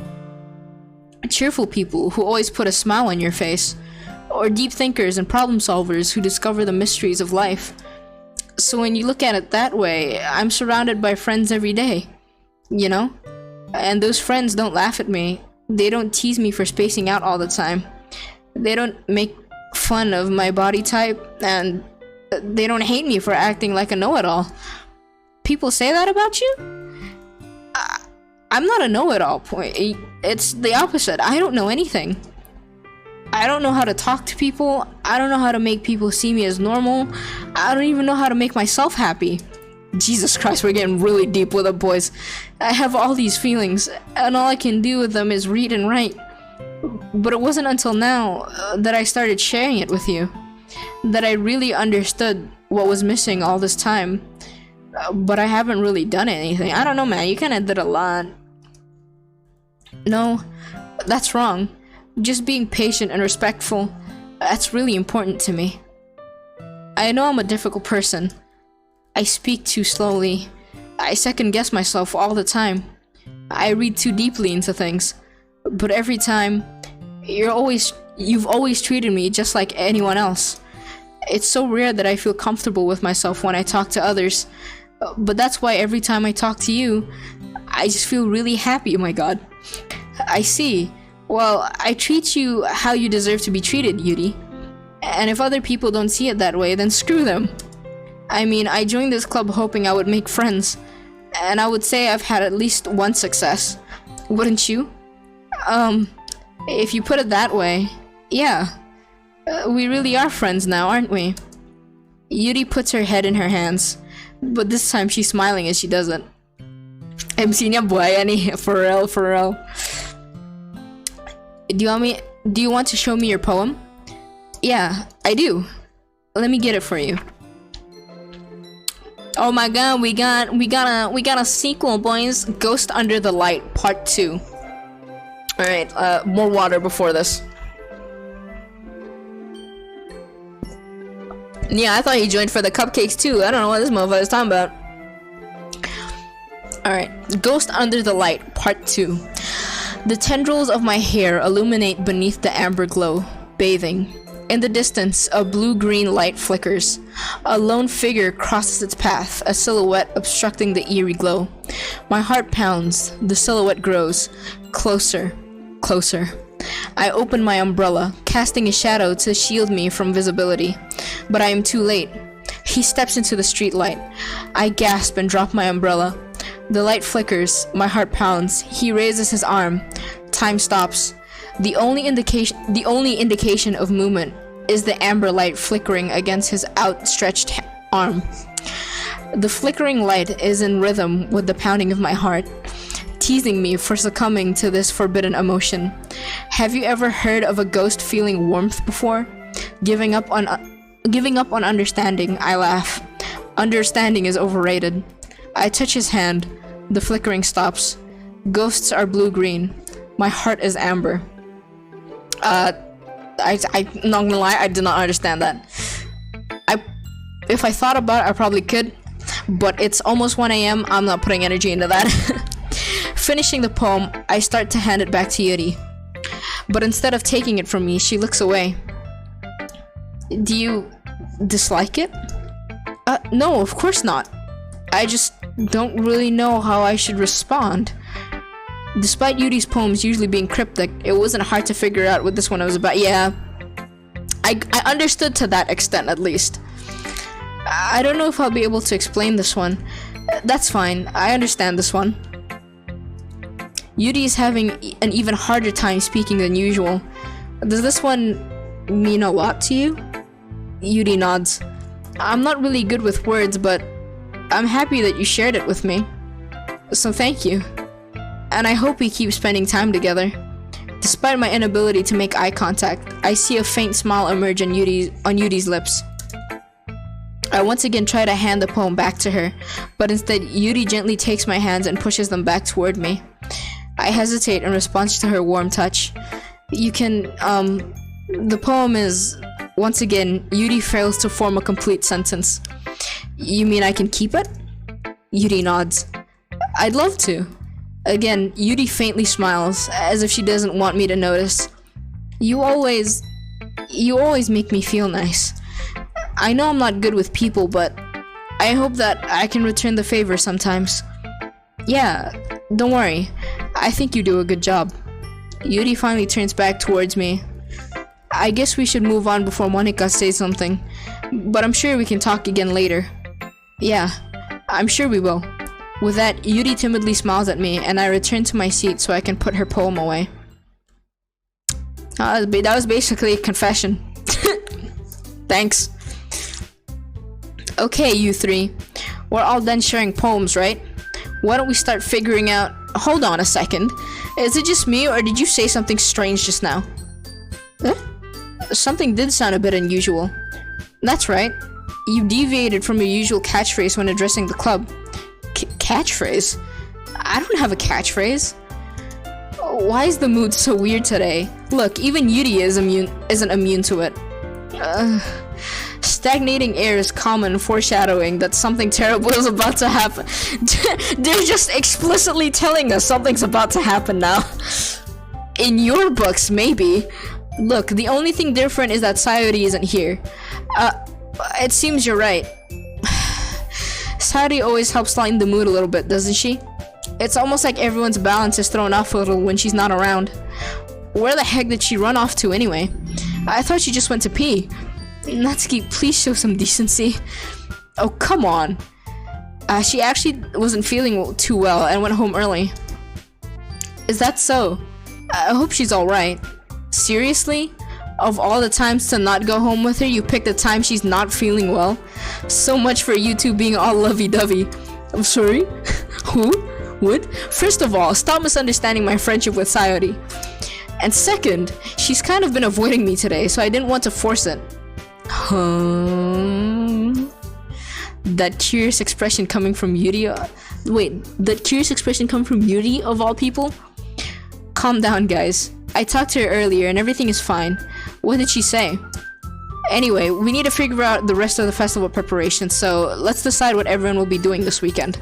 Cheerful people who always put a smile on your face. Or deep thinkers and problem solvers who discover the mysteries of life. So when you look at it that way, I'm surrounded by friends every day, you know? And those friends don't laugh at me. They don't tease me for spacing out all the time. They don't make fun of my body type, and they don't hate me for acting like a know-it-all. People say that about you? I'm not a know-it-all point. It's the opposite. I don't know anything. I don't know how to talk to people. I don't know how to make people see me as normal. I don't even know how to make myself happy. Jesus Christ, we're getting really deep with it, boys. I have all these feelings, and all I can do with them is read and write. But it wasn't until now that I started sharing it with you, that I really understood what was missing all this time. But I haven't really done anything. I don't know, man. You kinda did a lot. No, that's wrong. Just being patient and respectful, that's really important to me. I know I'm a difficult person. I speak too slowly. I second guess myself all the time. I read too deeply into things. But every time, you've always treated me just like anyone else. It's so rare that I feel comfortable with myself when I talk to others. But that's why every time I talk to you, I just feel really happy, oh my god. I see. Well, I treat you how you deserve to be treated, Yuri. And if other people don't see it that way, then screw them. I mean, I joined this club hoping I would make friends. And I would say I've had at least one success. Wouldn't you? If you put it that way, yeah. We really are friends now, aren't we? Yuri puts her head in her hands, but this time she's smiling as she does it. MC niya buhaya ni, for real, for real. Do you want to show me your poem? Yeah, I do. Let me get it for you. Oh my god, we got a sequel, boys. Ghost Under the Light, Part 2. Alright, more water before this. Yeah, I thought he joined for the cupcakes too. I don't know what this motherfucker is talking about. Alright, Ghost Under the Light, Part 2. The tendrils of my hair illuminate beneath the amber glow, bathing. In the distance, a blue-green light flickers. A lone figure crosses its path, a silhouette obstructing the eerie glow. My heart pounds, the silhouette grows. Closer, closer. I open my umbrella, casting a shadow to shield me from visibility. But I am too late. He steps into the streetlight. I gasp and drop my umbrella. The light flickers, my heart pounds. He raises his arm. Time stops. The only indication of movement is the amber light flickering against his outstretched arm. The flickering light is in rhythm with the pounding of my heart, teasing me for succumbing to this forbidden emotion. Have you ever heard of a ghost feeling warmth before? Giving up on understanding, I laugh. Understanding is overrated. I touch his hand. The flickering stops. Ghosts are blue-green. My heart is amber. I'm not gonna lie, I did not understand that. If I thought about it, I probably could, but it's almost 1 AM, I'm not putting energy into that. Finishing the poem, I start to hand it back to Yuri. But instead of taking it from me, she looks away. Do you dislike it? No, of course not. I just don't really know how I should respond. Despite Yuri's poems usually being cryptic, it wasn't hard to figure out what this one was about. Yeah, I understood to that extent at least. I don't know if I'll be able to explain this one. That's fine, I understand this one. Yuri is having an even harder time speaking than usual. Does this one mean a lot to you? Yuri nods. I'm not really good with words, but I'm happy that you shared it with me. So thank you. And I hope we keep spending time together. Despite my inability to make eye contact, I see a faint smile emerge on Yuri's lips. I once again try to hand the poem back to her, but instead Yuri gently takes my hands and pushes them back toward me. I hesitate in response to her warm touch. The poem is, once again, Yuri fails to form a complete sentence. You mean I can keep it? Yuri nods. I'd love to. Again, Yuri faintly smiles, as if she doesn't want me to notice. You always make me feel nice. I know I'm not good with people, but I hope that I can return the favor sometimes. Yeah, don't worry. I think you do a good job. Yuri finally turns back towards me. I guess we should move on before Monica says something, but I'm sure we can talk again later. Yeah, I'm sure we will. With that, Yuri timidly smiles at me, and I return to my seat so I can put her poem away. That was basically a confession. Thanks. Okay, you three. We're all done sharing poems, right? Why don't we start figuring out... Hold on a second. Is it just me, or did you say something strange just now? Something did sound a bit unusual. That's right. You deviated from your usual catchphrase when addressing the club. Catchphrase? I don't have a catchphrase. Why is the mood so weird today? Look, even Yuri isn't immune to it. Stagnating air is common, foreshadowing that something terrible is about to happen. They're just explicitly telling us something's about to happen now. In your books, maybe. Look, the only thing different is that Sayori isn't here. It seems you're right. Sayori always helps lighten the mood a little bit, doesn't she? It's almost like everyone's balance is thrown off a little when she's not around. Where the heck did she run off to anyway? I thought she just went to pee. Natsuki, please show some decency. Oh, come on. She actually wasn't feeling too well and went home early. Is that so? I hope she's alright. Seriously? Of all the times to not go home with her, you picked a time she's not feeling well? So much for you two being all lovey-dovey. I'm sorry? Who? What? First of all, stop misunderstanding my friendship with Sayori. And second, she's kind of been avoiding me today, so I didn't want to force it. That curious expression coming from Yuri. Wait, that curious expression coming from Yuri of all people? Calm down, guys. I talked to her earlier and everything is fine. What did she say? Anyway, we need to figure out the rest of the festival preparation, so let's decide what everyone will be doing this weekend.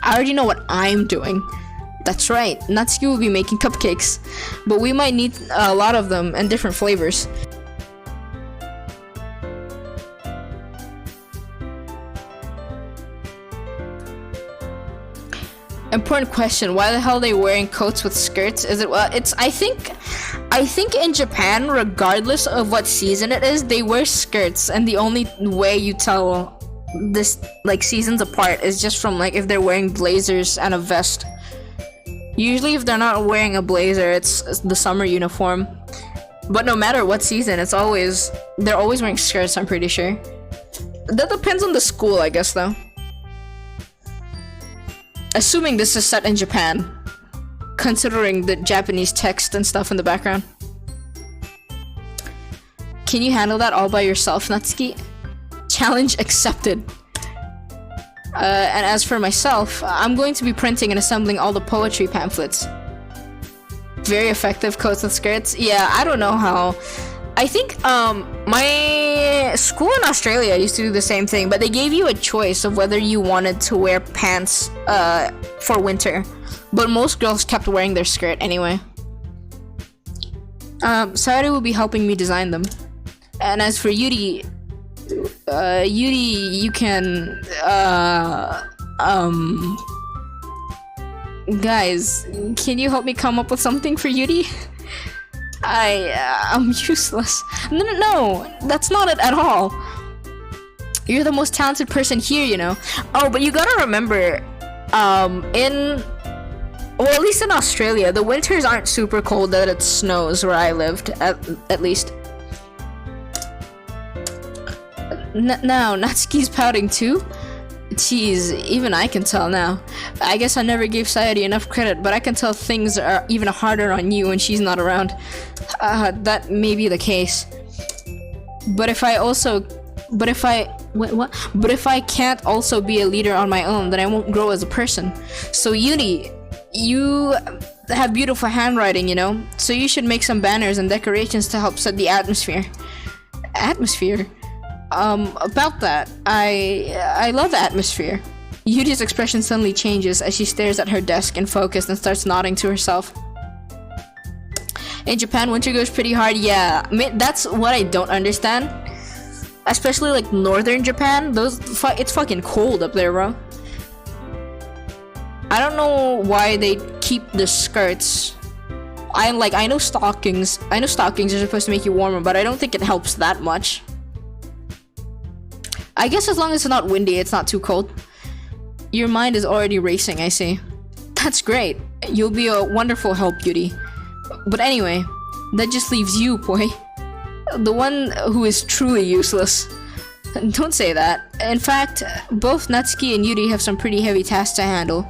I already know what I'm doing. That's right, Natsuki will be making cupcakes, but we might need a lot of them and different flavors. Important question, why the hell are they wearing coats with skirts? Is it, well, it's, I think in Japan, regardless of what season it is, they wear skirts, and the only way you tell this, like, seasons apart is just from, like, if they're wearing blazers and a vest. Usually if they're not wearing a blazer, it's the summer uniform. But no matter what season, they're always wearing skirts, I'm pretty sure. That depends on the school, I guess, though. Assuming this is set in Japan, considering the Japanese text and stuff in the background. Can you handle that all by yourself, Natsuki? Challenge accepted. And as for myself, I'm going to be printing and assembling all the poetry pamphlets. Very effective coats and skirts. Yeah, I don't know how. I think my school in Australia used to do the same thing, but they gave you a choice of whether you wanted to wear pants for winter. But most girls kept wearing their skirt anyway. Sayori will be helping me design them. And as for Yuri, you can guys, can you help me come up with something for Yuri? I'm useless. No, that's not it at all. You're the most talented person here, you know. Oh, but you gotta remember, or at least in Australia, the winters aren't super cold that it snows where I lived, at least. Now, Natsuki's pouting too? Jeez, even I can tell now. I guess I never gave Sayori enough credit, but I can tell things are even harder on you when she's not around. That may be the case. But if I can't also be a leader on my own, then I won't grow as a person. So Yuri, you have beautiful handwriting, you know? So you should make some banners and decorations to help set the atmosphere. Atmosphere? About that, I love atmosphere. Yuri's expression suddenly changes as she stares at her desk in focus and starts nodding to herself. In Japan, winter goes pretty hard. Yeah, that's what I don't understand. Especially like northern Japan, it's fucking cold up there, bro. I don't know why they keep the skirts. I know stockings are supposed to make you warmer, but I don't think it helps that much. I guess as long as it's not windy, it's not too cold. Your mind is already racing, I see. That's great. You'll be a wonderful help, Yuri. But anyway, that just leaves you, boy. The one who is truly useless. Don't say that. In fact, both Natsuki and Yuri have some pretty heavy tasks to handle.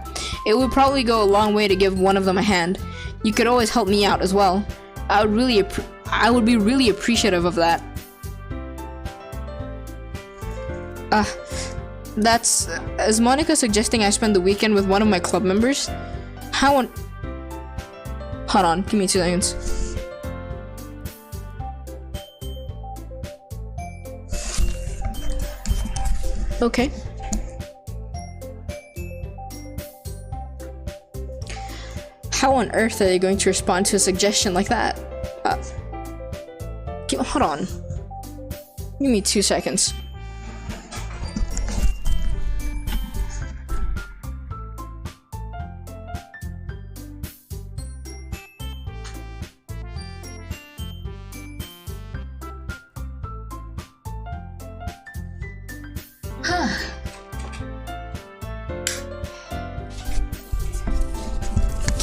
It would probably go a long way to give one of them a hand. You could always help me out as well. I would be really appreciative of that. Is Monica suggesting I spend the weekend with one of my club members? Hold on, give me 2 seconds. Okay. How on earth are they going to respond to a suggestion like that? Hold on. Give me 2 seconds.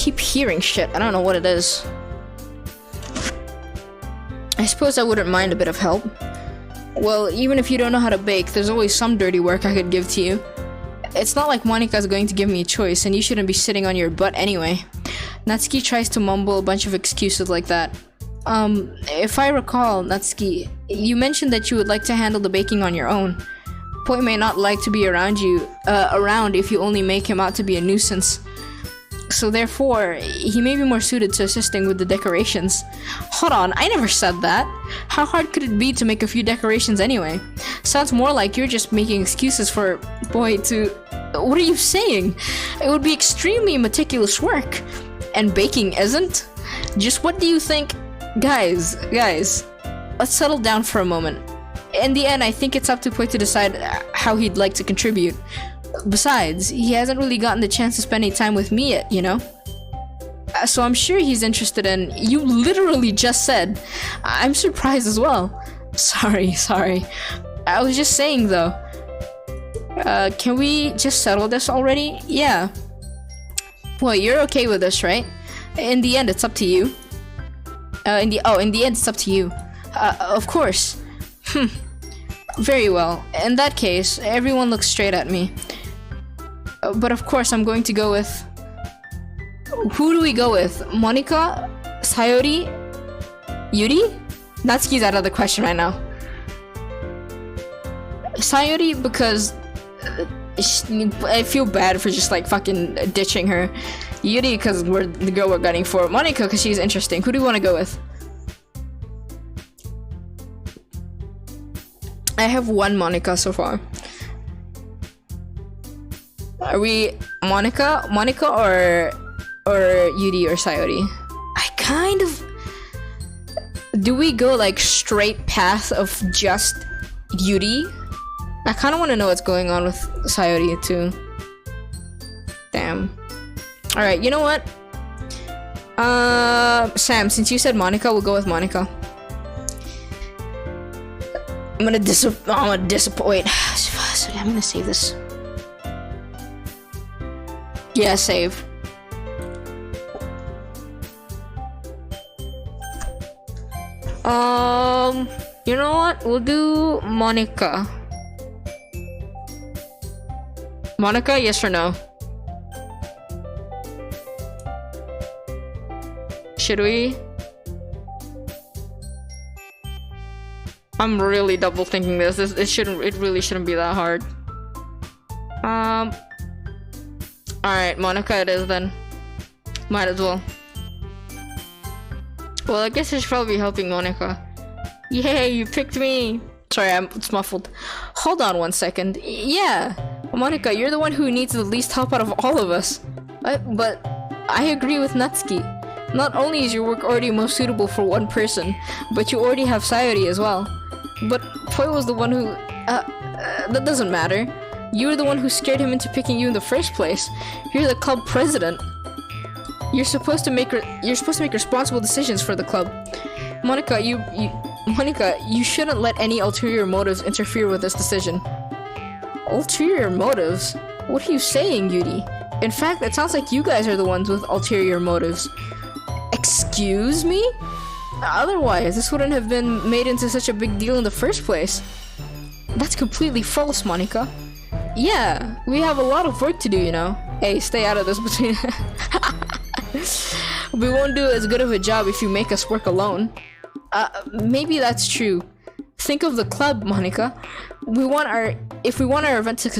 keep hearing shit. I don't know what it is. I suppose I wouldn't mind a bit of help. Well, even if you don't know how to bake, there's always some dirty work I could give to you. It's not like Monika's going to give me a choice, and you shouldn't be sitting on your butt anyway. Natsuki tries to mumble a bunch of excuses like that. If I recall, Natsuki, you mentioned that you would like to handle the baking on your own. Poi may not like to be around if you only make him out to be a nuisance. So therefore, he may be more suited to assisting with the decorations. Hold on, I never said that. How hard could it be to make a few decorations anyway? Sounds more like you're just making excuses for Poi to... What are you saying? It would be extremely meticulous work. And baking isn't? Just what do you think? Guys, let's settle down for a moment. In the end, I think it's up to Poi to decide how he'd like to contribute. Besides, he hasn't really gotten the chance to spend any time with me yet, you know? So I'm sure he's interested in... You literally just said. I'm surprised as well. Sorry. I was just saying though. Can we just settle this already? Yeah. Well, you're okay with this, right? In the end, it's up to you. In the end, it's up to you. Of course. Very well. In that case, everyone looks straight at me. But of course, I'm going to go with... Who do we go with? Monika? Sayori? Yuri? Natsuki's out of the question right now. Sayori, because... I feel bad for just like fucking ditching her. Yuri, because we're the girl we're gunning for. Monika, because she's interesting. Who do you want to go with? I have one Monika so far. Are we Monika or Yuri or Sayori? I kind of... Do we go like straight path of just Yuri? I kind of want to know what's going on with Sayori too. Damn. Alright, you know what? Sam, since you said Monika, we'll go with Monika. I'm gonna disappoint. I'm gonna save this. Yeah, save. You know what? We'll do Monika. Monika, yes or no? Should we? I'm really double thinking this. It really shouldn't be that hard. Alright, Monika it is then. Might as well. Well, I guess I should probably be helping Monika. Yay, you picked me! Sorry, it's muffled. Hold on one second. Yeah, Monika, you're the one who needs the least help out of all of us. But I agree with Natsuki. Not only is your work already most suitable for one person, but you already have Sayori as well. But Poi was the one who... that doesn't matter. You were the one who scared him into picking you in the first place. You're the club president. You're supposed to make responsible decisions for the club. Monika, you shouldn't let any ulterior motives interfere with this decision. Ulterior motives? What are you saying, Yuri? In fact, it sounds like you guys are the ones with ulterior motives. Excuse me? Otherwise, this wouldn't have been made into such a big deal in the first place. That's completely false, Monika. Yeah, we have a lot of work to do, you know. Hey, stay out of this between... We won't do as good of a job if you make us work alone. Maybe that's true. Think of the club, Monika. If we want our event to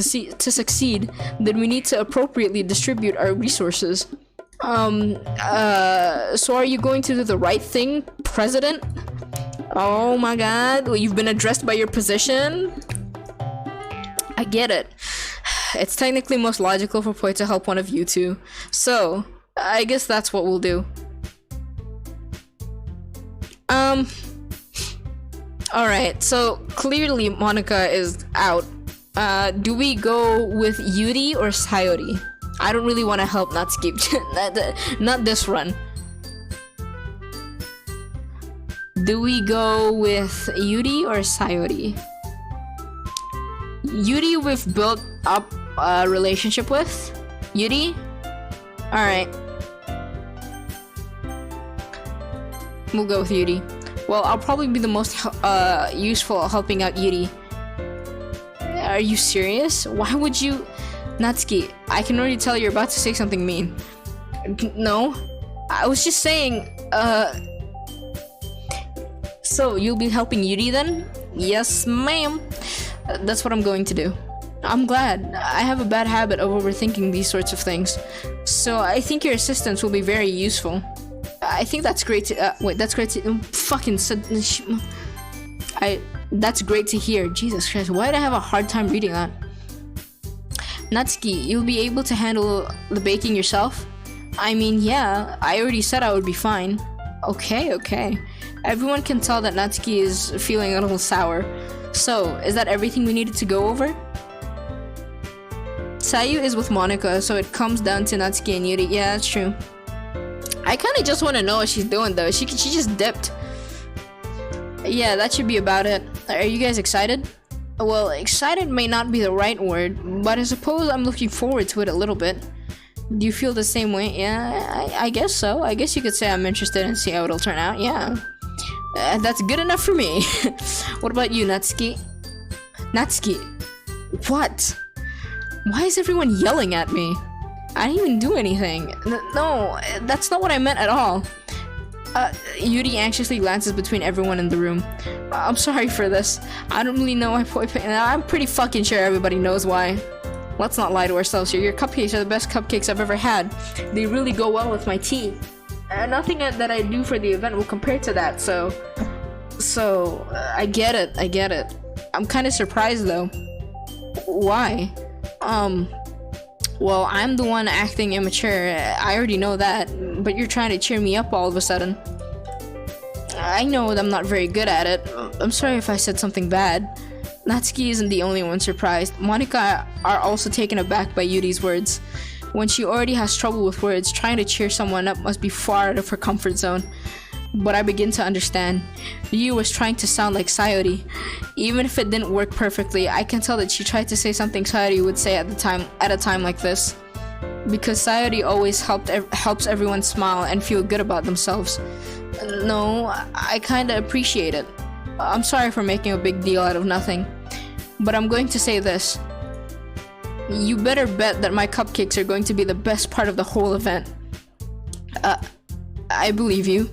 succeed, then we need to appropriately distribute our resources. So are you going to do the right thing, President? Oh my god, well, you've been addressed by your position? I get it. It's technically most logical for Poi to help one of you two. So, I guess that's what we'll do. Alright, so clearly Monika is out. Do we go with Yuri or Sayori? I don't really want to help Natsuki. Not this run. Do we go with Yuri or Sayori? Yuri we've built up a relationship with. Yuri? Alright. We'll go with Yuri. Well, I'll probably be the most useful at helping out Yuri. Are you serious? Why would you... Natsuki, I can already tell you're about to say something mean. No? I was just saying, So, you'll be helping Yuri then? Yes, ma'am. That's what I'm going to do. I'm glad. I have a bad habit of overthinking these sorts of things. So, I think your assistance will be very useful. I think that's great to- wait, that's great to- fucking said- That's great to hear. Jesus Christ, why did I have a hard time reading that? Natsuki, you'll be able to handle the baking yourself? I mean, yeah, I already said I would be fine. Okay. Everyone can tell that Natsuki is feeling a little sour. So, is that everything we needed to go over? Sayu is with Monica, so it comes down to Natsuki and Yuri. Yeah, that's true. I kinda just wanna know what she's doing though. She just dipped. Yeah, that should be about it. Are you guys excited? Well, excited may not be the right word, but I suppose I'm looking forward to it a little bit. Do you feel the same way? Yeah, I guess so. I guess you could say I'm interested and see how it'll turn out, yeah. That's good enough for me. What about you, Natsuki? Natsuki? What? Why is everyone yelling at me? I didn't even do anything. No, that's not what I meant at all. Yuri anxiously glances between everyone in the room. I'm sorry for this. I don't really know why I'm pretty fucking sure everybody knows why. Let's not lie to ourselves here. Your cupcakes are the best cupcakes I've ever had. They really go well with my tea. Nothing that I do for the event will compare to that, so I get it. I'm kind of surprised though. Why? Well, I'm the one acting immature. I already know that, but you're trying to cheer me up all of a sudden. I know that I'm not very good at it. I'm sorry if I said something bad. Natsuki isn't the only one surprised. Monica are also taken aback by Yuri's words. When she already has trouble with words, trying to cheer someone up must be far out of her comfort zone. But I begin to understand. Yu was trying to sound like Sayori. Even if it didn't work perfectly, I can tell that she tried to say something Sayori would say at a time like this. Because Sayori always helps everyone smile and feel good about themselves. No, I kinda appreciate it. I'm sorry for making a big deal out of nothing. But I'm going to say this. You better bet that my cupcakes are going to be the best part of the whole event. I believe you.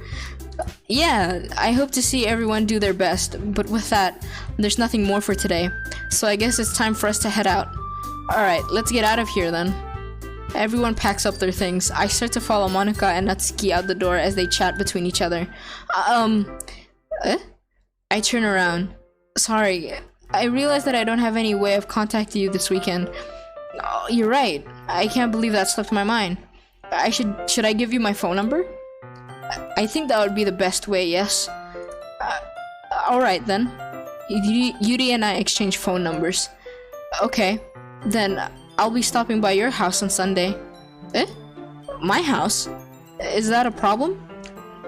Yeah, I hope to see everyone do their best, but with that, there's nothing more for today. So I guess it's time for us to head out. Alright, let's get out of here then. Everyone packs up their things. I start to follow Monica and Natsuki out the door as they chat between each other. I turn around. Sorry, I realize that I don't have any way of contacting you this weekend. Oh, you're right. I can't believe that slipped my mind. Should I give you my phone number? I think that would be the best way, yes. Alright then. Yuri and I exchange phone numbers. Okay, then I'll be stopping by your house on Sunday. My house? Is that a problem?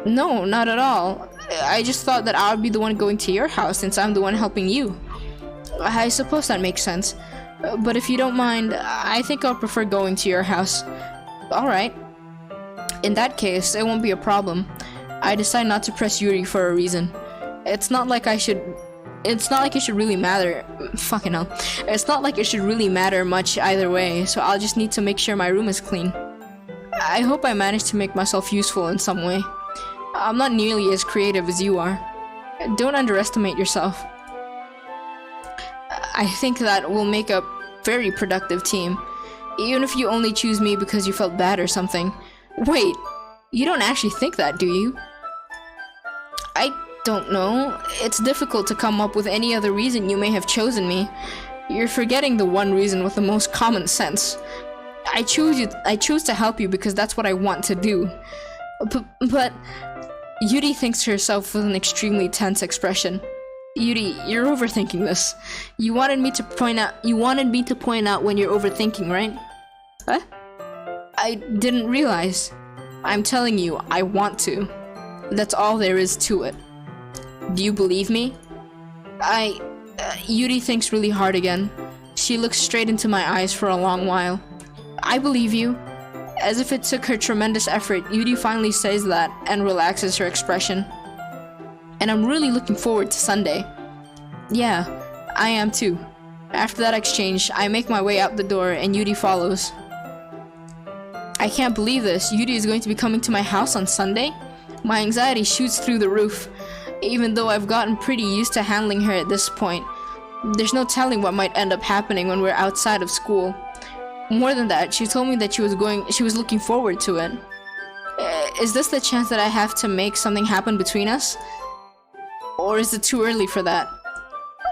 No, not at all. I just thought that I would be the one going to your house since I'm the one helping you. I suppose that makes sense. But if you don't mind, I think I'll prefer going to your house. Alright. In that case, it won't be a problem. I decide not to press Yuri for a reason. It's not like it should really matter. Fucking hell. It's not like it should really matter much either way, so I'll just need to make sure my room is clean. I hope I manage to make myself useful in some way. I'm not nearly as creative as you are. Don't underestimate yourself. I think that we'll make a very productive team. Even if you only choose me because you felt bad or something. Wait, you don't actually think that, do you? I don't know. It's difficult to come up with any other reason you may have chosen me. You're forgetting the one reason with the most common sense. I choose to help you because that's what I want to do. But Yuri thinks to herself with an extremely tense expression. Yuri, you're overthinking this. You wanted me to point out when you're overthinking, right? Huh? I didn't realize. I'm telling you, I want to. That's all there is to it. Do you believe me? Yuri thinks really hard again. She looks straight into my eyes for a long while. I believe you. As if it took her tremendous effort, Yuri finally says that and relaxes her expression. and I'm really looking forward to Sunday. Yeah, I am too. After that exchange, I make my way out the door and Yuri follows. I can't believe this. Yuri is going to be coming to my house on Sunday? My anxiety shoots through the roof. Even though I've gotten pretty used to handling her at this point, there's no telling what might end up happening when we're outside of school. More than that, she told me that she was looking forward to it. Is this the chance that I have to make something happen between us? Or is it too early for that?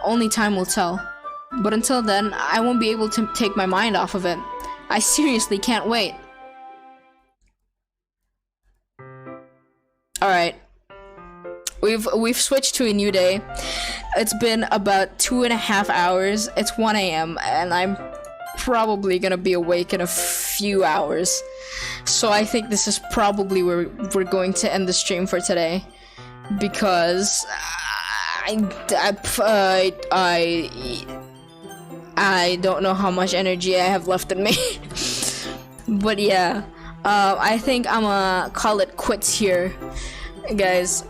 Only time will tell. But until then, I won't be able to take my mind off of it. I seriously can't wait. Alright. We've switched to a new day. It's been about 2.5 hours. It's 1 a.m. and I'm probably gonna be awake in a few hours. So I think this is probably where we're going to end the stream for today. Because I don't know how much energy I have left in me. But yeah, I think I'm gonna call it quits here, guys.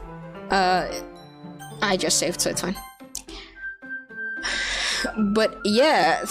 I just saved, so it's fine. But yeah.